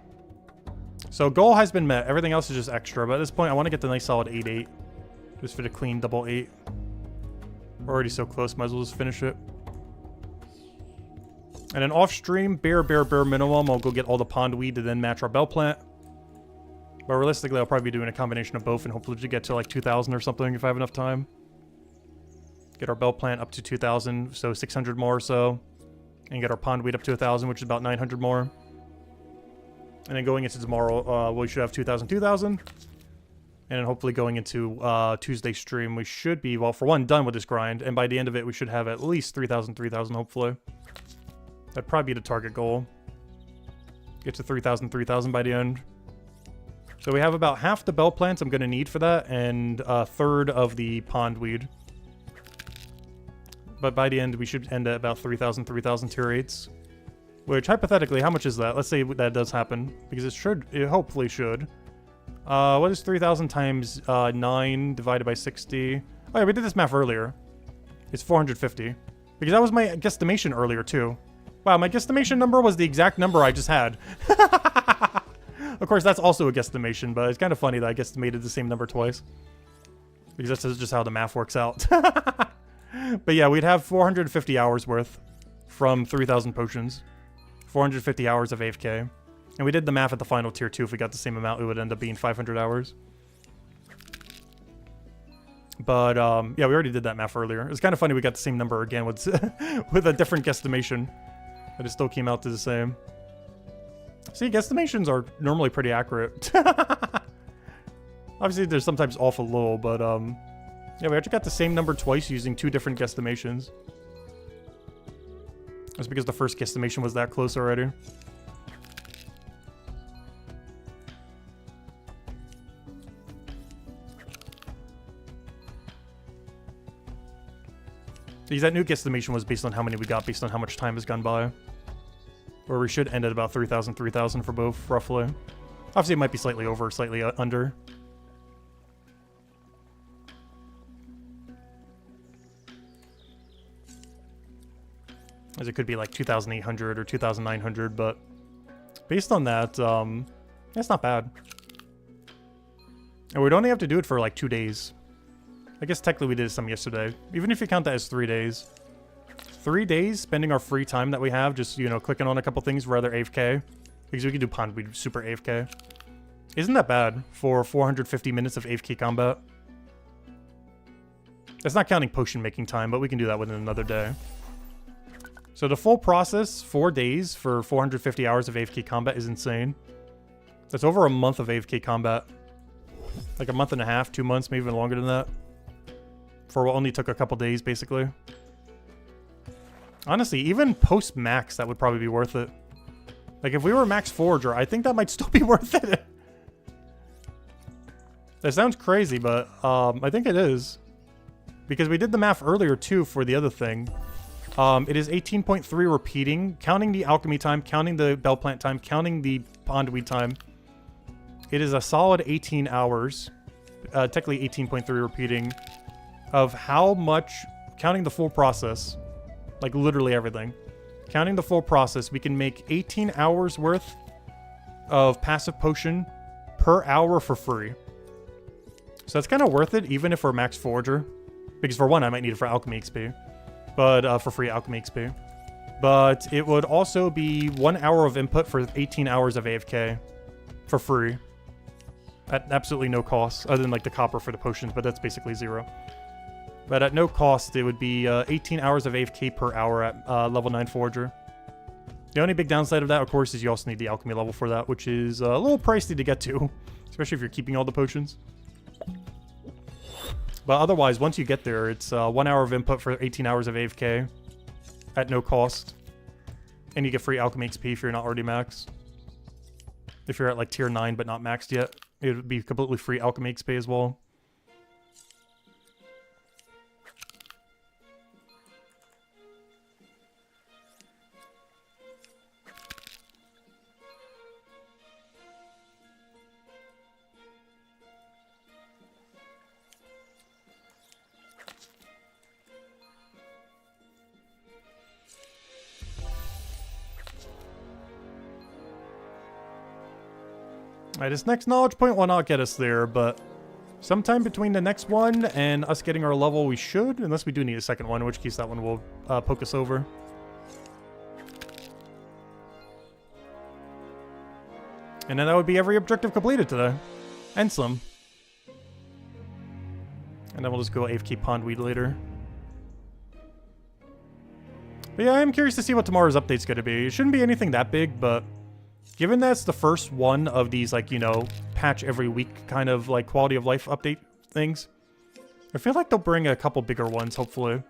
So goal has been met. Everything else is just extra. But at this point, I want to get the nice solid 8-8. Just for the clean double 8. We're already so close. Might as well just finish it. And then off stream, bare minimum, I'll go get all the pondweed to then match our bell plant. But realistically, I'll probably be doing a combination of both and hopefully to get to like 2,000 or something if I have enough time. Get our bell plant up to 2,000, so 600 more or so. And get our pondweed up to 1,000, which is about 900 more. And then going into tomorrow, we should have 2,000. And then hopefully going into Tuesday stream, we should be, well, for one, done with this grind. And by the end of it, we should have at least 3,000, hopefully. That'd probably be the target goal. Get to 3,000 by the end. So we have about half the bell plants I'm going to need for that, and a third of the pondweed. But by the end, we should end at about 3,000 tier 8s. Which, hypothetically, how much is that? Let's say that does happen. Because it hopefully should. What is 3,000 times 9 divided by 60? Oh yeah, we did this math earlier. It's 450. Because that was my guesstimation earlier, too. Wow, my guesstimation number was the exact number I just had. Of course, that's also a guesstimation, but it's kind of funny that I guesstimated the same number twice. Because that's just how the math works out. But yeah, we'd have 450 hours worth from 3,000 potions. 450 hours of AFK. And we did the math at the final tier 2. If we got the same amount, it would end up being 500 hours. But, yeah, we already did that math earlier. It's kind of funny we got the same number again with, with a different guesstimation. But it still came out to the same. See, guesstimations are normally pretty accurate. Obviously, they're sometimes off a little, but, yeah, we actually got the same number twice using 2 different guesstimations. That's because the first guesstimation was that close already. Because that new guesstimation was based on how many we got, based on how much time has gone by. Where we should end at about 3,000 for both, roughly. Obviously, it might be slightly over, slightly under. As it could be like 2,800 or 2,900, but based on that, that's not bad. And we'd only have to do it for like 2 days. I guess technically we did some yesterday. Even if you count that as 3 days. 3 days spending our free time that we have, just, you know, clicking on a couple things rather AFK. Because we could do Pondweed super AFK. Isn't that bad for 450 minutes of AFK combat? That's not counting potion making time, but we can do that within another day. So the full process, 4 days for 450 hours of AFK combat is insane. That's over a month of AFK combat. Like a month and a half, 2 months, maybe even longer than that. For what only took a couple days, basically. Honestly, even post-max, that would probably be worth it. Like, if we were max forager, I think that might still be worth it. That sounds crazy, but I think it is. Because we did the math earlier, too, for the other thing. It is 18.3 repeating, counting the alchemy time, counting the bell plant time, counting the pondweed time. It is a solid 18 hours, technically 18.3 repeating, of how much, counting the full process, like literally everything, counting the full process, we can make 18 hours worth of passive potion per hour for free. So that's kind of worth it, even if we're max forager. Because for one, I might need it for alchemy XP. But for free alchemy XP. But it would also be 1 hour of input for 18 hours of AFK for free. At absolutely no cost, other than like the copper for the potions, but that's basically zero. But at no cost, it would be 18 hours of AFK per hour at level 9 Forager. The only big downside of that, of course, is you also need the alchemy level for that, which is a little pricey to get to, especially if you're keeping all the potions. But otherwise, once you get there, it's 1 hour of input for 18 hours of AFK at no cost. And you get free alchemy XP if you're not already maxed. If you're at like tier 9 but not maxed yet, it would be completely free alchemy XP as well. Alright, this next knowledge point will not get us there, but sometime between the next one and us getting our level, we should, unless we do need a second one, in which case that one will poke us over. And then that would be every objective completed today. And some. And then we'll just go AFK Pondweed later. But yeah, I am curious to see what tomorrow's update's going to be. It shouldn't be anything that big, but given that's the first one of these, like, you know, patch every week kind of, like, quality of life update things, I feel like they'll bring a couple bigger ones, hopefully.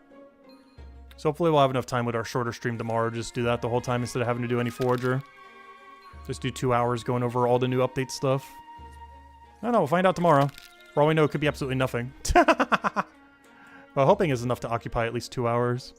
So hopefully we'll have enough time with our shorter stream tomorrow. Just do that the whole time instead of having to do any Forager. Just do 2 hours going over all the new update stuff. I don't know, we'll find out tomorrow. For all we know, it could be absolutely nothing. But hoping is enough to occupy at least 2 hours.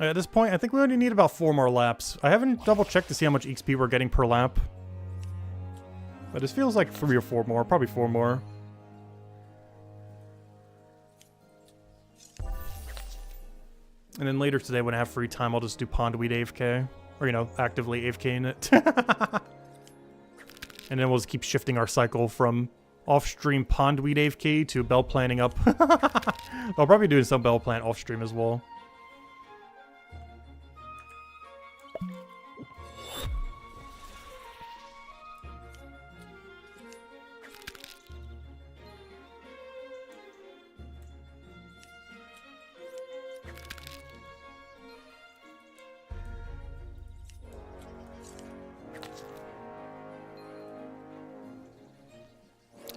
At this point, I think we only need about 4 more laps. I haven't double-checked to see how much XP we're getting per lap. But this feels like 3 or 4 more, probably 4 more. And then later today, when I have free time, I'll just do Pondweed AFK. Or, you know, actively AFK in it. And then we'll just keep shifting our cycle from off-stream Pondweed AFK to bell planning up. I'll probably be doing some bell plant off-stream as well.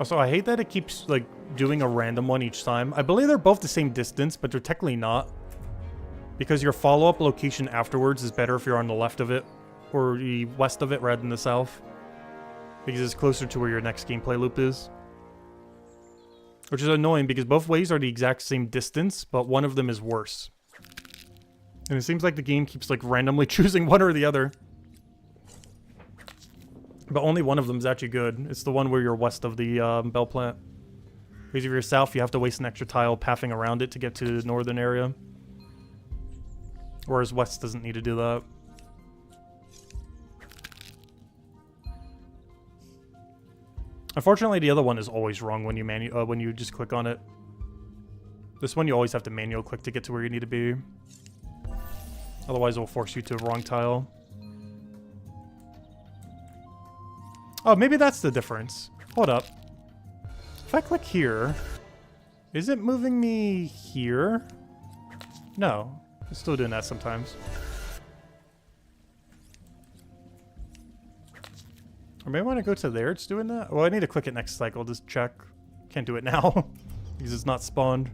Also, I hate that it keeps, like, doing a random one each time. I believe they're both the same distance, but they're technically not. Because your follow-up location afterwards is better if you're on the left of it, or the west of it rather than the south. Because it's closer to where your next gameplay loop is. Which is annoying, because both ways are the exact same distance, but one of them is worse. And it seems like the game keeps, like, randomly choosing one or the other. But only one of them is actually good. It's the one where you're west of the bell plant. Because if you're south, you have to waste an extra tile pathing around it to get to the northern area. Whereas west doesn't need to do that. Unfortunately, the other one is always wrong when you just click on it. This one you always have to manual click to get to where you need to be. Otherwise, it will force you to the wrong tile. Oh, maybe that's the difference. Hold up. If I click here, is it moving me here? No, it's still doing that sometimes. Or maybe I want to go to there, it's doing that? Well, I need to click it next cycle, just check. Can't do it now, because it's not spawned.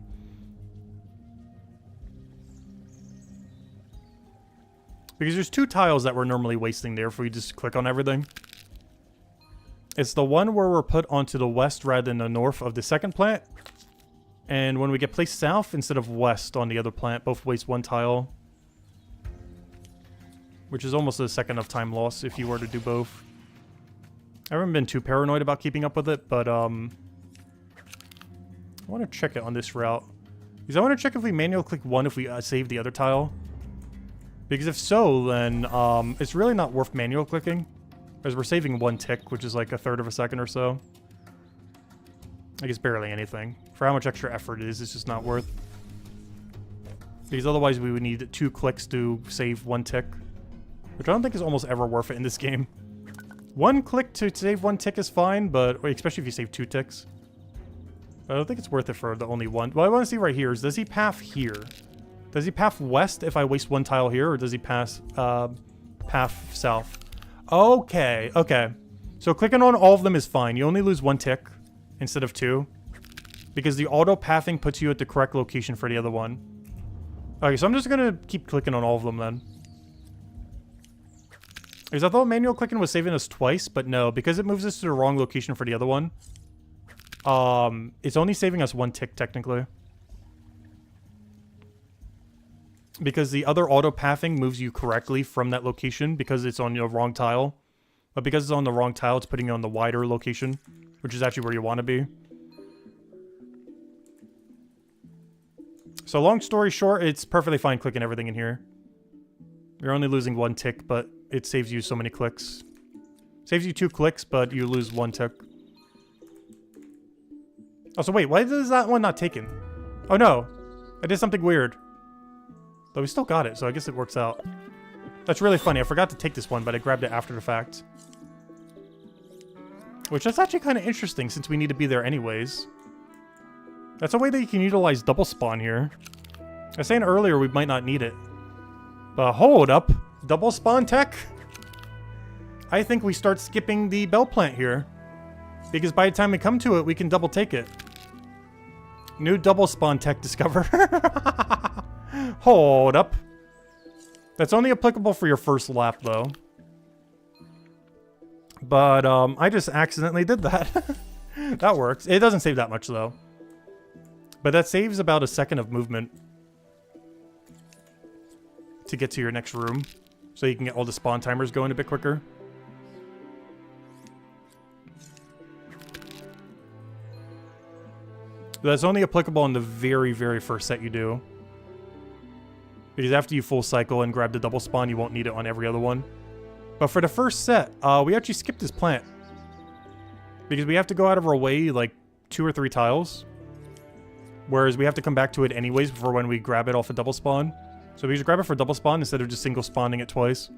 Because there's two tiles that we're normally wasting there if we just click on everything. It's the one where we're put onto the west rather than the north of the second plant. And when we get placed south instead of west on the other plant, both waste one tile. Which is almost a second of time loss if you were to do both. I haven't been too paranoid about keeping up with it, but I want to check it on this route. Because I want to check if we manual click one if we save the other tile. Because if so, then it's really not worth manual clicking. As we're saving one tick, which is like 1/3 of a second or so. I guess barely anything. For how much extra effort it is, it's just not worth. Because otherwise we would need 2 clicks to save 1 tick. Which I don't think is almost ever worth it in this game. 1 click to save 1 tick is fine, but especially if you save 2 ticks. But I don't think it's worth it for the only one. What I want to see right here is, does he path here? Does he path west if I waste 1 tile here, or does he path south? Okay, okay. So clicking on all of them is fine. You only lose 1 tick instead of 2. Because the auto-pathing puts you at the correct location for the other one. Okay, so I'm just going to keep clicking on all of them then. Because I thought manual clicking was saving us twice, but no. Because it moves us to the wrong location for the other one. It's only saving us 1 tick, technically. Because the other auto-pathing moves you correctly from that location because it's on your wrong tile. But because it's on the wrong tile, it's putting you on the wider location, which is actually where you want to be. So long story short, it's perfectly fine clicking everything in here. You're only losing 1 tick, but it saves you so many clicks. Saves you 2 clicks, but you lose 1 tick. Oh, so wait, why is that one not taken? Oh no, I did something weird. Though we still got it, so I guess it works out. That's really funny. I forgot to take this one, but I grabbed it after the fact. Which is actually kind of interesting, since we need to be there anyways. That's a way that you can utilize double spawn here. I was saying earlier we might not need it. But hold up. Double spawn tech? I think we start skipping the bell plant here. Because by the time we come to it, we can double take it. New double spawn tech discover. Hold up. That's only applicable for your first lap, though. But, I just accidentally did that. That works. It doesn't save that much, though. But that saves about 1 second of movement. To get to your next room. So you can get all the spawn timers going a bit quicker. That's only applicable in the very, very first set you do. Because after you full cycle and grab the double spawn, you won't need it on every other one. But for the first set, we actually skipped this plant. Because we have to go out of our way, like, 2 or 3 tiles. Whereas we have to come back to it anyways for when we grab it off a double spawn. So we just grab it for double spawn instead of just single spawning it twice.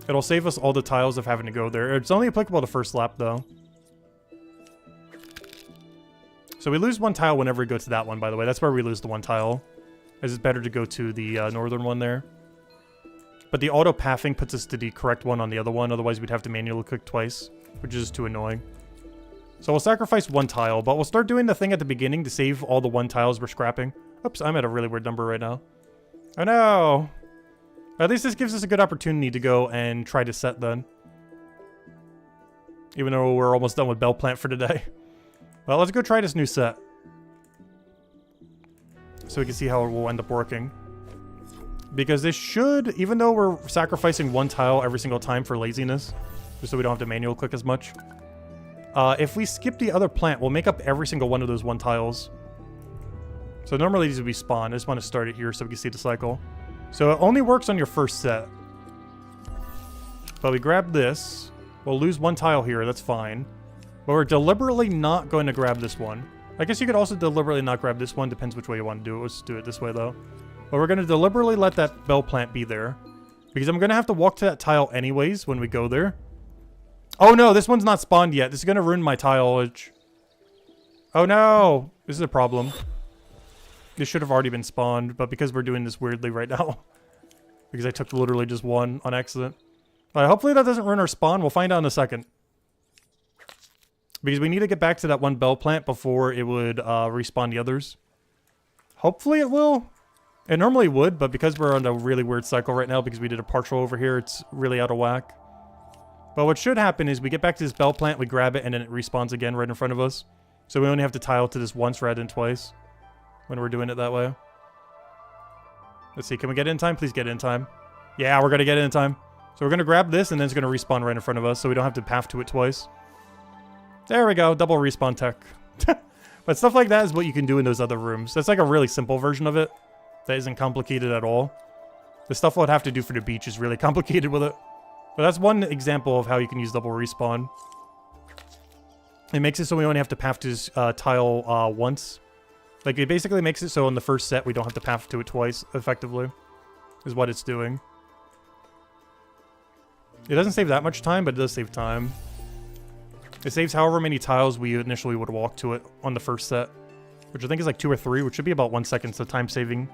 It'll save us all the tiles of having to go there. It's only applicable to first lap, though. So we lose 1 tile whenever we go to that one, by the way. That's where we lose the 1 tile. As it's better to go to the northern one there. But the auto-pathing puts us to the correct one on the other one. Otherwise, we'd have to manually click twice, which is just too annoying. So we'll sacrifice 1 tile, but we'll start doing the thing at the beginning to save all the 1 tiles we're scrapping. Oops, I'm at a really weird number right now. Oh no! At least this gives us a good opportunity to go and try to set then. Even though we're almost done with Bell Plant for today. Well, let's go try this new set. So we can see how it will end up working. Because this should, even though we're sacrificing 1 tile every single time for laziness, just so we don't have to manual click as much. If we skip the other plant, we'll make up every single one of those 1 tiles. So normally these would be spawned. I just want to start it here so we can see the cycle. So it only works on your first set. But we grab this. We'll lose 1 tile here, that's fine. But we're deliberately not going to grab this one. I guess you could also deliberately not grab this one, depends which way you want to do it. Let's do it this way though. But we're going to deliberately let that bell plant be there. Because I'm going to have to walk to that tile anyways when we go there. Oh no, this one's not spawned yet. This is going to ruin my tileage. Oh no! This is a problem. This should have already been spawned, but because we're doing this weirdly right now. Because I took literally just 1 on accident. Alright, hopefully that doesn't ruin our spawn. We'll find out in a second. Because we need to get back to that 1 bell plant before it would respawn the others. Hopefully it will. It normally would, but because we're on a really weird cycle right now, because we did a partial over here, it's really out of whack. But what should happen is we get back to this bell plant, we grab it, and then it respawns again right in front of us. So we only have to tile to this once rather than twice when we're doing it that way. Let's see, can we get in time? Please get in time. Yeah, we're going to get in time. So we're going to grab this, and then it's going to respawn right in front of us, so we don't have to path to it twice. There we go, double respawn tech. But stuff like that is what you can do in those other rooms. That's like a really simple version of it. That isn't complicated at all. The stuff we'll have to do for the beach is really complicated with it. But that's one example of how you can use double respawn. It makes it so we only have to path to this tile once. Like, it basically makes it so on the first set we don't have to path to it twice, effectively. Is what it's doing. It doesn't save that much time, but it does save time. It saves however many tiles we initially would walk to it on the first set. Which I think is like 2 or 3, which should be about 1 second, so time saving.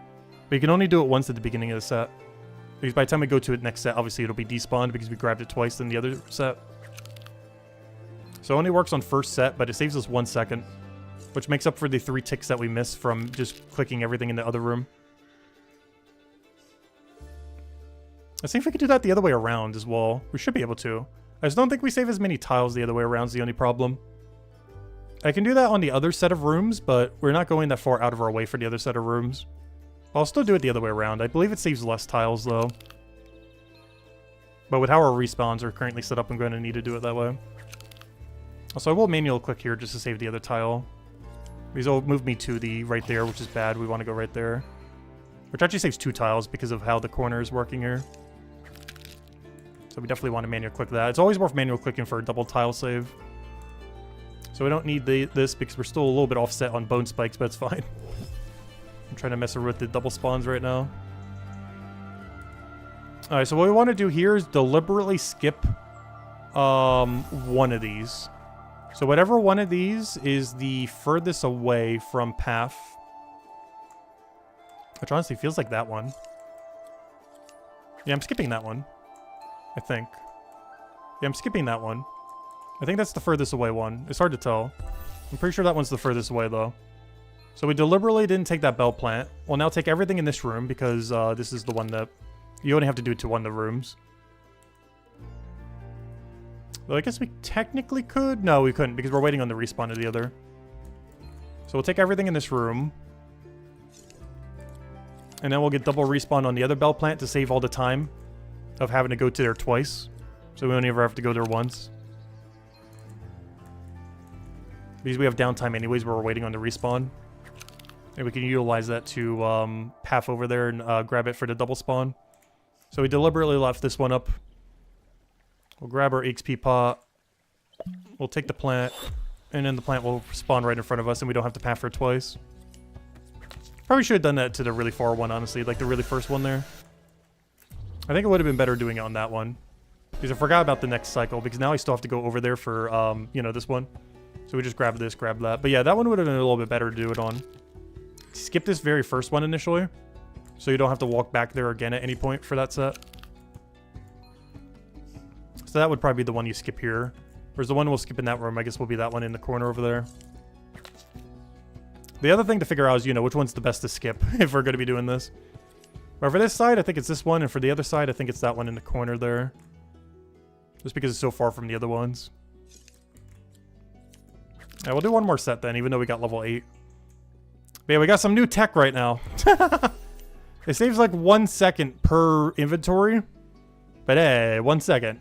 But you can only do it once at the beginning of the set. Because by the time we go to it next set, obviously it'll be despawned because we grabbed it twice in the other set. So it only works on first set, but it saves us 1 second. Which makes up for the 3 ticks that we missed from just clicking everything in the other room. Let's see if we can do that the other way around as well. We should be able to. I just don't think we save as many tiles the other way around is the only problem. I can do that on the other set of rooms, but we're not going that far out of our way for the other set of rooms. I'll still do it the other way around. I believe it saves less tiles, though. But with how our respawns are currently set up, I'm going to need to do it that way. Also, I will manual click here just to save the other tile. These will move me to the right there, which is bad. We want to go right there. Which actually saves 2 tiles because of how the corner is working here. So we definitely want to manual click that. It's always worth manual clicking for a double tile save. So we don't need this because we're still a little bit offset on bone spikes, but it's fine. I'm trying to mess around with the double spawns right now. Alright, so what we want to do here is deliberately skip one of these. So whatever one of these is the furthest away from path. Which honestly feels like that one. Yeah, I'm skipping that one. I think. Yeah, I'm skipping that one. I think that's the furthest away one. It's hard to tell. I'm pretty sure that one's the furthest away, though. So we deliberately didn't take that bell plant. We'll now take everything in this room, because this is the one that... You only have to do it to one of the rooms. Well, I guess we technically could. No, we couldn't, because we're waiting on the respawn of the other. So we'll take everything in this room. And then we'll get double respawn on the other bell plant to save all the time of having to go to there twice. So we only ever have to go there once. Because we have downtime anyways where we're waiting on the respawn. And we can utilize that to path over there and grab it for the double spawn. So we deliberately left this one up. We'll grab our XP pot. We'll take the plant. And then the plant will spawn right in front of us and we don't have to path for it twice. Probably should have done that to the really far one, honestly. Like the really first one there. I think it would have been better doing it on that one. Because I forgot about the next cycle. Because now I still have to go over there for, you know, this one. So we just grab this, grab that. But yeah, that one would have been a little bit better to do it on. Skip this very first one initially. So you don't have to walk back there again at any point for that set. So that would probably be the one you skip here. Whereas the one we'll skip in that room, I guess will be that one in the corner over there. The other thing to figure out is, you know, which one's the best to skip if we're going to be doing this. But for this side, I think it's this one. And for the other side, I think it's that one in the corner there. Just because it's so far from the other ones. Yeah, we'll do one more set then, even though we got level 8. But yeah, we got some new tech right now. It saves like 1 second per inventory. But hey, 1 second.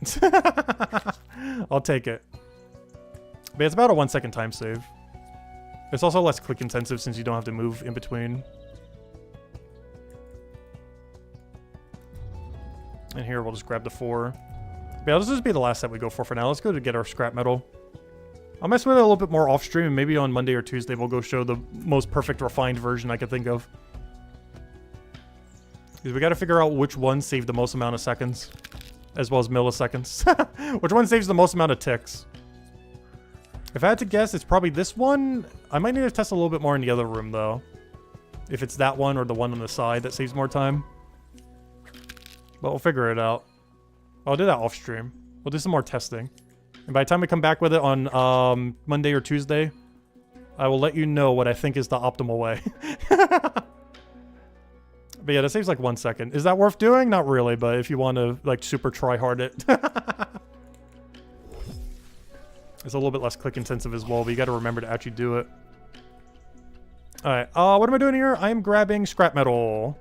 I'll take it. But it's about a 1 second time save. It's also less click intensive since you don't have to move in between. And here we'll just grab the 4. But yeah, this will just be the last set we go for now. Let's go to get our scrap metal. I'll mess with it a little bit more off stream, and maybe on Monday or Tuesday we'll go show the most perfect refined version I could think of. Because we got to figure out which one saved the most amount of seconds, as well as milliseconds. Which one saves the most amount of ticks? If I had to guess, it's probably this one. I might need to test a little bit more in the other room, though. If it's that one or the one on the side that saves more time. But we'll figure it out. I'll do that off stream. We'll do some more testing. And by the time we come back with it on Monday or Tuesday, I will let you know what I think is the optimal way. But yeah, that saves like 1 second. Is that worth doing? Not really, but if you want to like super try hard it. It's a little bit less click intensive as well, but you got to remember to actually do it. Alright, what am I doing here? I am grabbing scrap metal.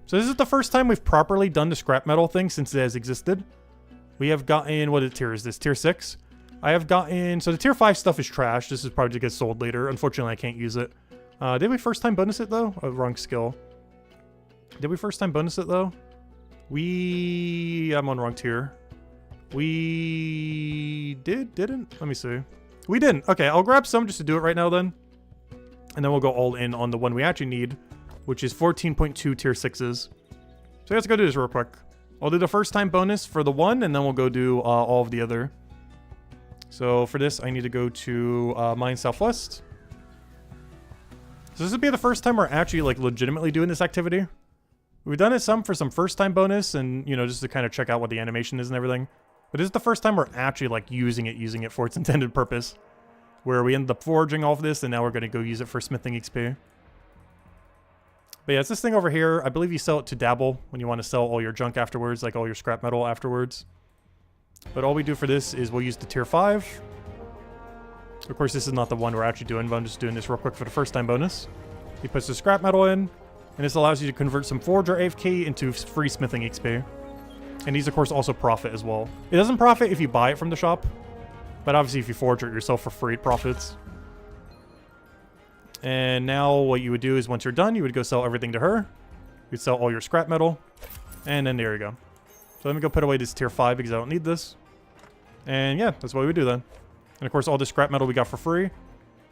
So this is the first time we've properly done the scrap metal thing since it has existed. We have gotten, what tier is this? Tier 6? I have gotten, so the tier 5 stuff is trash. This is probably to get sold later. Unfortunately, I can't use it. Did we first time bonus it though? Oh, wrong skill. Did we first time bonus it though? I'm on wrong tier. We didn't? Let me see. We didn't. Okay, I'll grab some just to do it right now then. And then we'll go all in on the one we actually need, which is 14.2 tier 6s. So let's go do this real quick. I'll do the first time bonus for the one, and then we'll go do all of the other. So for this, I need to go to Mine Southwest. So this would be the first time we're actually like legitimately doing this activity. We've done it some for some first time bonus and, you know, just to kind of check out what the animation is and everything. But this is the first time we're actually like using it for its intended purpose. Where we ended up forging all of this and now we're going to go use it for smithing XP. But yeah, it's this thing over here. I believe you sell it to Dabble when you want to sell all your junk afterwards, like all your scrap metal afterwards. But all we do for this is we'll use the tier 5. Of course, this is not the one we're actually doing, but I'm just doing this real quick for the first time bonus. He puts the scrap metal in, and this allows you to convert some forger AFK into free smithing XP. And these, of course, also profit as well. It doesn't profit if you buy it from the shop, but obviously if you forge it yourself for free, it profits. And now what you would do is once you're done, you would go sell everything to her. You'd sell all your scrap metal, and then there you go. So let me go put away this tier 5 because I don't need this. And yeah, that's what we would do then. And of course, all the scrap metal we got for free.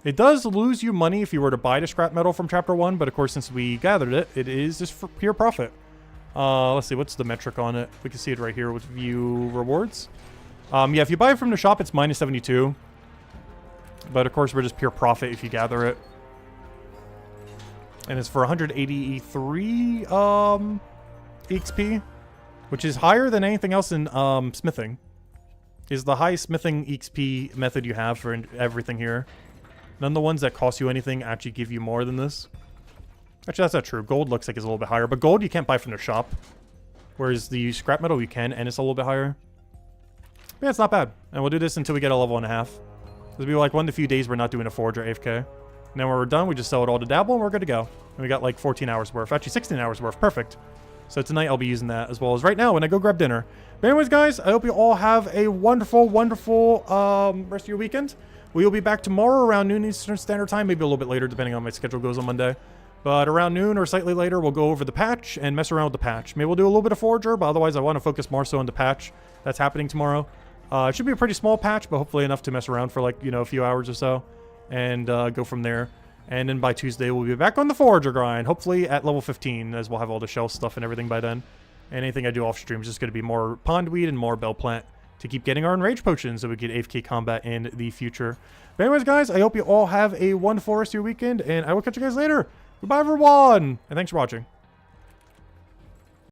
It does lose you money if you were to buy the scrap metal from Chapter 1, but of course, since we gathered it, it is just for pure profit. Let's see, what's the metric on it? We can see it right here with view rewards. Yeah, if you buy it from the shop, it's minus 72. But of course, we're just pure profit if you gather it. And it's for 183 EXP. Which is higher than anything else in smithing. Is the highest smithing XP method you have for everything here. None of the ones that cost you anything actually give you more than this. Actually, that's not true. Gold looks like it's a little bit higher. But gold you can't buy from the shop. Whereas the scrap metal you can, and it's a little bit higher. But yeah, it's not bad. And we'll do this until we get a level 1.5. It'll be like 1 to few days we're not doing a forge or AFK. And then when we're done, we just sell it all to Dabble and we're good to go. And we got like 14 hours worth. Actually, 16 hours worth. Perfect. So tonight I'll be using that as well as right now when I go grab dinner. But anyways, guys, I hope you all have a wonderful, wonderful rest of your weekend. We will be back tomorrow around noon Eastern Standard Time, maybe a little bit later depending on how my schedule goes on Monday. But around noon or slightly later, we'll go over the patch and mess around with the patch. Maybe we'll do a little bit of Forger, but otherwise I want to focus more so on the patch that's happening tomorrow. It should be a pretty small patch, but hopefully enough to mess around for like, you know, a few hours or so. And go from there. And then by Tuesday, we'll be back on the Forager grind. Hopefully at level 15, as we'll have all the shell stuff and everything by then. And anything I do off stream is just going to be more pondweed and more bell plant to keep getting our Enrage potions so we get AFK combat in the future. But anyways, guys, I hope you all have a wonderful rest of your weekend, and I will catch you guys later. Goodbye, everyone, and thanks for watching.